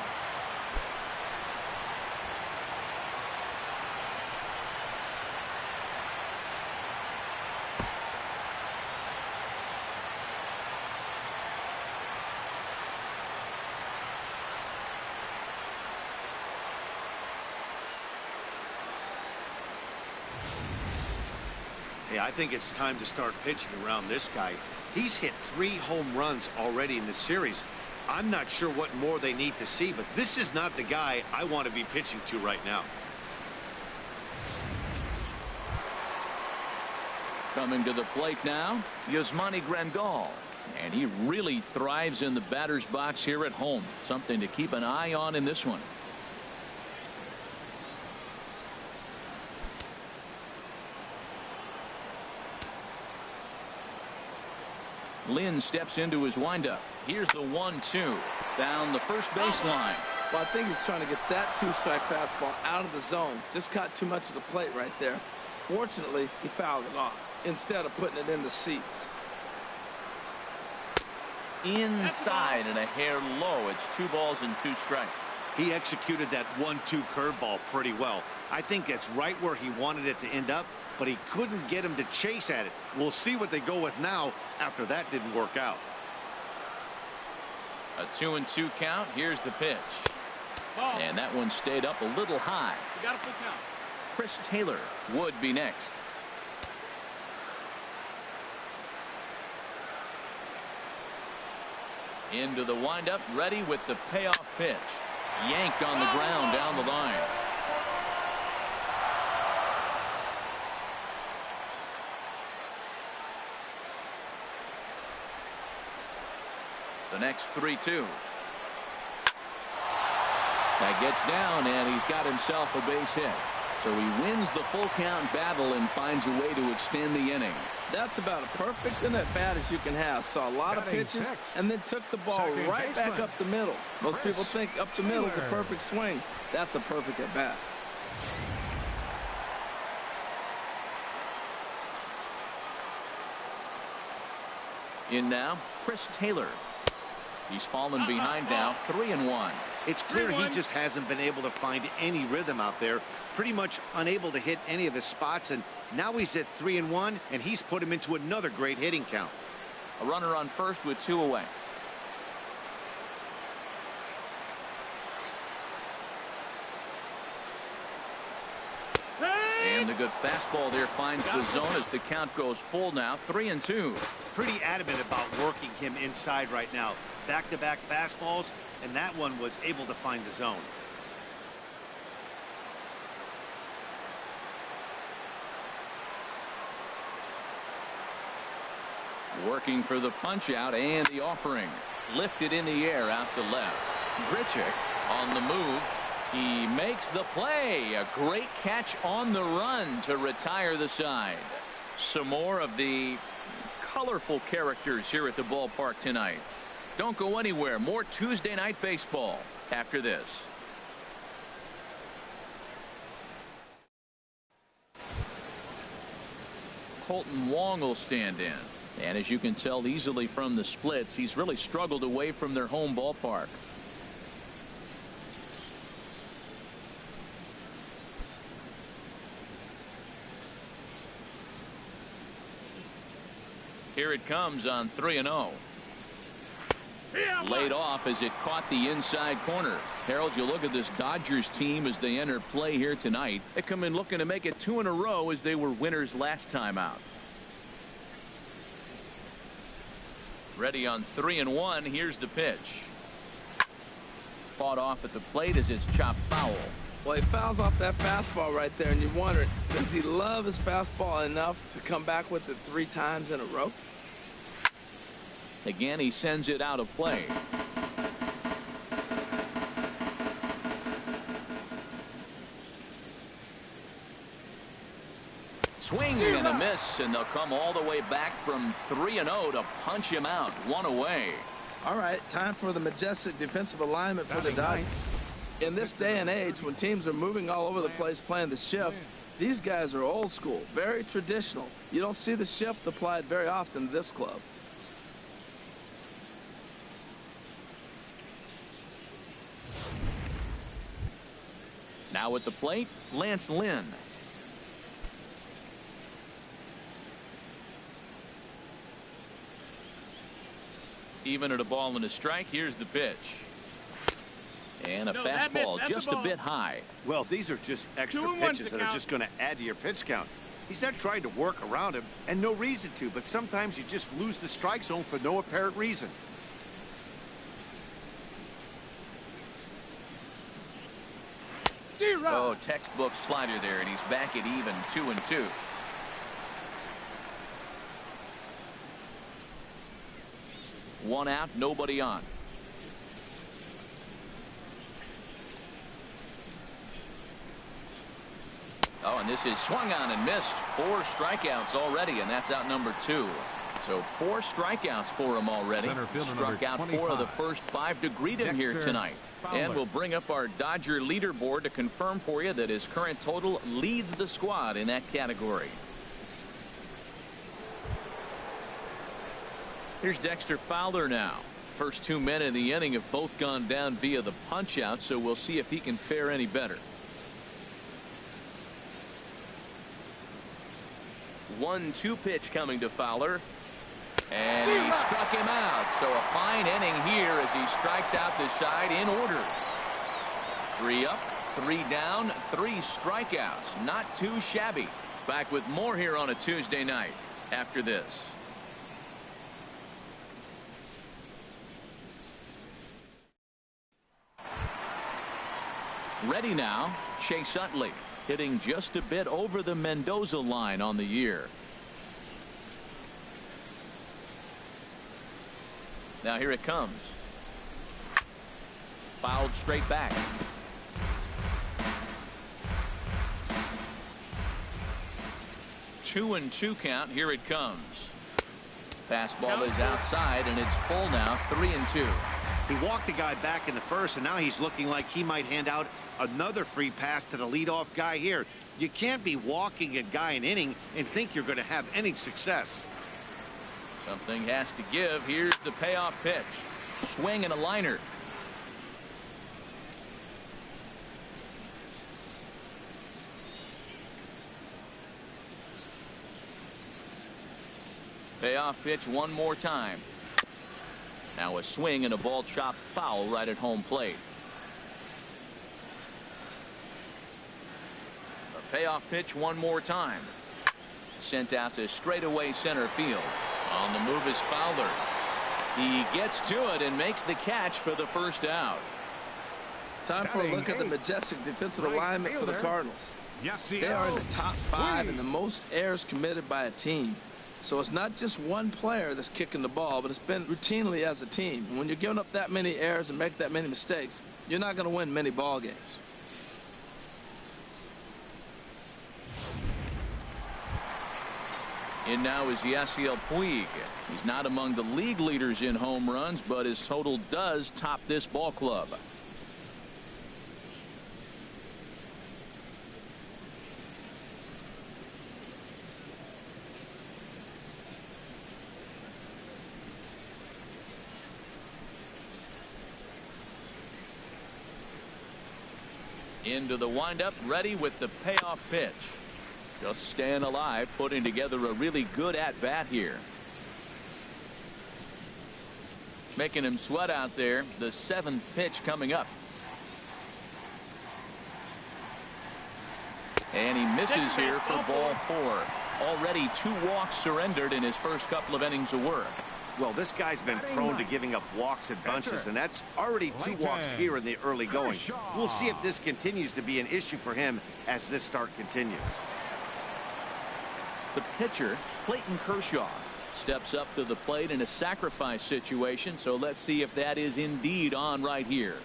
I think it's time to start pitching around this guy. He's hit 3 home runs already in the series. I'm not sure what more they need to see, but this is not the guy I want to be pitching to right now. Coming to the plate now, Yasmani Grandal. And he really thrives in the batter's box here at home. Something to keep an eye on in this one. Lynn steps into his windup. Here's the 1-2 down the first baseline. Well, I think he's trying to get that 2-strike fastball out of the zone. Just caught too much of the plate right there. Fortunately, he fouled it off instead of putting it in the seats. Inside and a hair low. It's 2 balls and 2 strikes. He executed that 1-2 curveball pretty well. I think it's right where he wanted it to end up, but he couldn't get him to chase at it. We'll see what they go with now after that didn't work out. A 2-2 count. Here's the pitch. And that one stayed up a little high. You got a full count. Chris Taylor would be next. Into the windup, ready with the payoff pitch. Yanked on the ground down the line. The next 3-2. That gets down, and he's got himself a base hit. So he wins the full count battle and finds a way to extend the inning. That's about as perfect an at-bat as you can have. Saw a lot of pitches and then took the ball right back up the middle. Most people think up the middle is a perfect swing. That's a perfect at-bat. In now, Chris Taylor. He's fallen behind now, 3-1. It's clear he just hasn't been able to find any rhythm out there. Pretty much unable to hit any of his spots, and now he's at 3-1, and he's put him into another great hitting count. A runner on first with 2 away. And the good fastball there finds the zone as the count goes full now, 3-2. Pretty adamant about working him inside right now. Back-to-back fastballs, and that one was able to find the zone. Working for the punch out and the offering. Lifted in the air out to left. Grichuk on the move. He makes the play. A great catch on the run to retire the side. Some more of the colorful characters here at the ballpark tonight. Don't go anywhere. More Tuesday night baseball after this. Colton Wong will stand in. And as you can tell easily from the splits, he's really struggled away from their home ballpark. Here it comes on 3-0. Laid off as it caught the inside corner. Harold, you look at this Dodgers team as they enter play here tonight. They come in looking to make it 2 in a row as they were winners last time out. Ready on 3-1. Here's the pitch. Fought off at the plate as it's chopped foul. Well, he fouls off that fastball right there, and you wonder, does he love his fastball enough to come back with it 3 times in a row? Again, he sends it out of play. Swing and a miss, and they'll come all the way back from 3-0 to punch him out. 1 away. All right, time for the majestic defensive alignment for the Dodgers. In this day and age, when teams are moving all over the place playing the shift, these guys are old school, very traditional. You don't see the shift applied very often to this club. Now at the plate, Lance Lynn. Even at a ball and a strike, here's the pitch. And a fastball just a bit high. Well, these are just extra pitches that are just going to add to your pitch count. He's not trying to work around him, and no reason to, but sometimes you just lose the strike zone for no apparent reason. Oh, textbook slider there, and he's back at even 2-2. One out, nobody on. Oh, and this is swung on and missed. 4 strikeouts already, and that's out number 2. So 4 strikeouts for him already. Struck out 4 of the first 5 to greet him here tonight. And we'll bring up our Dodger leaderboard to confirm for you that his current total leads the squad in that category. Here's Dexter Fowler now. First 2 men in the inning have both gone down via the punch out, so we'll see if he can fare any better. 1-2 pitch coming to Fowler. And he struck him out. So a fine inning here as he strikes out the side in order. 3 up, 3 down, 3 strikeouts. Not too shabby. Back with more here on a Tuesday night after this. Ready now, Chase Utley, hitting just a bit over the Mendoza line on the year. Now here it comes. Fouled straight back. Two and two count. Here it comes. Fastball is outside, and it's full now. 3-2. He walked the guy back in the first, and now he's looking like he might hand out another free pass to the leadoff guy here. You can't be walking a guy an inning and think you're going to have any success. Something has to give. Here's the payoff pitch. Swing and a liner. Payoff pitch one more time. Now a swing and a ball chopped foul right at home plate. A payoff pitch one more time. Sent out to straightaway center field. On the move is Fowler. He gets to it and makes the catch for the first out. Time for a look at the majestic defensive alignment for the Cardinals. They are in the top 5 in the most errors committed by a team. So it's not just one player that's kicking the ball, but it's been routinely as a team. And when you're giving up that many errors and make that many mistakes, you're not going to win many ball games. In now is Yasiel Puig. He's not among the league leaders in home runs, but his total does top this ball club. Into the windup, ready with the payoff pitch. Just staying alive, putting together a really good at-bat here. Making him sweat out there. The 7th pitch coming up. And he misses here for ball 4. Already 2 walks surrendered in his first couple of innings of work. Well, this guy's been prone to giving up walks in bunches, and that's already 2 walks here in the early going. We'll see if this continues to be an issue for him as this start continues. The pitcher, Clayton Kershaw, steps up to the plate in a sacrifice situation, so let's see if that is indeed on right here.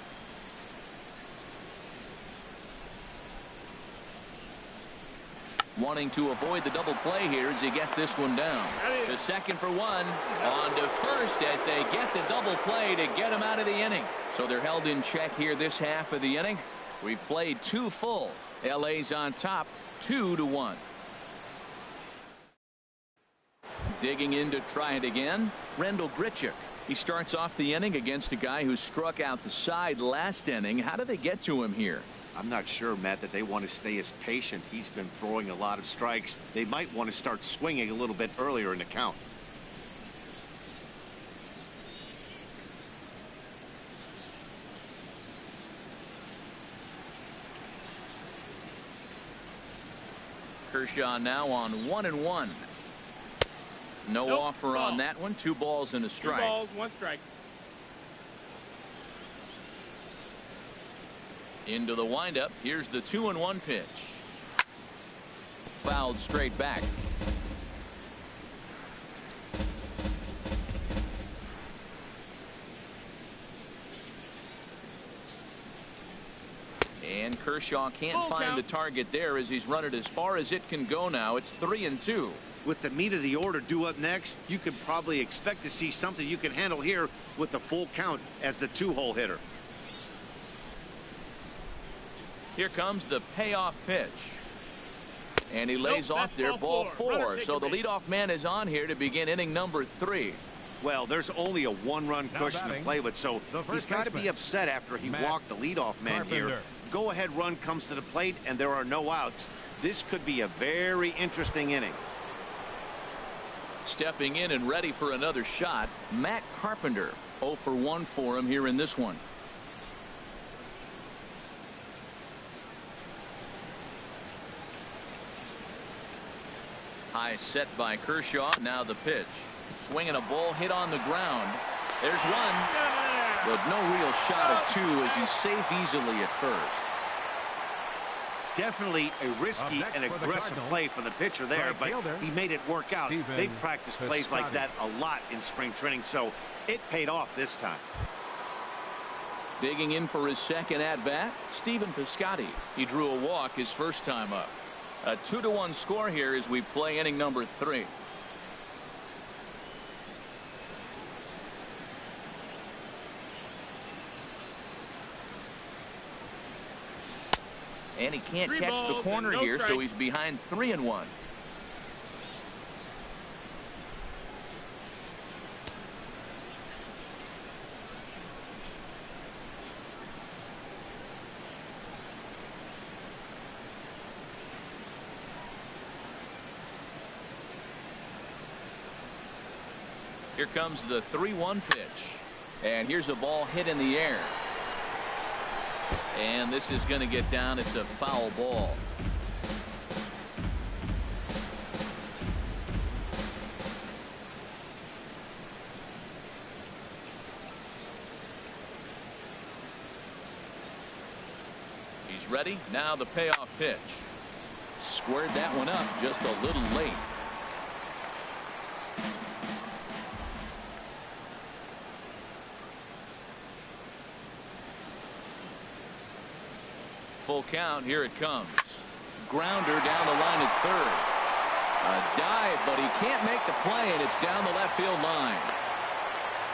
Wanting to avoid the double play here as he gets this one down. The second for one. On to first as they get the double play to get him out of the inning. So they're held in check here this half of the inning. We've played 2 full. LA's on top 2-1. Digging in to try it again. Rendell Grichuk. He starts off the inning against a guy who struck out the side last inning. How do they get to him here? I'm not sure, Matt, that they want to stay as patient. He's been throwing a lot of strikes. They might want to start swinging a little bit earlier in the count. Kershaw now on 1-1. No offer on that one. 2 balls and a strike. 2 balls, 1 strike. Into the windup. Here's the 2-1 pitch. Fouled straight back. And Kershaw can't find the target there as he's run it as far as it can go now. It's 3-2. With the meat of the order due up next, you could probably expect to see something you can handle here with the full count as the 2-hole hitter. Here comes the payoff pitch. And he lays off there, ball 4. So the leadoff man is on here to begin inning number 3. Well, there's only a 1-run cushion to play with, so he's got to be upset after he walked the leadoff man here. Go-ahead run comes to the plate, and there are no outs. This could be a very interesting inning. Stepping in and ready for another shot, Matt Carpenter. 0 for 1 for him here in this one. High set by Kershaw. Now the pitch. Swinging a ball hit on the ground. There's one. But no real shot of 2 as he's safe easily at first. Definitely a risky and aggressive play from the pitcher there, but he made it work out. They've practiced plays like that a lot in spring training, so it paid off this time. Digging in for his second at-bat, Stephen Piscotty. He drew a walk his first time up. A 2-1 score here as we play inning number 3. And he can't catch the corner here, so he's behind 3-1. Here comes the 3-1 pitch. And here's a ball hit in the air. And this is going to get down. It's a foul ball. He's ready. Now the payoff pitch. Squared that one up just a little late. Full count. Here it comes. Grounder down the line at third. A dive, but he can't make the play, and it's down the left field line.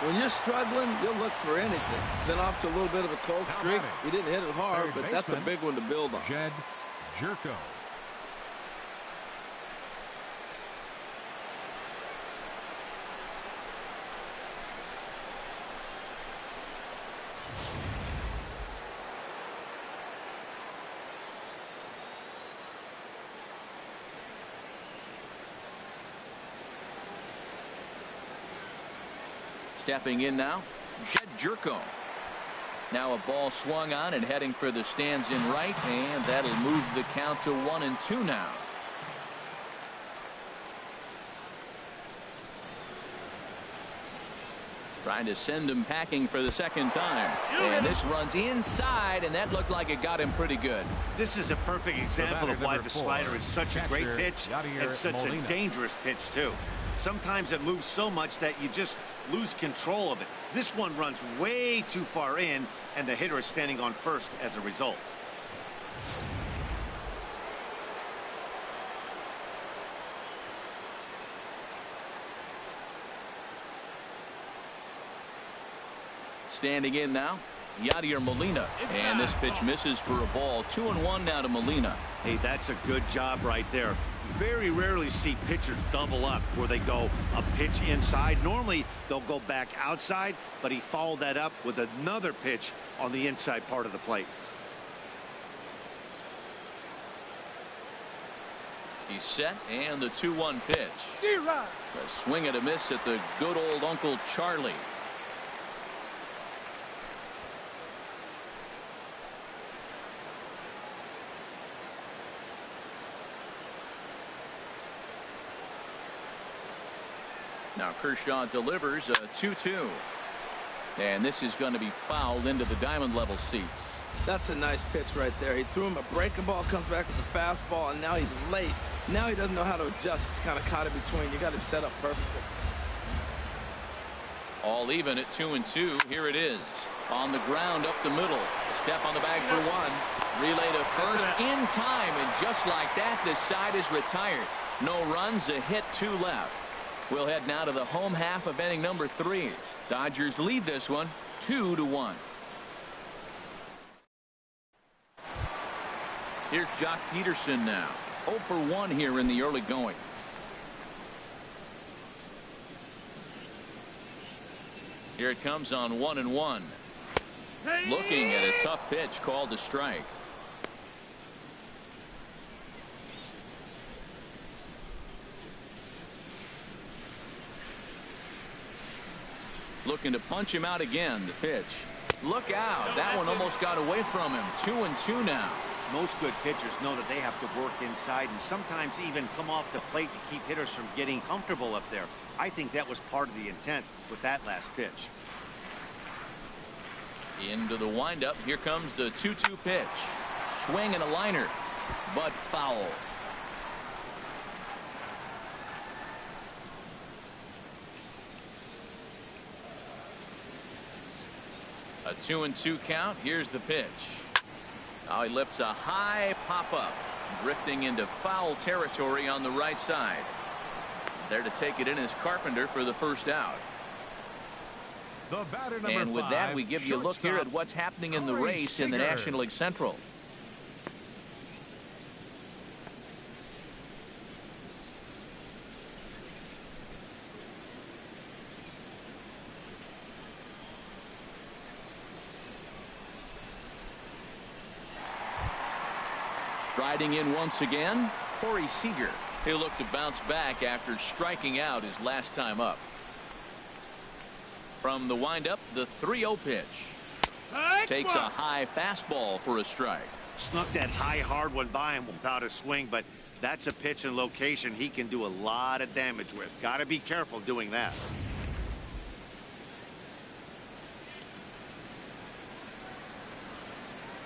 When you're struggling, you'll look for anything. He's been off to a little bit of a cold streak. He didn't hit it hard, but that's a big one to build on. Jed Jerko. Stepping in now, Jed Jerko. Now a ball swung on and heading for the stands in right, and that'll move the count to 1-2 now. Trying to send him packing for the second time. And this runs inside, and that looked like it got him pretty good. This is a perfect example of why the slider is such a great pitch and such a dangerous pitch, too. Sometimes it moves so much that you just lose control of it. This one runs way too far in, and the hitter is standing on first as a result. Standing in now, Yadier Molina. And this pitch misses for a ball. 2-1 now to Molina. Hey, that's a good job right there. Very rarely see pitchers double up where they go a pitch inside. Normally they'll go back outside, but he followed that up with another pitch on the inside part of the plate. He's set, and the 2-1 pitch. A swing and a miss at the good old Uncle Charlie. Now Kershaw delivers a 2-2. And this is going to be fouled into the diamond level seats. That's a nice pitch right there. He threw him a breaking ball, comes back with a fastball, and now he's late. Now he doesn't know how to adjust. He's kind of caught in between. You got him set up perfectly. All even at 2-2. Here it is. On the ground up the middle. Step on the bag for one. Relay to first in time, and just like that, the side is retired. No runs, a hit, 2 left. We'll head now to the home half of inning number 3. Dodgers lead this one 2-1. Here's Jock Peterson now. 0 for 1 here in the early going. Here it comes on 1-1. Looking at a tough pitch called a strike. Looking to punch him out again. The pitch. Look out. That one almost got away from him. 2-2 now. Most good pitchers know that they have to work inside and sometimes even come off the plate to keep hitters from getting comfortable up there. I think that was part of the intent with that last pitch. Into the windup. Here comes the 2-2 pitch. Swing and a liner. but foul. A 2-2 count. Here's the pitch. Now he lifts a high pop-up, drifting into foul territory on the right side. There to take it in is Carpenter for the first out. The batter, number And with 5, that, we give you a look here at what's happening in the race in the National League Central. Striding in once again, Corey Seager. He'll look to bounce back after striking out his last time up. From the windup, the 3-0 pitch. Takes a high fastball for a strike. Snuck that high, hard one by him without a swing, but that's a pitch and location he can do a lot of damage with. Got to be careful doing that.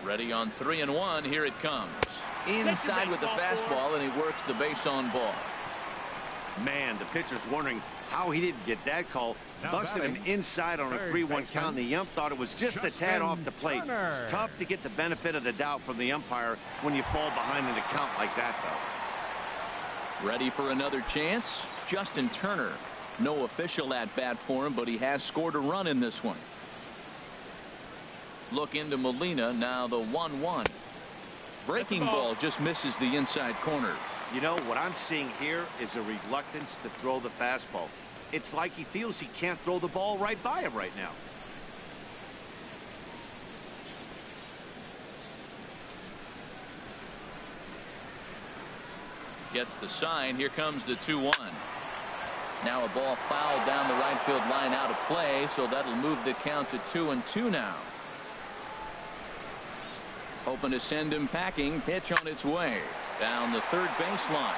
Ready on 3-1. Here it comes. Inside with the fastball, and he works the base on ball. Man, the pitcher's wondering how he didn't get that call. Busted him inside on a 3-1 count, and the ump thought it was just a tad off the plate. Tough to get the benefit of the doubt from the umpire when you fall behind in a count like that, though. Ready for another chance? Justin Turner. No official at bat for him, but he has scored a run in this one. Look into Molina, now the 1-1. Breaking ball just misses the inside corner. You know, what I'm seeing here is a reluctance to throw the fastball. It's like he feels he can't throw the ball right by him right now. Gets the sign. Here comes the 2-1. Now a ball fouled down the right field line out of play, so that'll move the count to 2-2 now. Hoping to send him packing. Pitch on its way down the third baseline,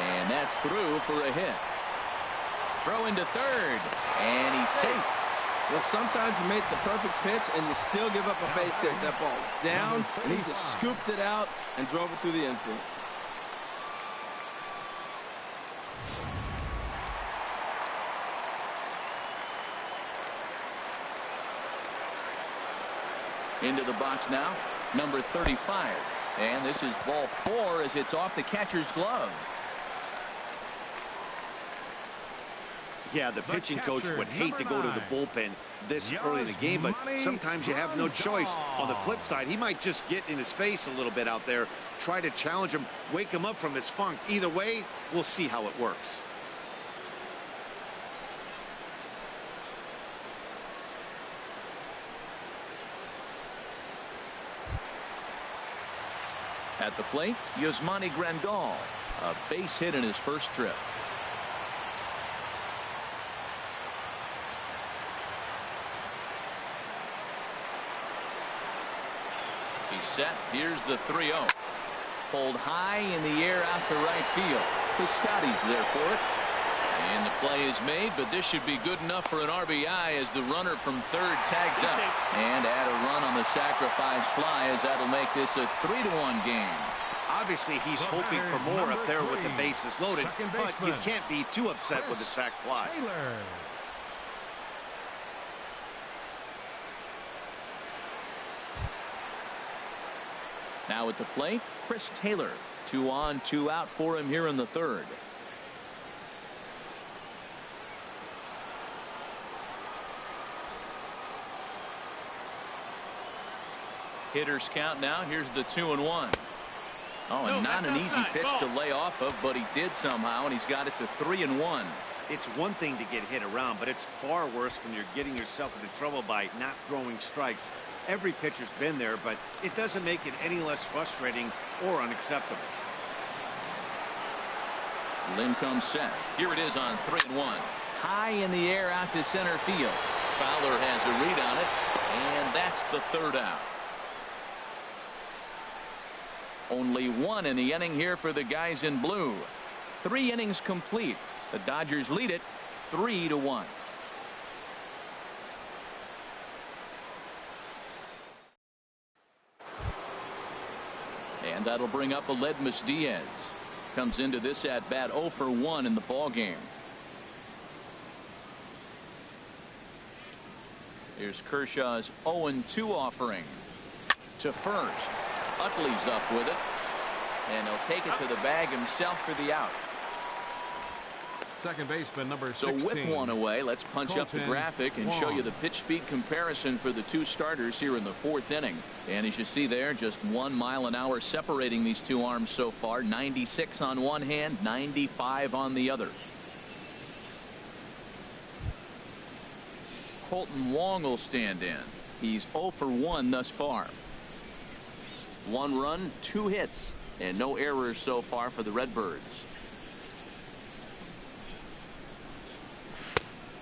and that's through for a hit. Throw into third, and he's safe. Well, sometimes you make the perfect pitch and you still give up a base hit. That ball down, and he just scooped it out and drove it through the infield. Into the box now, number 35. And this is ball 4 as it's off the catcher's glove. Yeah, the pitching coach would hate to go to the bullpen this early in the game, but sometimes you have no choice. On the flip side, he might just get in his face a little bit out there, try to challenge him, wake him up from his funk. Either way, we'll see how it works. At the plate, Yasmani Grandal, a base hit in his first trip. He's set. Here's the 3-0. Pulled high in the air out to right field. Piscotty's there for it. And the play is made, but this should be good enough for an RBI as the runner from third tags up. And add a run on the sacrifice fly as that'll make this a 3-1 game. Obviously, he's hoping for more up there with the bases loaded, but you can't be too upset with the sac fly. Now at the plate, Chris Taylor. 2 on, 2 out for him here in the third. Hitters count now. Here's the 2-1. Oh, and not an easy pitch to lay off of, but he did somehow, and he's got it to 3-1. It's one thing to get hit around, but it's far worse when you're getting yourself into trouble by not throwing strikes. Every pitcher's been there, but it doesn't make it any less frustrating or unacceptable. Lynn comes set. Here it is on 3-1. High in the air out to center field. Fowler has a read on it, and that's the third out. Only one in the inning here for the guys in blue. 3 innings complete. The Dodgers lead it 3-1. And that'll bring up Aledmys Diaz. Comes into this at bat 0 for 1 in the ball game. Here's Kershaw's 0-2 offering to first. Utley's up with it, and he'll take it to the bag himself for the out. Second baseman number 16. So with one away, let's punch up the graphic and show you the pitch speed comparison for the two starters here in the fourth inning. And as you see there, just 1 mile an hour separating these two arms so far. 96 on one hand, 95 on the other. Colton Wong will stand in. He's 0 for 1 thus far. 1 run, 2 hits, and no errors so far for the Redbirds.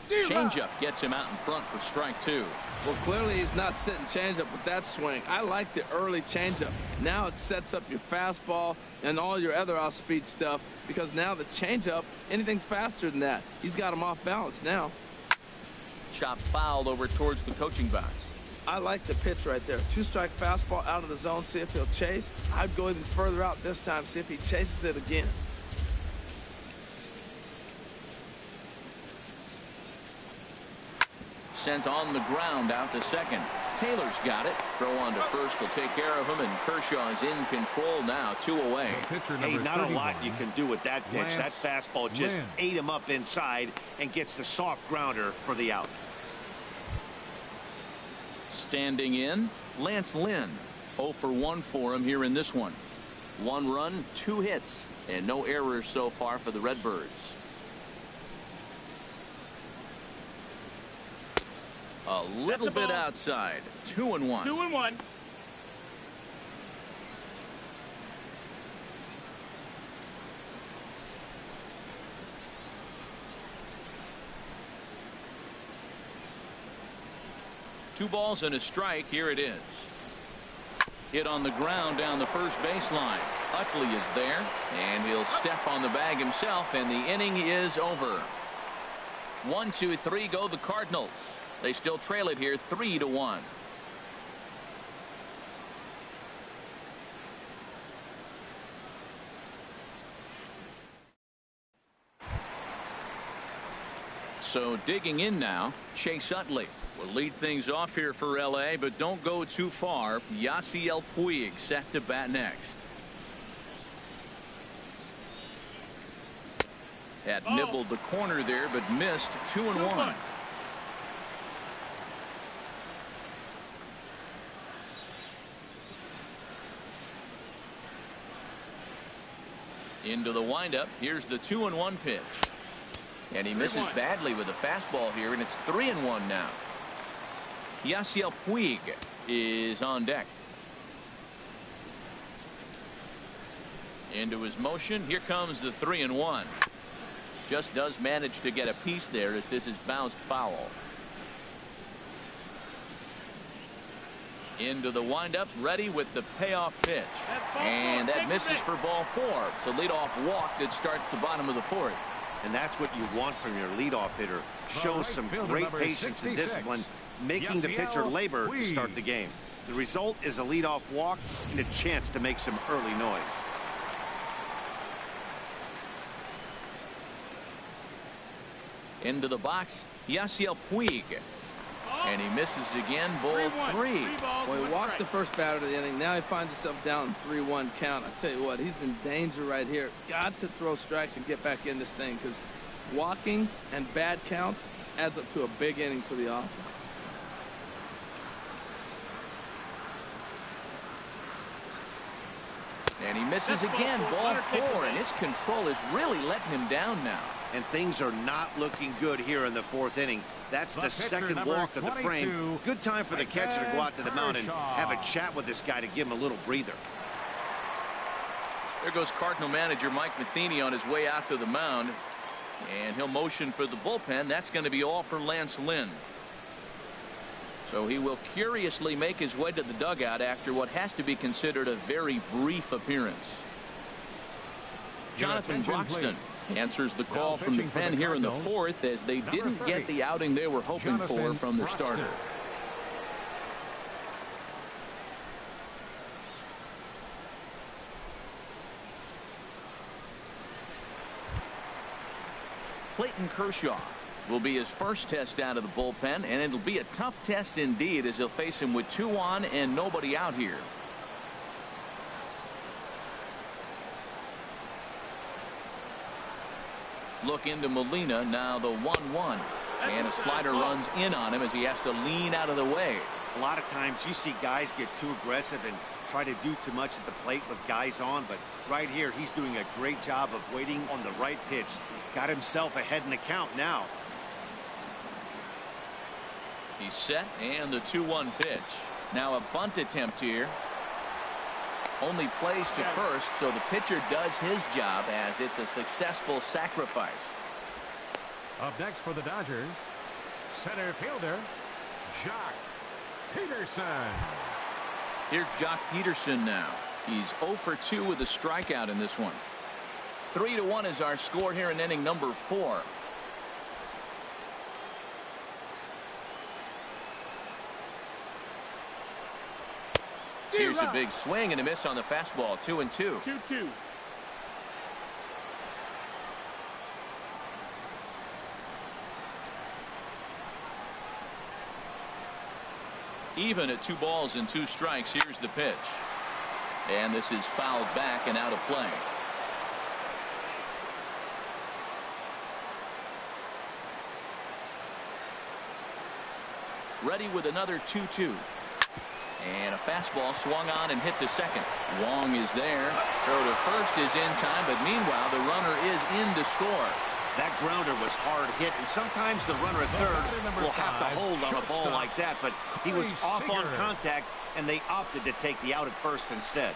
Changeup gets him out in front for strike 2. Well, clearly he's not sitting changeup with that swing. I like the early changeup. Now it sets up your fastball and all your other off-speed stuff, because now the changeup, anything's faster than that. He's got him off balance now. Chop fouled over towards the coaching box. I like the pitch right there. 2-strike fastball out of the zone. See if he'll chase. I'd go even further out this time. See if he chases it again. Sent on the ground out to second. Taylor's got it. Throw on to first will take care of him, and Kershaw is in control now. 2 away. Hey, not a lot you can do with that pitch. That fastball just ate him up inside and gets the soft grounder for the out. Standing in, Lance Lynn. 0 for 1 for him here in this one. 1 run, 2 hits, and no errors so far for the Redbirds. A little bit outside. 2-1. 2-1. Two balls and a strike. Here it is. Hit on the ground down the first baseline. Utley is there, and he'll step on the bag himself, and the inning is over. 1, 2, 3 go the Cardinals. They still trail it here 3-1. So digging in now, Chase Utley will lead things off here for LA, but don't go too far. Yasiel Puig set to bat next. Had nibbled the corner there, but missed. 2-1. Into the windup. Here's the 2-1 pitch. And he misses badly with a fastball here, and it's 3-1 now. Yasiel Puig is on deck. Into his motion. Here comes the 3-1. Just does manage to get a piece there as this is bounced foul. Into the windup, ready with the payoff pitch. And that misses for ball 4. It's a leadoff walk that starts the bottom of the 4th. And that's what you want from your leadoff hitter. Shows some great patience and discipline, making the pitcher labor to start the game. The result is a leadoff walk and a chance to make some early noise. Into the box, Yasiel Puig. And he misses again, ball 3. Well, he walked the first batter of the inning. Now he finds himself down in 3-1 count. I tell you what, he's in danger right here. Got to throw strikes and get back in this thing, because walking and bad counts adds up to a big inning for the offense. And he misses again, ball 4, and his control is really letting him down now. And things are not looking good here in the 4th inning. That's the second walk of the frame. Good time for the catcher to go out to the mound and have a chat with this guy to give him a little breather. There goes Cardinal manager Mike Matheny on his way out to the mound. And he'll motion for the bullpen. That's going to be all for Lance Lynn. So he will curiously make his way to the dugout after what has to be considered a very brief appearance. Jonathan Broxton answers the call from the pen here in the 4th, as they didn't get the outing they were hoping for from their starter. Clayton Kershaw will be his first test out of the bullpen, and it'll be a tough test indeed as he'll face him with 2 on and nobody out here. Look into Molina now, the 1-1, and a slider runs in on him as he has to lean out of the way. A lot of times you see guys get too aggressive and try to do too much at the plate with guys on, but right here he's doing a great job of waiting on the right pitch. Got himself ahead in the count now. He's set, and the 2-1 pitch. Now a bunt attempt here. Only plays to first, so the pitcher does his job as it's a successful sacrifice. Up next for the Dodgers, center fielder, Jock Peterson. Here's Jock Peterson now. He's 0 for 2 with a strikeout in this one. 3-1 is our score here in inning number 4. Here's a big swing and a miss on the fastball. 2-2. 2-2. Even at 2 balls and 2 strikes. Here's the pitch, and this is fouled back and out of play. Ready with another 2-2. And a fastball swung on and hit to second. Wong is there. Throw to first is in time, but meanwhile the runner is in to score. That grounder was hard hit, and sometimes the runner at third will have to hold on a ball like that, but he was off on contact, and they opted to take the out at first instead.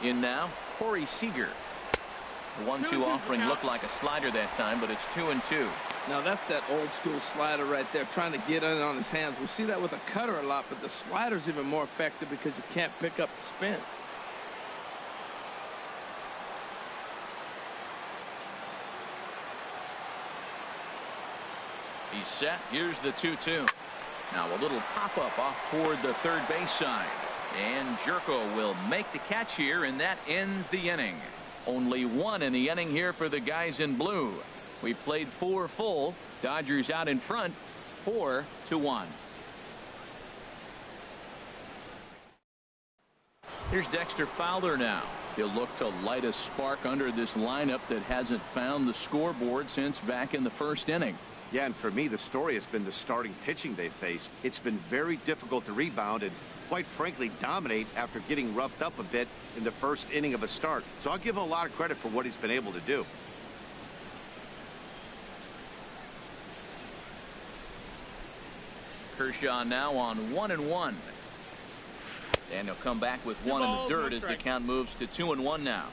In now, Corey Seager. The 1-2 offering looked like a slider that time, but it's 2-2. Now that's that old school slider right there, trying to get in on his hands. We see that with a cutter a lot, but the slider's even more effective because you can't pick up the spin. He's set. Here's the 2-2. Now a little pop-up off toward the third base side. And Jerko will make the catch here, and that ends the inning. Only 1 in the inning here for the guys in blue. We played 4 full. Dodgers out in front, 4-1. Here's Dexter Fowler now. He'll look to light a spark under this lineup that hasn't found the scoreboard since back in the first inning. Yeah, and for me, the story has been the starting pitching they faced. It's been very difficult to rebound and, quite frankly, dominate after getting roughed up a bit in the first inning of a start. So I'll give him a lot of credit for what he's been able to do. Kershaw now on 1-1. And he'll come back with 1 in the dirt as the count moves to 2-1 now.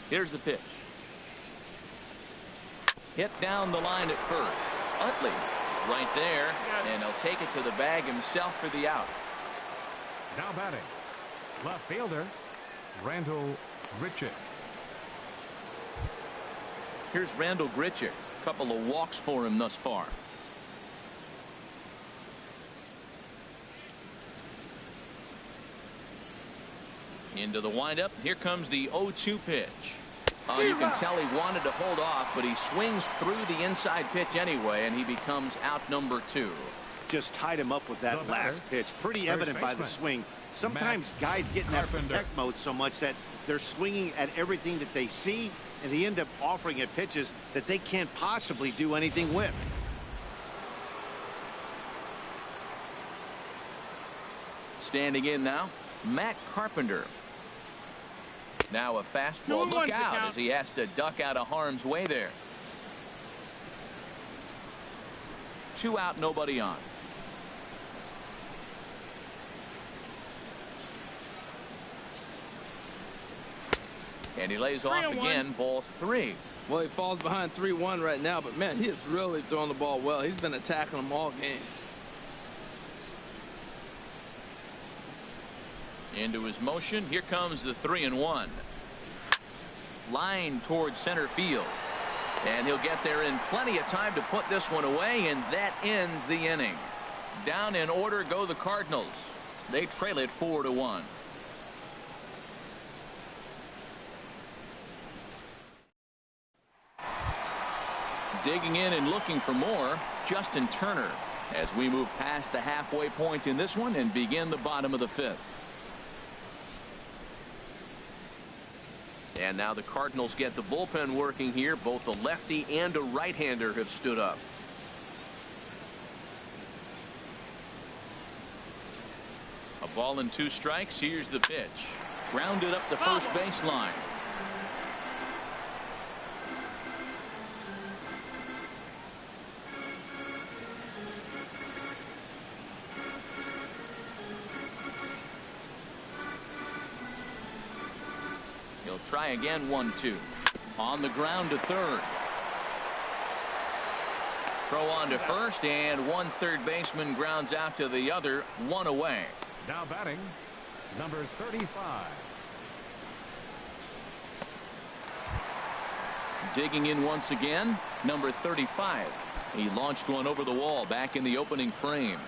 Here's the pitch. Hit down the line at first. Utley is right there, and he'll take it to the bag himself for the out. Now batting, left fielder, Randall Grichuk. Here's Randall Grichuk. A couple of walks for him thus far. Into the windup. Here comes the 0-2 pitch. You can tell he wanted to hold off, but he swings through the inside pitch anyway, and he becomes out number 2. Just tied him up with that last pitch. Pretty evident by the swing. Sometimes guys get in that protect mode so much that they're swinging at everything that they see, and they end up offering at pitches that they can't possibly do anything with. Standing in now, Matt Carpenter. Now a fastball. Look out as he has to duck out of harm's way there. 2 out, nobody on. And he lays off again, ball 3. Well, he falls behind 3-1 right now, but man, he is really throwing the ball well. He's been attacking them all game. Into his motion. Here comes the 3-1. line towards center field. And he'll get there in plenty of time to put this one away, and that ends the inning. Down in order go the Cardinals. They trail it 4-1. Digging in and looking for more, Justin Turner, as we move past the halfway point in this one and begin the bottom of the fifth. And now the Cardinals get the bullpen working here. Both a lefty and a right-hander have stood up. A ball and 2 strikes. Here's the pitch. Grounded up the first baseline. He'll try again. 1-2. On the ground to third. Throw on to first, and one third baseman grounds out to the other. 1 away. Now batting, number 35. Digging in once again, number 35. He launched one over the wall back in the opening frame.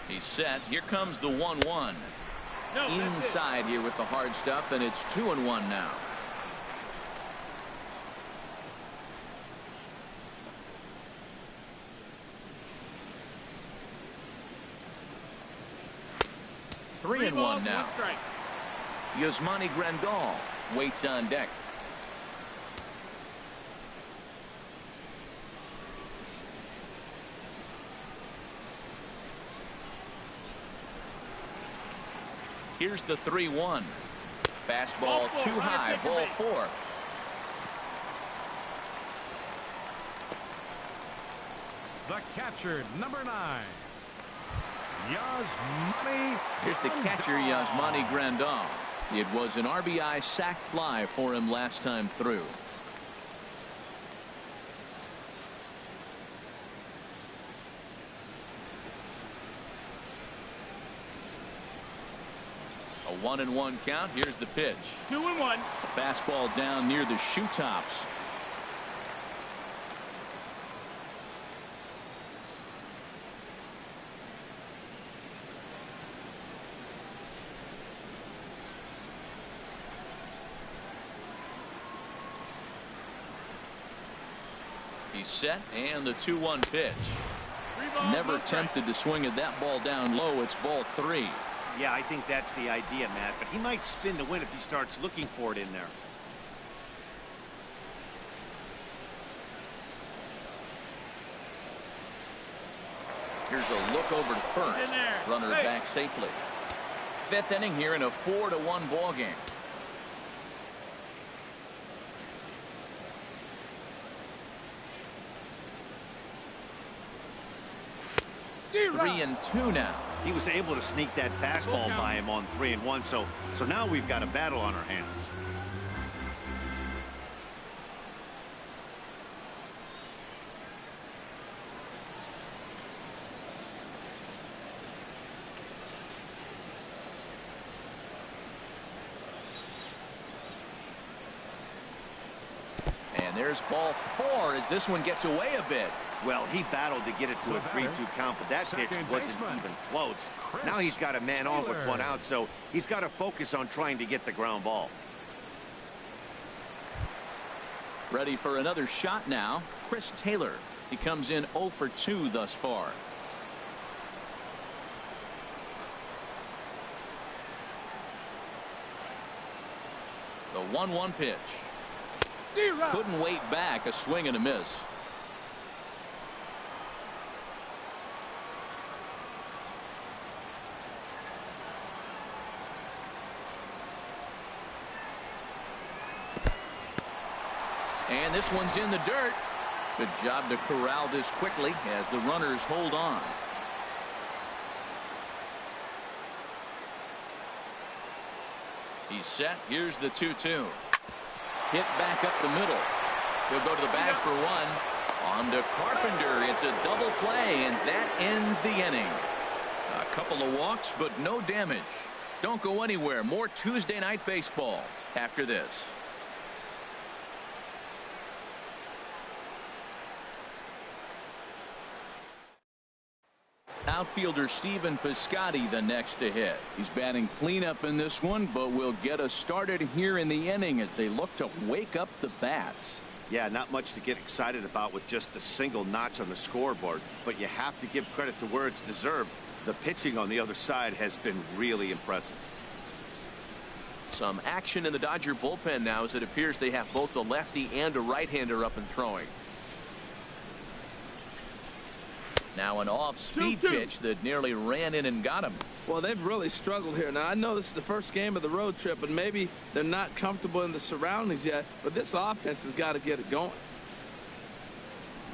He's set. Here comes the 1-1. Inside here with the hard stuff, and it's 2-1 now. Three and one now. Yasmani Grandal waits on deck. Here's the 3-1. Fastball too high. Ball 4. The catcher, number 9. Yasmani. Here's the catcher, Yasmani Grandal. It was an RBI sac fly for him last time through. A 1-1 count. Here's the pitch. 2-1. Fastball down near the shoe tops. He's set, and the 2-1 pitch. Never tempted to swing at that ball down low. It's ball 3. Yeah, I think that's the idea, Matt, but he might spin to win if he starts looking for it in there. Here's a look over to first. Runner back safely. 5th inning here in a 4-1 ball game. Three and 2 now. He was able to sneak that fastball by him on 3-1, so now we've got a battle on our hands. And there's ball 4 as this one gets away a bit. Well, he battled to get it to a 3-2 count, but that pitch wasn't even close. Now he's got a man on with 1 out, so he's got to focus on trying to get the ground ball. Ready for another shot now. Chris Taylor. He comes in 0 for 2 thus far. The 1-1 pitch. Couldn't wait back. A swing and a miss. And this one's in the dirt. Good job to corral this quickly as the runners hold on. He's set. Here's the 2-2. Hit back up the middle. He'll go to the bag for 1. On to Carpenter. It's a double play, and that ends the inning. Couple of walks, but no damage. Don't go anywhere. More Tuesday night baseball after this. Outfielder Stephen Piscotty the next to hit. He's batting cleanup in this one, but will get us started here in the inning as they look to wake up the bats. Yeah, not much to get excited about with just a single notch on the scoreboard, but you have to give credit to where it's deserved. The pitching on the other side has been really impressive. Some action in the Dodger bullpen now as it appears they have both a lefty and a right-hander up and throwing. Now an off-speed pitch that nearly ran in and got him. Well, they've really struggled here. Now, I know this is the first game of the road trip, and maybe they're not comfortable in the surroundings yet, but this offense has got to get it going.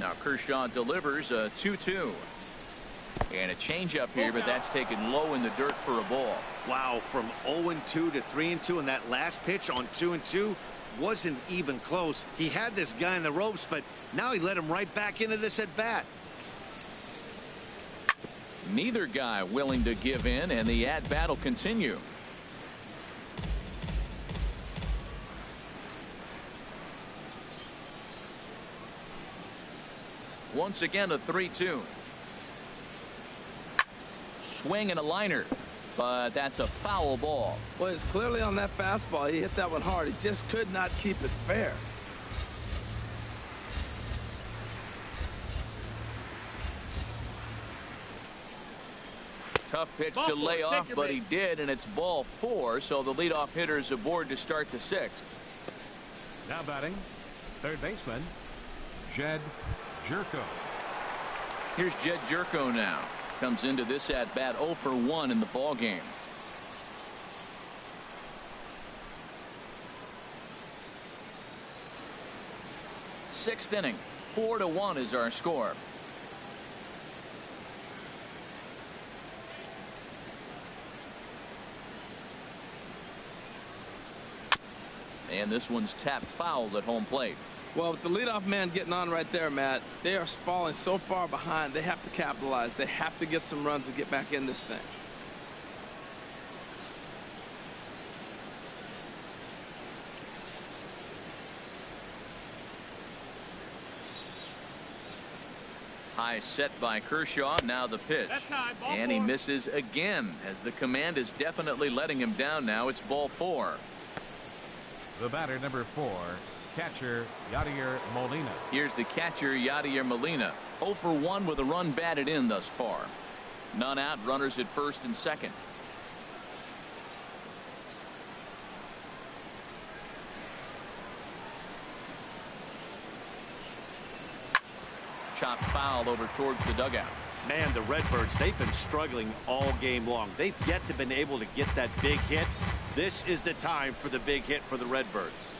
Now Kershaw delivers a 2-2. And a changeup here, but that's taken low in the dirt for a ball. Wow, from 0-2 to 3-2, and that last pitch on 2-2 wasn't even close. He had this guy in the ropes, but now he let him right back into this at bat. Neither guy willing to give in, and the at-bat will continue. Once again, a 3-2. Swing and a liner, but that's a foul ball. Well, it's clearly on that fastball. He hit that one hard. He just could not keep it fair. Tough pitch to lay off, but he did, and it's ball 4, so the leadoff hitter is aboard to start the 6th. Now batting, third baseman, Jed Jerko. Here's Jed Jerko now. Comes into this at bat 0 for 1 in the ball game. Sixth inning, 4-1 is our score. And this one's tapped foul at home plate. Well, with the leadoff man getting on right there, Matt, they are falling so far behind. They have to capitalize. They have to get some runs to get back in this thing. High set by Kershaw. Now the pitch. And he misses again as the command is definitely letting him down now. It's ball 4. The batter, number 4, catcher Yadier Molina. Here's the catcher, Yadier Molina. 0 for 1 with a run batted in thus far. None out, runners at first and second. Chopped foul over towards the dugout. Man, the Redbirds, they've been struggling all game long. They've yet to been able to get that big hit. This is the time for the big hit for the Redbirds.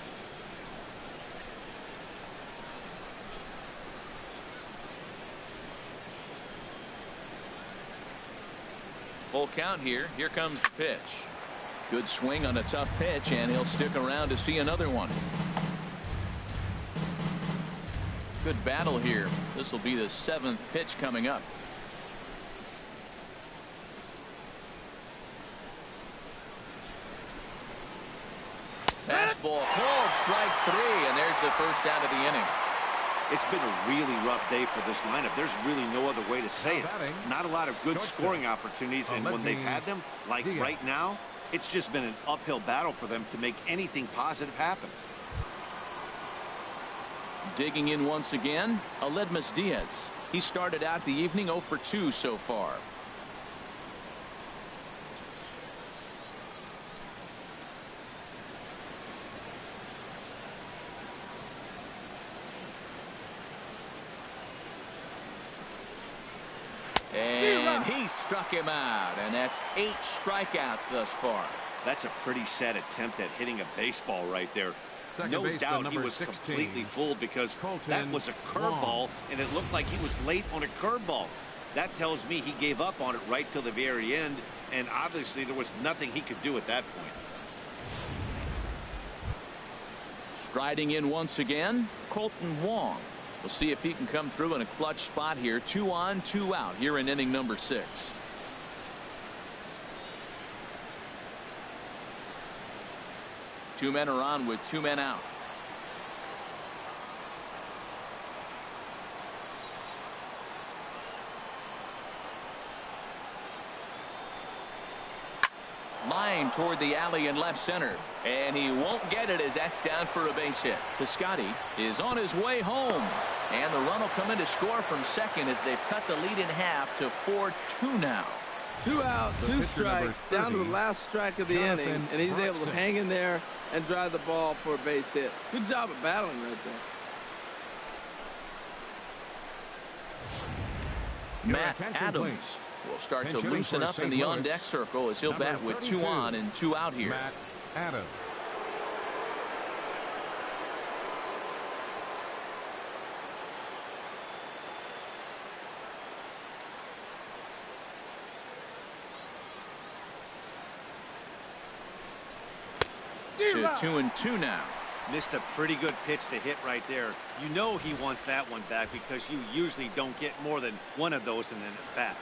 Full count here. Here comes the pitch. Good swing on a tough pitch, and he'll stick around to see another one. Good battle here. This will be the 7th pitch coming up. Fastball called, strike 3, and there's the first out of the inning. It's been a really rough day for this lineup. There's really no other way to say it. Not a lot of good scoring opportunities, and when they've had them, like right now, it's just been an uphill battle for them to make anything positive happen. Digging in once again, Aledmus Diaz. He started out the evening 0 for 2 so far. And he struck him out, and that's 8 strikeouts thus far. That's a pretty sad attempt at hitting a baseball right there. No doubt he was completely fooled because that was a curveball, and it looked like he was late on a curveball. That tells me he gave up on it right till the very end, and obviously there was nothing he could do at that point. Striding in once again, Colton Wong. We'll see if he can come through in a clutch spot here. 2 on, 2 out here in inning number 6. Two men are on with two men out. Line toward the alley in left center, and he won't get it as that's down for a base hit. Piscotty is on his way home, and the run will come in to score from second as they've cut the lead in half to 4-2 now. 2 out, 2 strikes, down to the last strike of the inning, and he's able to hang in there and drive the ball for a base hit. Good job of battling right there. Matt Adams will start to loosen up in the on-deck circle as he'll bat with 2 on and 2 out here. Matt Adams. To 2-2 now. Missed a pretty good pitch to hit right there. You know he wants that one back because you usually don't get more than one of those in an at-bat.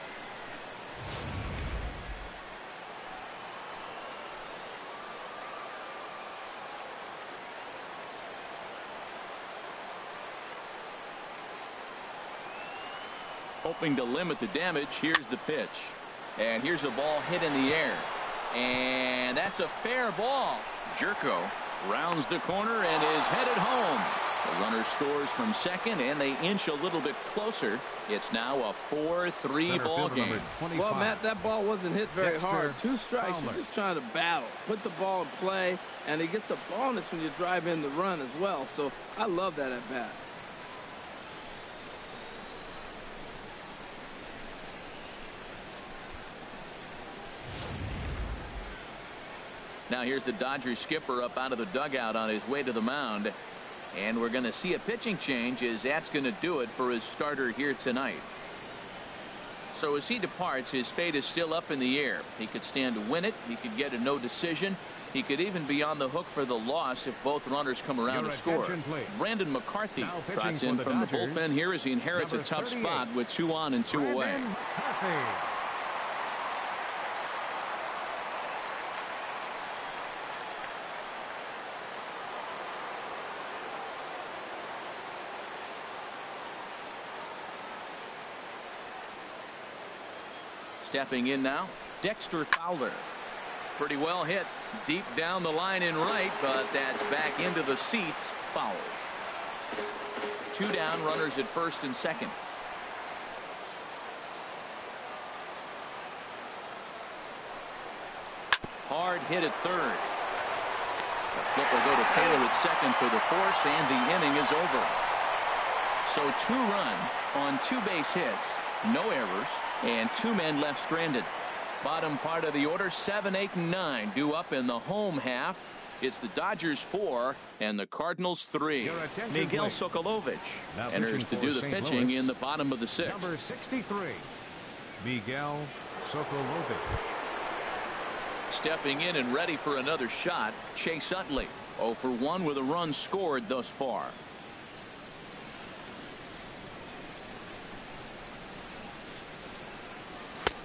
Hoping to limit the damage. Here's the pitch. And here's a ball hit in the air. And that's a fair ball. Jerko rounds the corner and is headed home. The runner scores from second, and they inch a little bit closer. It's now a 4-3 ball game. Well, Matt, that ball wasn't hit very hard. 2 strikes. You're just trying to battle. Put the ball in play, and he gets a bonus when you drive in the run as well. So I love that at bat. Now here's the Dodgers skipper up out of the dugout on his way to the mound. And we're going to see a pitching change as that's going to do it for his starter here tonight. So as he departs, his fate is still up in the air. He could stand to win it. He could get a no decision. He could even be on the hook for the loss if both runners come around to score. Brandon McCarthy trots in from the bullpen here as he inherits a tough spot with 2 on and 2 away. Stepping in now, Dexter Fowler. Pretty well hit deep down the line in right, but that's back into the seats. Foul. 2 down, runners at first and second. Hard hit at third. The flip will go to Taylor at second for the force, and the inning is over. So 2 runs on 2 base hits, no errors, and 2 men left stranded. Bottom part of the order, 7, 8, and 9 due up in the home half. It's the Dodgers 4 and the Cardinals 3. Miguel Sokolovich enters to do the pitching in the bottom of the 6th. Number 63, Miguel Sokolovich. Stepping in and ready for another shot, Chase Utley. 0 for 1 with a run scored thus far.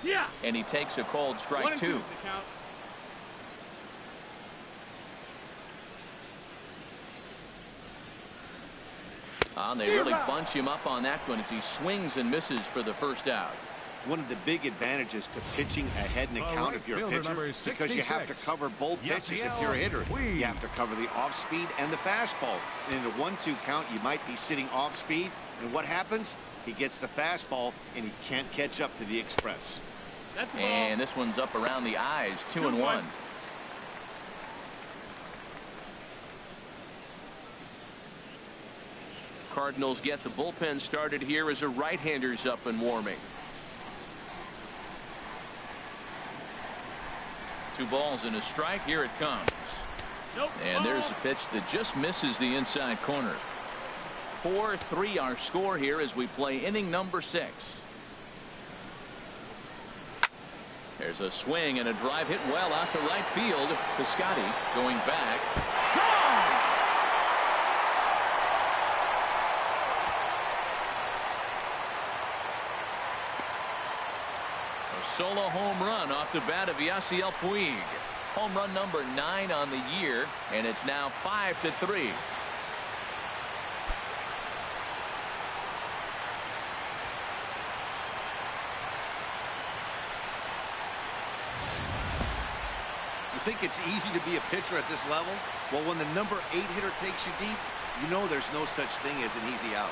Yeah. And he takes a called strike 2. They really bunch him up on that one as he swings and misses for the first out. One of the big advantages to pitching ahead in a count if you're a pitcher, because you have to cover both pitches if you're a hitter. You have to cover the off speed and the fastball. In a 1-2 count, you might be sitting off speed, and what happens? He gets the fastball and he can't catch up to the express. And this one's up around the eyes, 2-1. Cardinals get the bullpen started here as a right-hander's up and warming. 2 balls and a strike. Here it comes. And there's a pitch that just misses the inside corner. 4-3 our score here as we play inning number 6. There's a swing and a drive hit well out to right field. Piscotty going back. A solo home run off the bat of Yasiel Puig. Home run number 9 on the year, and it's now 5-3. You think it's easy to be a pitcher at this level? Well, when the number 8 hitter takes you deep, you know there's no such thing as an easy out.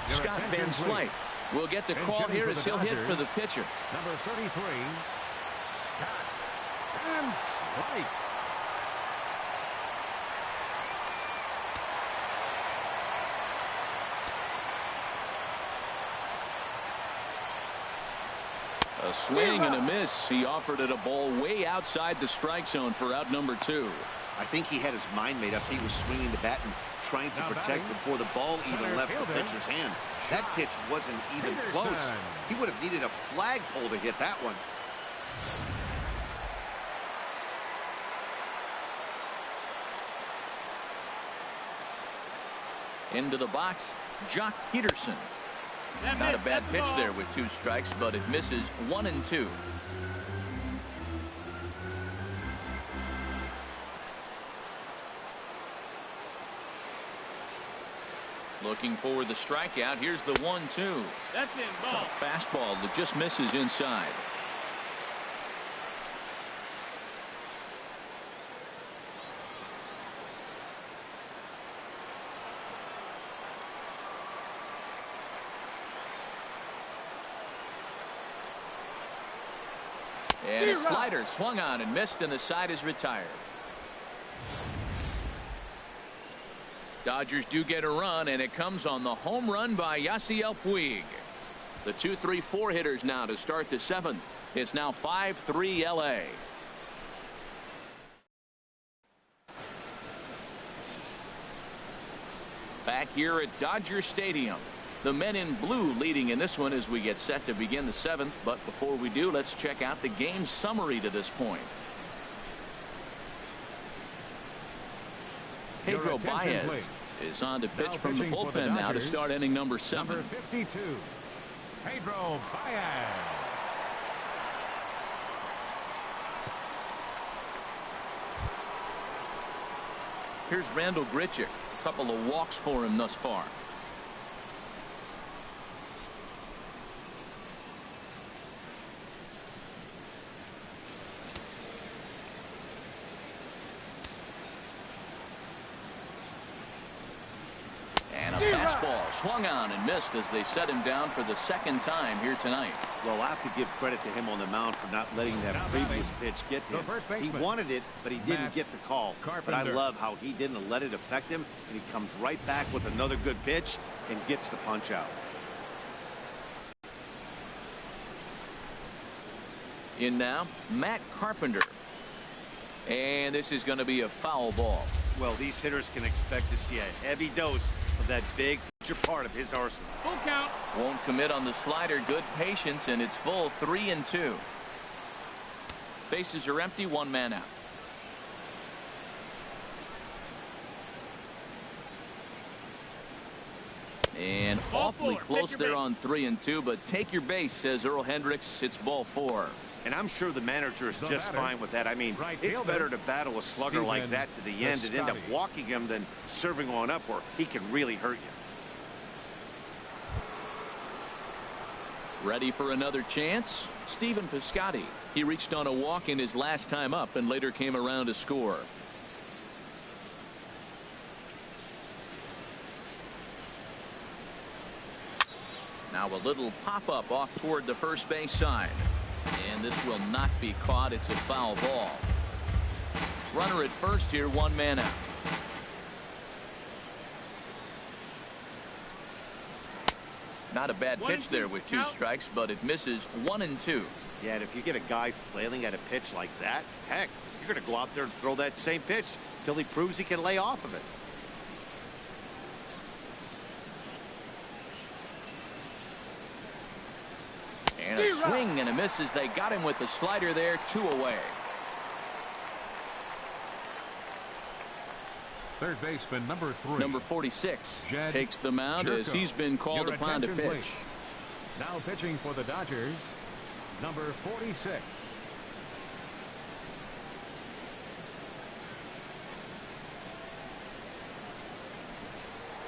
Scott Van Slyke will get the call here as he'll hit for the pitcher. Number 33, Scott Van Slyke. A swing and a miss. He offered it a ball way outside the strike zone for out number 2. I think he had his mind made up. He was swinging the bat and trying to protect before the ball even left the pitcher's hand. That pitch wasn't even close. He would have needed a flagpole to hit that one. Into the box, Jock Peterson. Not a bad pitch there with 2 strikes, but it misses 1 and 2. Looking for the strikeout. Here's the 1-2. That's in ball. A fastball that just misses inside. And a slider swung on and missed, and the side is retired. Dodgers do get a run, and it comes on the home run by Yasiel Puig. The 2-3-4 hitters now to start the 7th. It's now 5-3 LA. Back here at Dodger Stadium. The men in blue leading in this one as we get set to begin the 7th. But before we do, let's check out the game summary to this point. Pedro Baez is on to pitch from the bullpen now to start inning number 7. Number 52, Pedro Baez. Here's Randall Grichuk. A couple of walks for him thus far. Swung on and missed as they set him down for the 2nd time here tonight. Well, I have to give credit to him on the mound for not letting that previous pitch get to him. He wanted it, but he didn't get the call. But I love how he didn't let it affect him, and he comes right back with another good pitch and gets the punch out. In now, Matt Carpenter. And this is going to be a foul ball. Well, these hitters can expect to see a heavy dose of that big part of his arsenal. Full count. Won't commit on the slider. Good patience, and it's full 3-2. Bases are empty. 1 man out. And awfully close there on 3-2, but take your base, says Earl Hendricks. It's ball 4. And I'm sure the manager is just fine with that. I mean, it's better to battle a slugger like that to the end and end up walking him than serving on up where he can really hurt you. Ready for another chance? Stephen Piscotty. He reached on a walk in his last time up and later came around to score. Now a little pop-up off toward the first base side. And this will not be caught. It's a foul ball. Runner at first here, 1 man out. Not a bad pitch there with 2 strikes, but it misses 1-2. Yeah, and if you get a guy flailing at a pitch like that, heck, you're going to go out there and throw that same pitch till he proves he can lay off of it. And a swing and a miss as they got him with the slider there. 2 away. Third baseman number 3. Number 46 Jed takes the mound as he's been called upon to pitch. Now pitching for the Dodgers, number 46.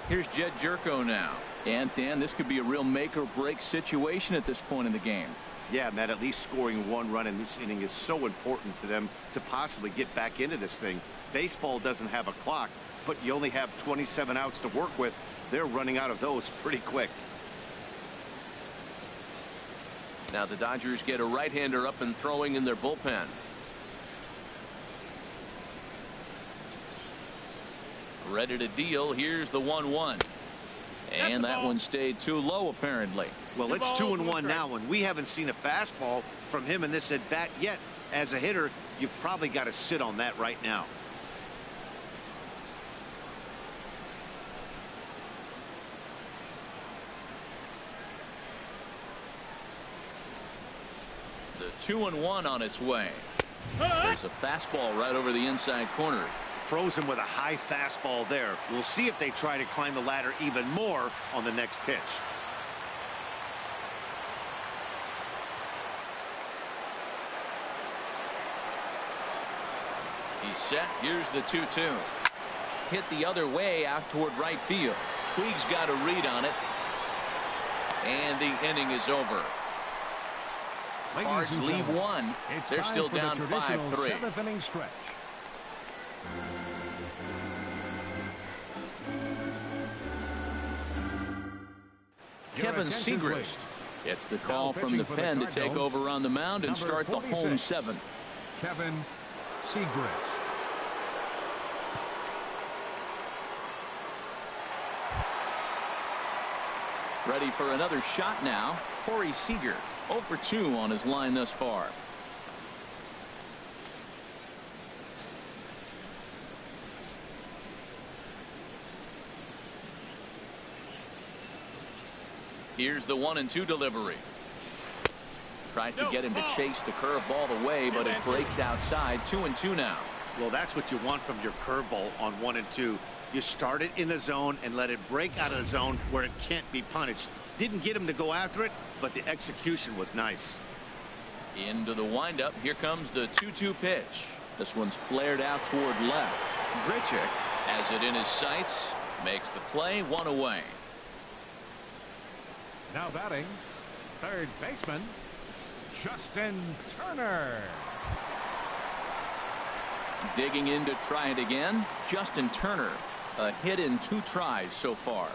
Here's Jed Jerko now. And Dan, this could be a real make or break situation at this point in the game. Yeah, Matt, at least scoring 1 run in this inning is so important to them to possibly get back into this thing. Baseball doesn't have a clock, but you only have 27 outs to work with. They're running out of those pretty quick. Now the Dodgers get a right-hander up and throwing in their bullpen. Ready to deal. Here's the 1-1. And that one stayed too low, apparently. Well, it's 2-1 now, and we haven't seen a fastball from him in this at bat yet. As a hitter, you've probably got to sit on that right now. The 2-1 on its way. There's a fastball right over the inside corner. Frozen with a high fastball there. We'll see if they try to climb the ladder even more on the next pitch. He's set. Here's the 2-2. Hit the other way out toward right field. Puig's got a read on it. And the inning is over. Cards leave one. They're still down 5-3. 7th inning stretch. Kevin Segrist gets the call from the pen to take over on the mound and start the home 7th. Kevin Segrist. Ready for another shot now. Corey Seager 0 for 2 on his line thus far. Here's the 1-2 delivery. Tries to get him to chase the curveball away, but it breaks outside. 2-2 now. Well, that's what you want from your curveball on 1 and 2. You start it in the zone and let it break out of the zone where it can't be punished. Didn't get him to go after it, but the execution was nice. Into the windup. Here comes the 2-2 pitch. This one's flared out toward left. Grichuk has it in his sights. Makes the play. 1 away. Now batting, third baseman, Justin Turner. Digging in to try it again. Justin Turner, a hit in 2 tries so far.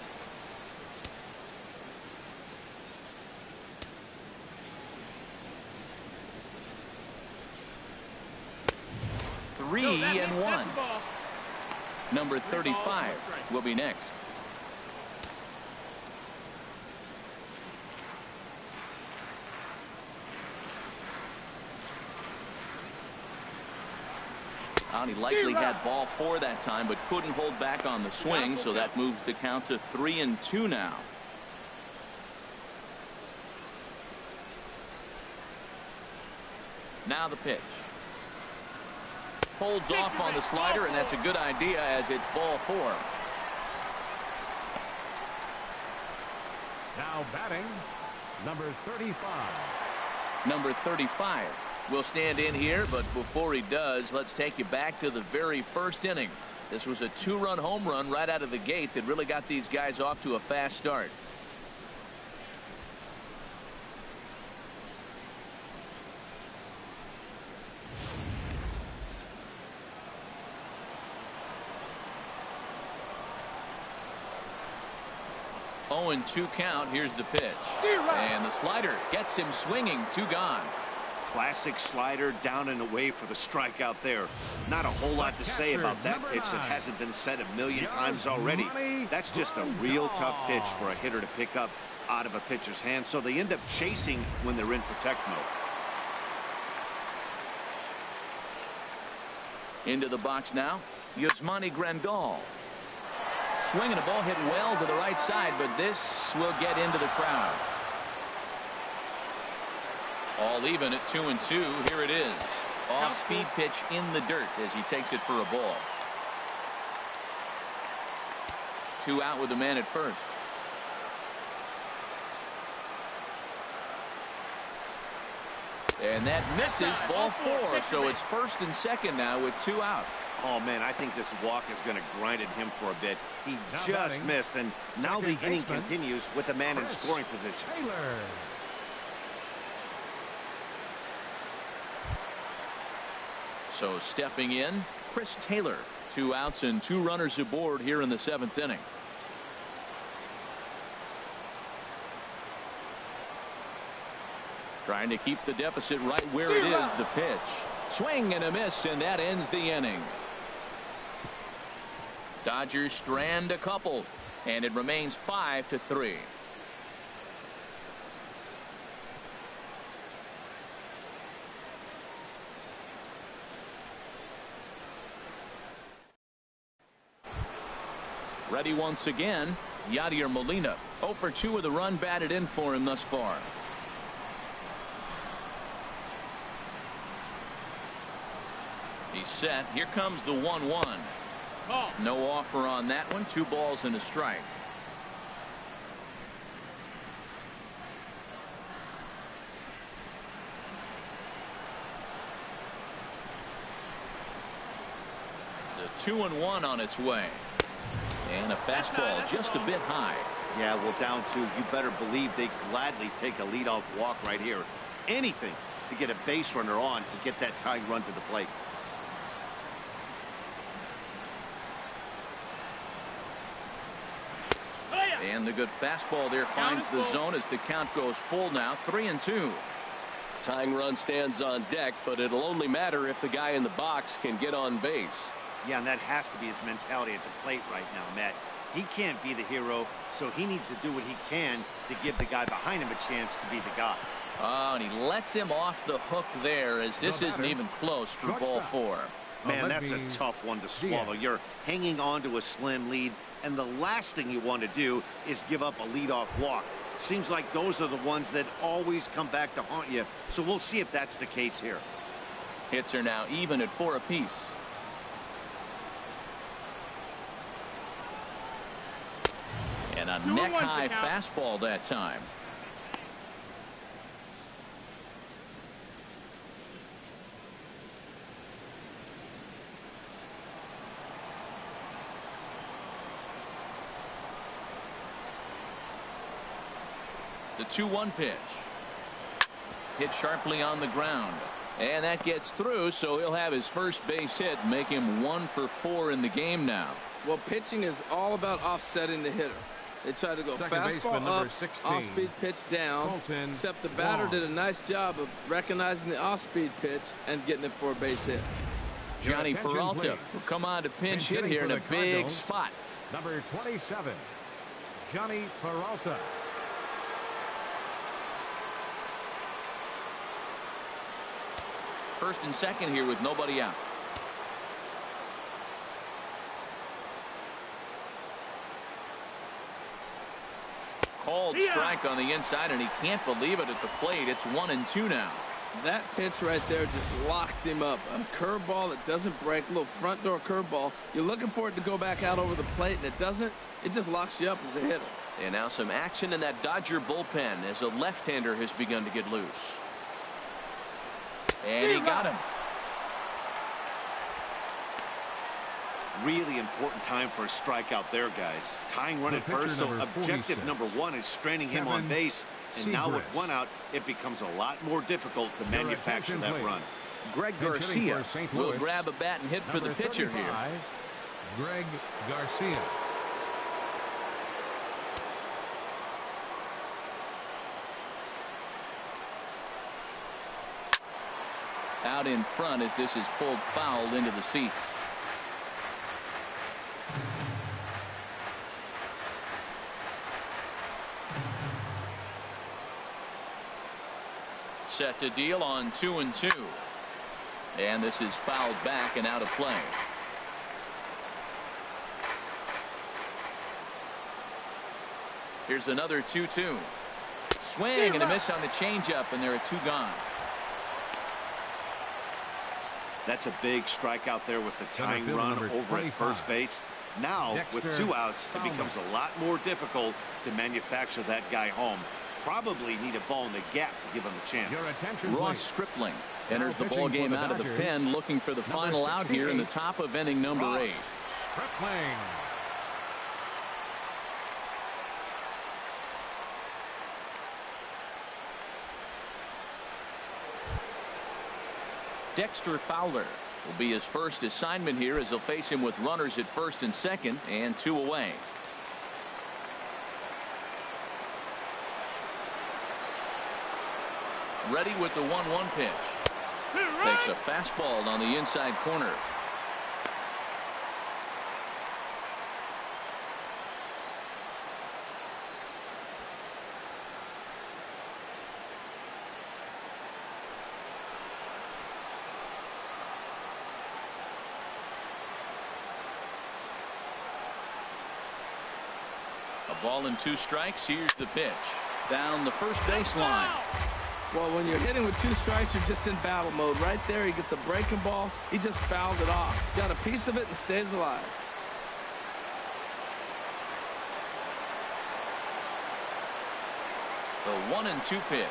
Three and 1. Number 35 will be next. He likely had ball 4 that time, but couldn't hold back on the swing, so that moves the count to 3-2 now. Now the pitch. Holds off on the slider, and that's a good idea as it's ball 4. Now batting, number 35. Number 35 will stand in here, but before he does, let's take you back to the very first inning. This was a 2-run home run right out of the gate that really got these guys off to a fast start. Oh, and 2 count. Here's the pitch. And the slider gets him swinging. 2 gone. Classic slider down and away for the strikeout there. Not a whole lot to say about that pitch that hasn't been said a million times already. That's just a real tough pitch for a hitter to pick up out of a pitcher's hand, so they end up chasing when they're in protect mode. Into the box now, Yasmani Grandal. Swinging a ball hit well to the right side, but this will get into the crowd. All even at 2-2. Here it is. Off-speed pitch in the dirt as he takes it for a ball. 2 out with the man at first. And that misses, ball 4. So it's first and second now with 2 out. Oh, man, I think this walk is going to grind at him for a bit. He just missed, and now the inning continues with the man in scoring position. Taylor. So stepping in, Chris Taylor. 2 outs and 2 runners aboard here in the 7th inning. Trying to keep the deficit right where it is. The pitch. Swing and a miss, and that ends the inning. Dodgers strand a couple, and it remains 5-3. Ready once again, Yadier Molina. 0 for 2 with a run batted in for him thus far. He's set. Here comes the 1-1. No offer on that one. 2 balls and a strike. The 2-1 on its way. And a fastball just a bit high. Yeah, well, down 2. You better believe they gladly take a leadoff walk right here. Anything to get a base runner on and get that tying run to the plate. And the good fastball there finds the zone as the count goes full now. 3-2. Tying run stands on deck, but it'll only matter if the guy in the box can get on base. Yeah, and that has to be his mentality at the plate right now, Matt. He can't be the hero, so he needs to do what he can to give the guy behind him a chance to be the guy. Oh, and he lets him off the hook there as this isn't even close for ball 4. Man, that's a tough one to swallow. You're hanging on to a slim lead, and the last thing you want to do is give up a leadoff walk. Seems like those are the ones that always come back to haunt you, so we'll see if that's the case here. Hits are now even at 4 apiece. And a neck-high fastball that time. The 2-1 pitch. Hit sharply on the ground. And that gets through, so he'll have his first base hit, make him 1 for 4 in the game now. Well, pitching is all about offsetting the hitter. They try to go fastball up, off-speed pitch down, except the batter did a nice job of recognizing the off-speed pitch and getting it for a base hit. Johnny Peralta will come on to pinch hit here in a big spot. Number 27, Johnny Peralta. First and second here with nobody out. Called strike on the inside, and he can't believe it at the plate. It's 1-2 now. That pitch right there just locked him up. A curveball that doesn't break, a little front door curveball. You're looking for it to go back out over the plate, and it doesn't. It just locks you up as a hitter. And now some action in that Dodger bullpen as a left-hander has begun to get loose. And he got him. Really important time for a strikeout there, guys. Tying run at first, so objective number 1 is straining him on base. And now with 1 out, it becomes a lot more difficult to manufacture that run. Greg Garcia will grab a bat and hit for the pitcher here. Greg Garcia. Out in front as this is pulled foul into the seats. Set to deal on 2-2. And this is fouled back and out of play. Here's another 2-2. Swing and a miss on the changeup, and there are 2 gone. That's a big strikeout there with the tying run over at first base. Now, with 2 outs, it becomes a lot more difficult to manufacture that guy home. probably need a ball in the gap to give him a chance. Your attention, Ross please. Stripling Now enters the pitching ball for game the out of the Dodgers, pen, looking for the number final out here in the 68, top of inning number Ross 8. Stripling. Dexter Fowler will be his first assignment here as they'll face him with runners at first and second and 2 away. Ready with the 1-1 pitch. Takes a fastball on the inside corner. A ball and 2 strikes. Here's the pitch. Down the first baseline. Well, when you're hitting with 2 strikes, you're just in battle mode. Right there, he gets a breaking ball. He just fouled it off. Got a piece of it and stays alive. The 1-2 pitch.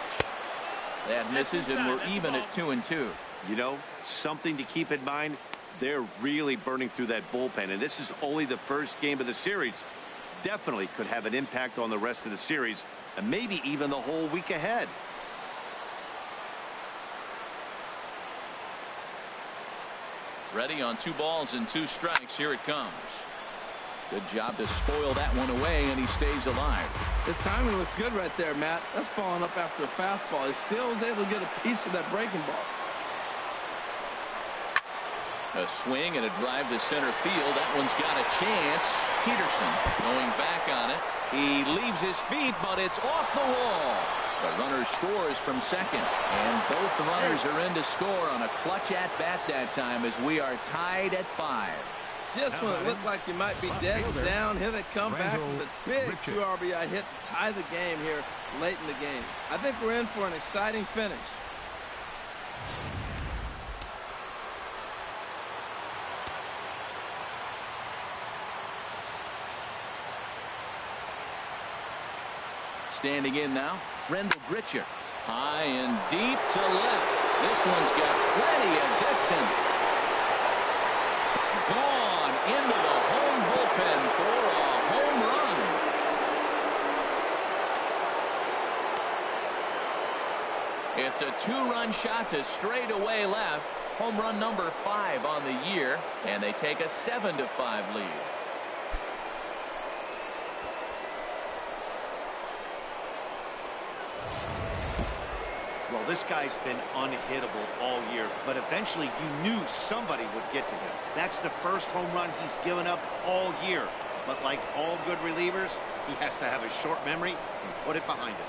That misses, and we're even at 2-2. You know, something to keep in mind, they're really burning through that bullpen, and this is only the first game of the series. Definitely could have an impact on the rest of the series, and maybe even the whole week ahead. Ready on 2 balls and 2 strikes. Here it comes. Good job to spoil that one away, and he stays alive. His timing looks good right there, Matt. That's falling up after a fastball. He still was able to get a piece of that breaking ball. A swing and a drive to center field. That one's got a chance. Peterson going back on it. He leaves his feet, but it's off the wall. The runner scores from second, and both runners are in to score on a clutch at bat that time as we are tied at 5. Just when it looked like you might be dead down, here they come back with a big 2 RBI hit to tie the game here late in the game. I think we're in for an exciting finish. Standing in now, Rendell Gritcher. High and deep to left. This one's got plenty of distance. Gone into the home bullpen for a home run. It's a 2-run shot to straightaway left. Home run number 5 on the year, and they take a 7-5 lead. Well, this guy's been unhittable all year, but eventually you knew somebody would get to him. That's the first home run he's given up all year. But like all good relievers, he has to have a short memory and put it behind him.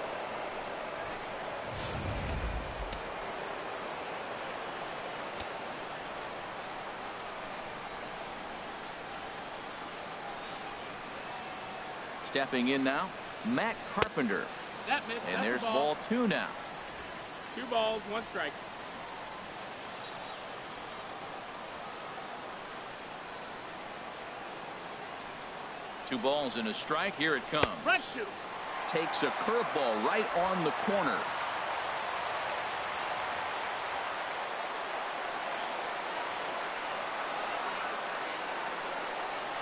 Stepping in now, Matt Carpenter. That missed. And That's there's a ball 2 now. 2 balls, 1 strike. Two balls and a strike. Here it comes. Right shoot. Takes a curveball right on the corner.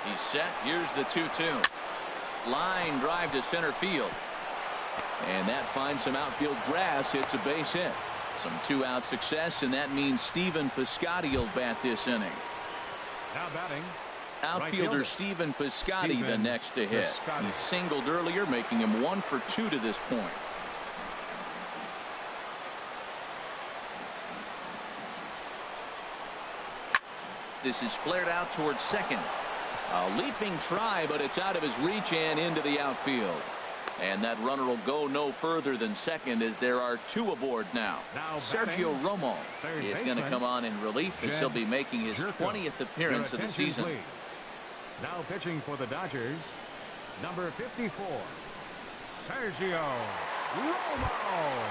He's set. Here's the 2-2. Line drive to center field. And that finds some outfield grass. It's a base hit. Some 2-out success, and that means Stephen Piscotty will bat this inning. Now batting. Outfielder Stephen Piscotty the next to hit. He singled earlier, making him 1 for 2 to this point. This is flared out towards second. A leaping try, but it's out of his reach and into the outfield. And that runner will go no further than second as there are 2 aboard now. Sergio Romo is going to come on in relief as he'll be making his 20th appearance of the season. Please. Now pitching for the Dodgers, number 54, Sergio Romo.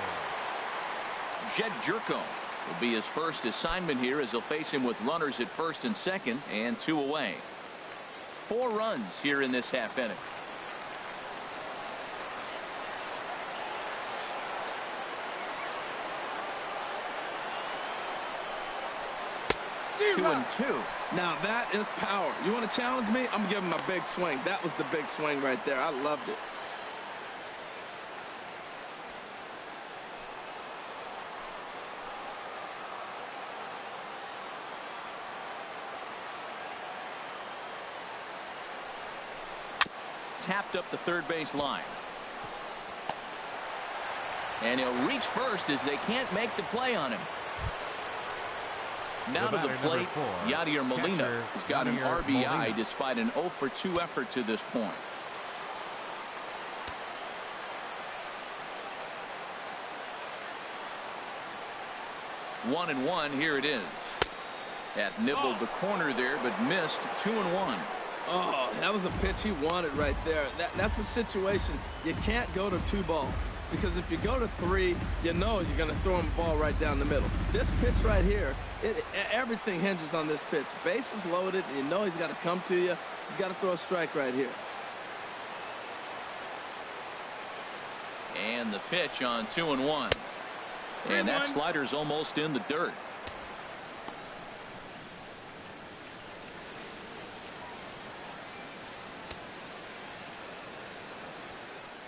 Jed Jerko will be his first assignment here as he'll face him with runners at first and second and 2 away. 4 runs here in this half inning. 2-2. Now that is power. You want to challenge me? I'm going to give him a big swing. That was the big swing right there. I loved it. Tapped up the third base line. And he'll reach first as they can't make the play on him. Now to the plate, Yadier Molina has got an RBI despite an 0-for-2 effort to this point. One and one, here it is. That nibbled the corner there, but missed. 2-1. Oh, that was a pitch he wanted right there. That's a situation you can't go to 2 balls. Because if you go to 3, you know you're going to throw him a ball right down the middle. This pitch right here, everything hinges on this pitch. Base is loaded. You know he's got to come to you. He's got to throw a strike right here. And the pitch on 2-1. And that slider's almost in the dirt.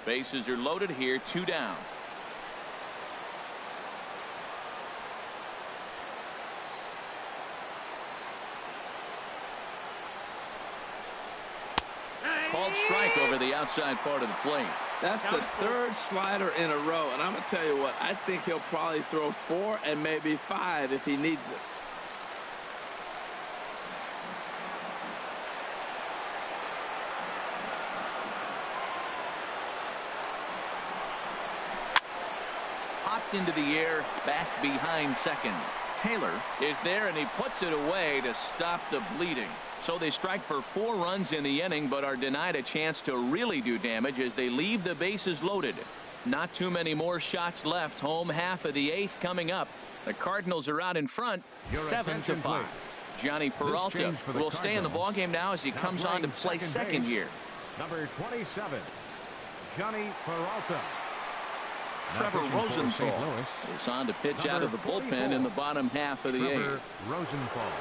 Bases are loaded here, 2 down. Called strike over the outside part of the plate. That's the 3rd slider in a row, and I'm going to tell you what, I think he'll probably throw 4 and maybe 5 if he needs it. Popped into the air, back behind second. Taylor is there, and he puts it away to stop the bleeding. So they strike for 4 runs in the inning, but are denied a chance to really do damage as they leave the bases loaded. Not too many more shots left. Home half of the 8th coming up. The Cardinals are out in front, 7-5. Johnny Peralta will stay in the ballgame now as he comes on to play second here. Number 27, Johnny Peralta. Trevor Rosenthal is on to pitch out of the bullpen in the bottom half of the 8th. Rosenthal.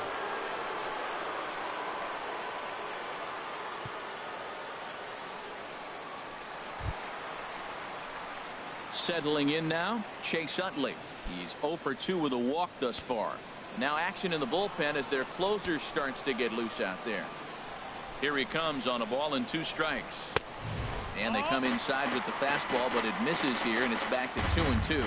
Settling in now, Chase Utley. He's 0-for-2 with a walk thus far. Now action in the bullpen as their closer starts to get loose out there. Here he comes on a ball and 2 strikes. And they come inside with the fastball, but it misses here, and it's back to 2-2.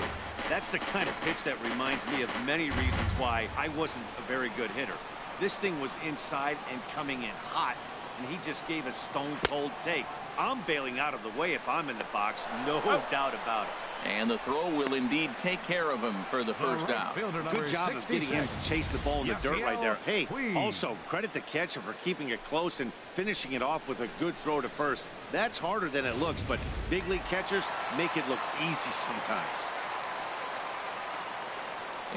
That's the kind of pitch that reminds me of many reasons why I wasn't a very good hitter. This thing was inside and coming in hot, and he just gave a stone-cold take. I'm bailing out of the way if I'm in the box, no doubt about it. And the throw will indeed take care of him for the first out. Good job of getting him to chase the ball in the dirt right there. Hey, also credit the catcher for keeping it close and finishing it off with a good throw to first. That's harder than it looks, but big league catchers make it look easy sometimes.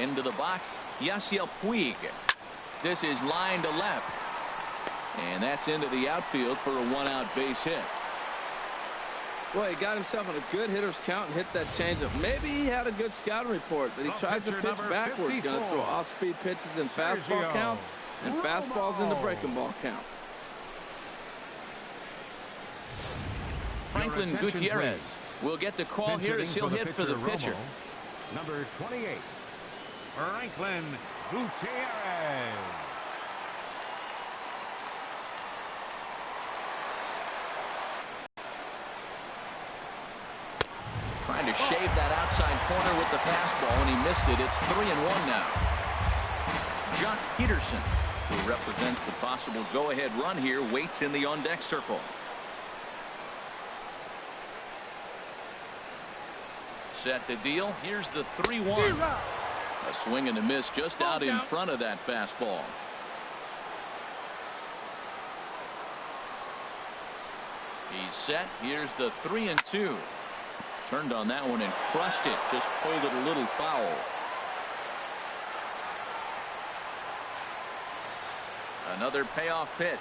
Into the box, Yasiel Puig. This is line to left. And that's into the outfield for a 1-out base hit. Well, he got himself in a good hitter's count and hit that changeup. Maybe he had a good scouting report, but he tries to pitch backwards. Going to throw off-speed pitches in fastball counts and fastballs in the breaking ball count. Franklin Gutierrez will get the call here as he'll hit for the pitcher. Number 28, Franklin Gutierrez. Trying to shave that outside corner with the fastball, and he missed it. It's 3-1 now. Jock Peterson, who represents the possible go-ahead run here, waits in the on-deck circle. Set to deal. Here's the 3-1. A swing and a miss just out in front of that fastball. He's set. Here's the 3-2. Turned on that one and crushed it. Just pulled it a little foul. Another payoff pitch.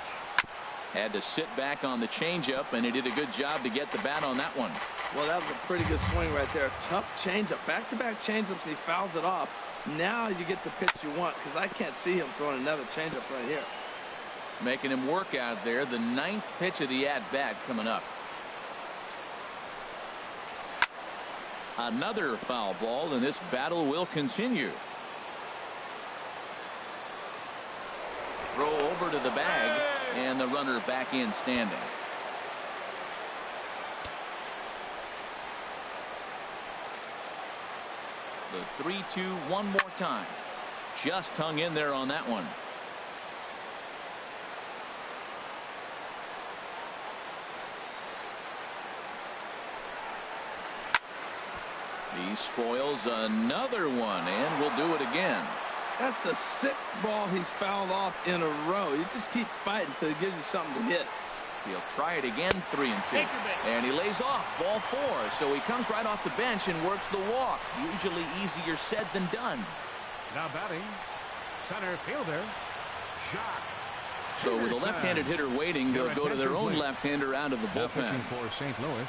Had to sit back on the changeup, and he did a good job to get the bat on that one. Well, that was a pretty good swing right there. Tough changeup. Back-to-back changeups, he fouls it off. Now you get the pitch you want, because I can't see him throwing another changeup right here. Making him work out there. The 9th pitch of the at-bat coming up. Another foul ball, and this battle will continue. Throw over to the bag, and the runner back in standing. The 3-2 one more time. Just hung in there on that one. He spoils another one, and will do it again. That's the 6th ball he's fouled off in a row. You just keep fighting until he gives you something to hit. He'll try it again, 3-2. And he lays off, ball 4. So he comes right off the bench and works the walk. Usually easier said than done. Now batting, center fielder, Jock. So with a left-handed hitter waiting, they'll go to their own left-hander out of the Now bullpen. pitching for St. Louis,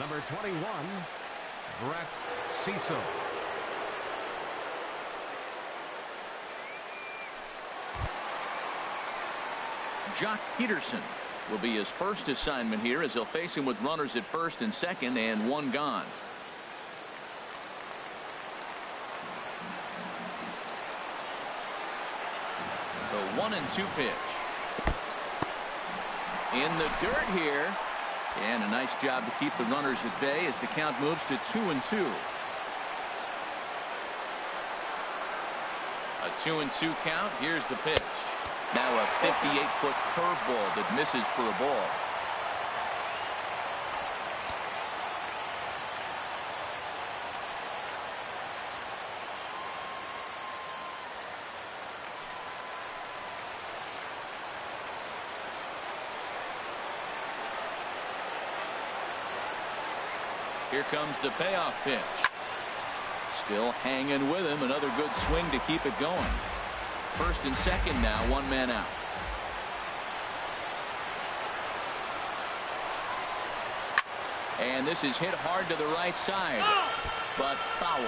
number 21, Brett Cecil. Jock Peterson will be his first assignment here, as he'll face him with runners at first and second and one gone. The 1-2 pitch. In the dirt here. And a nice job to keep the runners at bay as the count moves to 2-2. A 2-2 count. Here's the pitch. Now a 58-foot curveball that misses for a ball. Here comes the payoff pitch. Still hanging with him. Another good swing to keep it going. First and second now, one man out. And this is hit hard to the right side, but foul.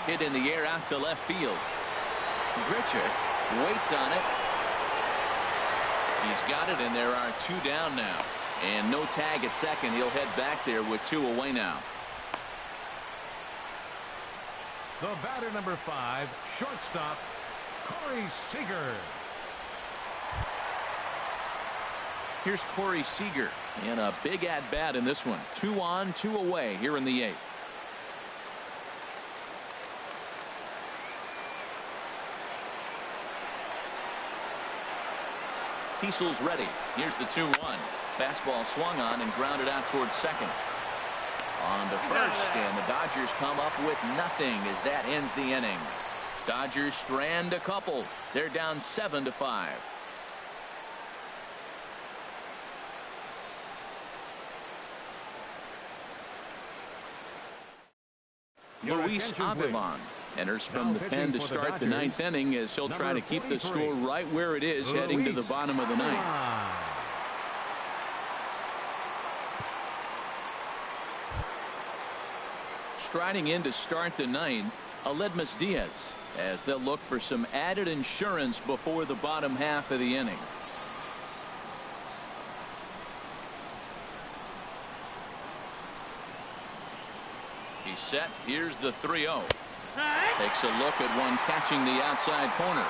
Hit in the air out to left field. Grichuk waits on it. He's got it, and there are 2 down now. And no tag at second. He'll head back there with 2 away now. The batter, number 5, shortstop, Corey Seager. Here's Corey Seager, and a big at-bat in this one. 2 on, 2 away here in the 8th. Cecil's ready. Here's the 2-1. Fastball swung on and grounded out towards second. On to first, and the Dodgers come up with nothing as that ends the inning. Dodgers strand a couple. They're down 7-5. Luis Avila enters from the pen to start the 9th inning, as he'll try to keep the score right where it is heading to the bottom of the 9th. Striding in to start the 9th, Aledmus Diaz, as they'll look for some added insurance before the bottom half of the inning. He's set. Here's the 3-0. Takes a look at one catching the outside corner.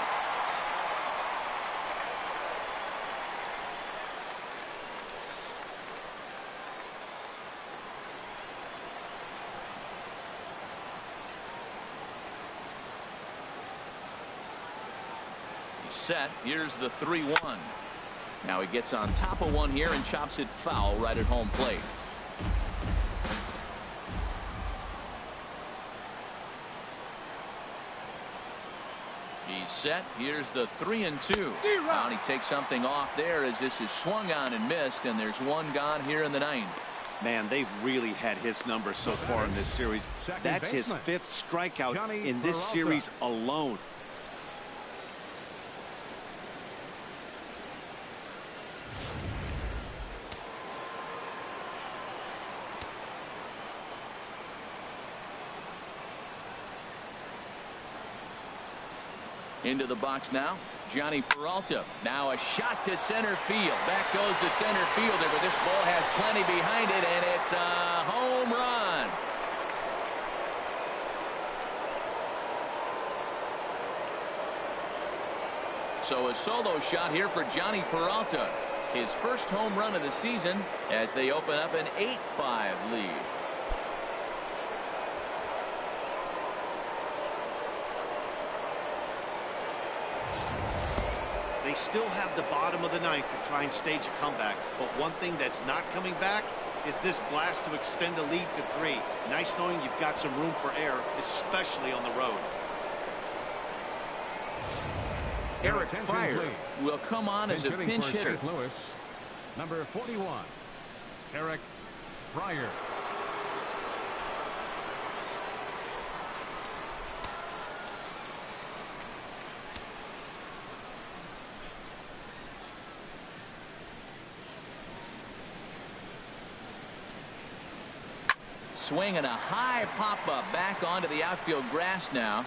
He's set. Here's the 3-1. Now he gets on top of one here and chops it foul right at home plate. He's set. Here's the 3-2. And he takes something off there as this is swung on and missed, and there's one gone here in the 9th. Man, they've really had his number so far in this series. That's his 5th strikeout in this series alone. Into the box now, Johnny Peralta. Now a shot to center field. Back goes the center fielder, but this ball has plenty behind it, and it's a home run. So a solo shot here for Johnny Peralta. His first home run of the season as they open up an 8-5 lead. They still have the bottom of the ninth to try and stage a comeback, but one thing that's not coming back is this blast to extend the lead to 3. Nice knowing you've got some room for error, especially on the road. Eric Fryer will come on as a pinch hitter. St. Louis, number 41, Eric Fryer. Swing and a high pop-up back onto the outfield grass now.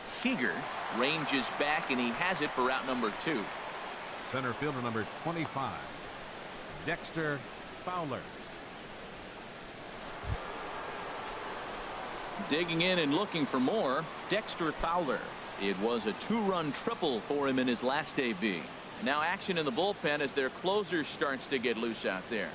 Seager ranges back, and he has it for route number 2. Center fielder number 25, Dexter Fowler. Digging in and looking for more, Dexter Fowler. It was a 2-run triple for him in his last AB. Now action in the bullpen as their closer starts to get loose out there.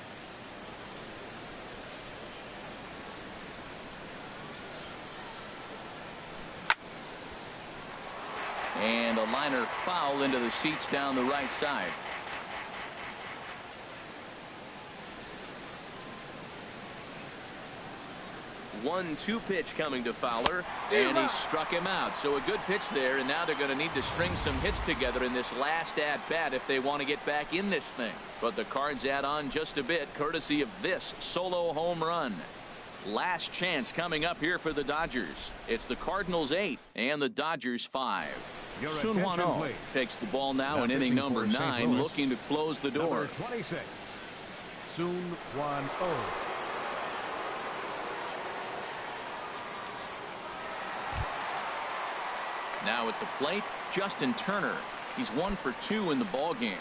And a liner foul into the seats down the right side. One-two pitch coming to Fowler, and he struck him out. So a good pitch there, and now they're going to need to string some hits together in this last at-bat if they want to get back in this thing. But the Cards add on just a bit, courtesy of this solo home run. Last chance coming up here for the Dodgers. It's the Cardinals 8 and the Dodgers 5. Sun Hwan-Oh takes the ball now in inning number 9, looking to close the door. Number 26, Sun Hwan-Oh. Now at the plate, Justin Turner. He's 1 for 2 in the ball game.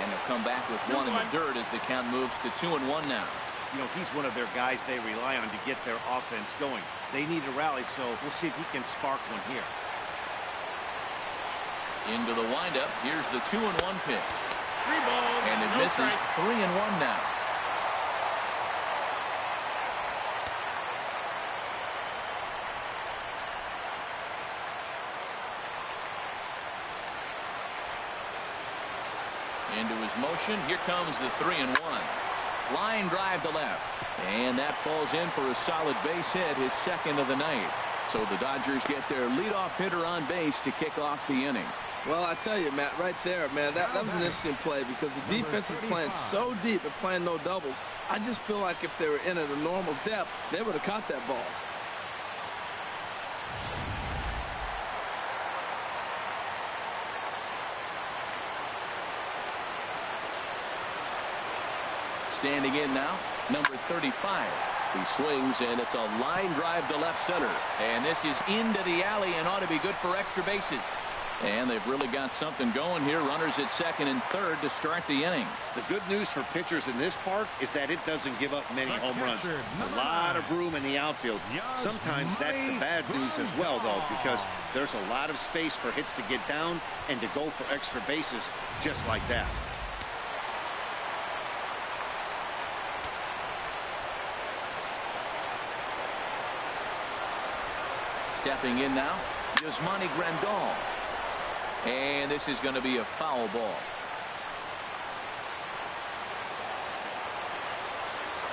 And they'll come back with 1 in the dirt as the count moves to 2-1 now. You know, he's one of their guys they rely on to get their offense going. They need a rally, so we'll see if he can spark one here. Into the windup. Here's the 2-1 pitch. 3 balls. And it no misses. strikes. 3-1 now. Into his motion. Here comes the 3-1. Line drive to left. And that falls in for a solid base hit, his second of the night. So the Dodgers get their leadoff hitter on base to kick off the inning. Well, I tell you, Matt, right there, man, that was an interesting play because the defense is playing so deep and playing no doubles. I just feel like if they were in at a normal depth, they would have caught that ball. Standing in now, number 35. He swings, and it's a line drive to left center. And this is into the alley and ought to be good for extra bases. And they've really got something going here. Runners at second and third to start the inning. The good news for pitchers in this park is that it doesn't give up many home runs. A lot of room in the outfield. Sometimes that's the bad news as well, though, because there's a lot of space for hits to get down and to go for extra bases just like that. Stepping in now, Yasmani Grandal. And this is going to be a foul ball.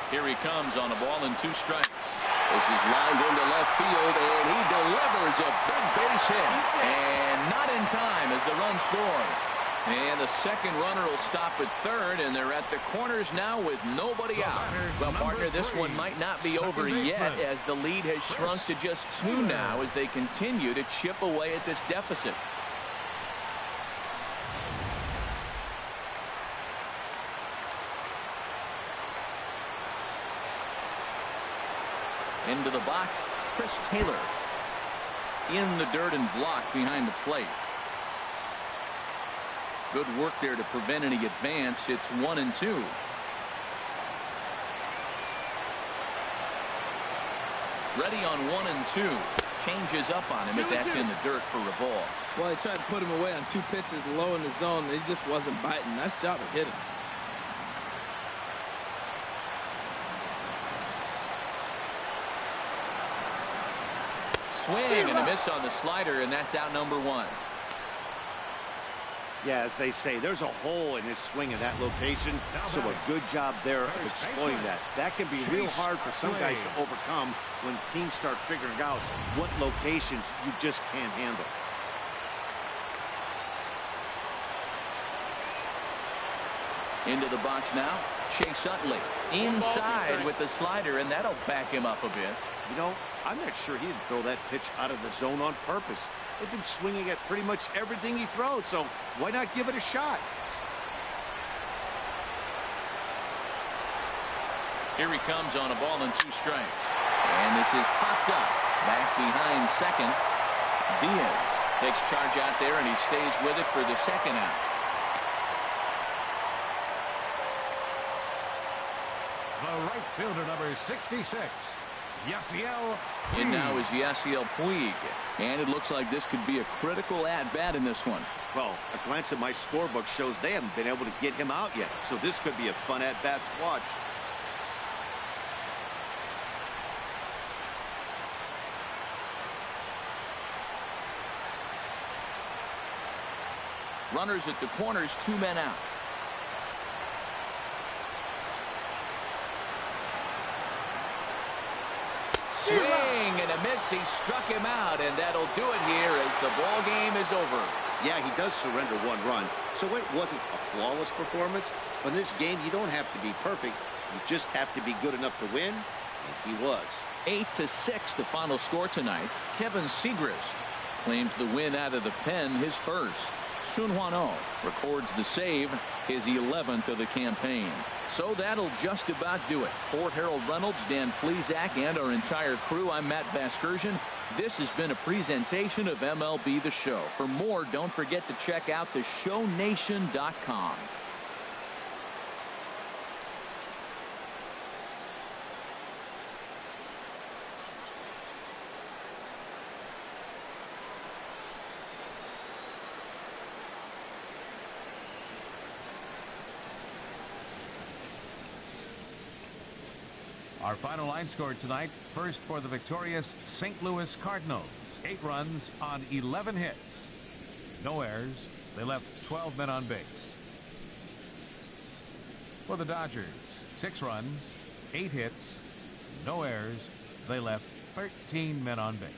Here he comes on a ball and 2 strikes. This is lined into left field, and he delivers a big base hit. And not in time as the run scores. And the second runner will stop at third, and they're at the corners now with nobody out. Well, partner, this one might not be over yet as the lead has shrunk to just 2 now as they continue to chip away at this deficit. Into the box, Chris Taylor. In the dirt and blocked behind the plate. Good work there to prevent any advance. It's 1-2. Ready on 1-2. Changes up on him, but that's in the dirt for a ball. Well, he tried to put him away on 2 pitches low in the zone. He just wasn't biting. Nice job of hitting. Swing and a miss on the slider, and that's out number 1. Yeah, as they say, there's a hole in his swing in that location, so a good job there of exploiting that. That can be real hard for some guys to overcome when teams start figuring out what locations you just can't handle. Into the box now, Chase Utley. Inside with the slider, and that'll back him up a bit. You know, I'm not sure he didn't throw that pitch out of the zone on purpose. They've been swinging at pretty much everything he throws, so why not give it a shot? Here he comes on a ball and 2 strikes. And this is popped up. Back behind second. Diaz takes charge out there, and he stays with it for the second out. The right fielder, number 66. Yasiel Puig. And now is Yasiel Puig. And it looks like this could be a critical at-bat in this one. Well, a glance at my scorebook shows they haven't been able to get him out yet, so this could be a fun at-bat to watch. Runners at the corners, 2 men out. Swing and a miss. He struck him out, and that'll do it here as the ball game is over. Yeah, he does surrender 1 run, so it wasn't a flawless performance. But in this game, you don't have to be perfect. You just have to be good enough to win, and he was. 8-6 the final score tonight. Kevin Segrist claims the win out of the pen, his first. Sun Hwano records the save, his 11th of the campaign. So that'll just about do it. For Harold Reynolds, Dan Plesac, and our entire crew, I'm Matt Vasgersian. This has been a presentation of MLB The Show. For more, don't forget to check out theshownation.com. Our final line score tonight, first for the victorious St. Louis Cardinals. 8 runs on 11 hits. No errors. They left 12 men on base. For the Dodgers, 6 runs, 8 hits, no errors. They left 13 men on base.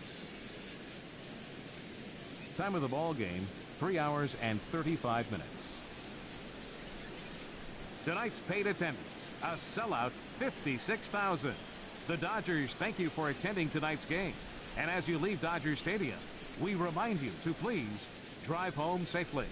Time of the ball game, 3 hours and 35 minutes. Tonight's paid attendance, a sellout 56,000. The Dodgers thank you for attending tonight's game. And as you leave Dodger Stadium, we remind you to please drive home safely.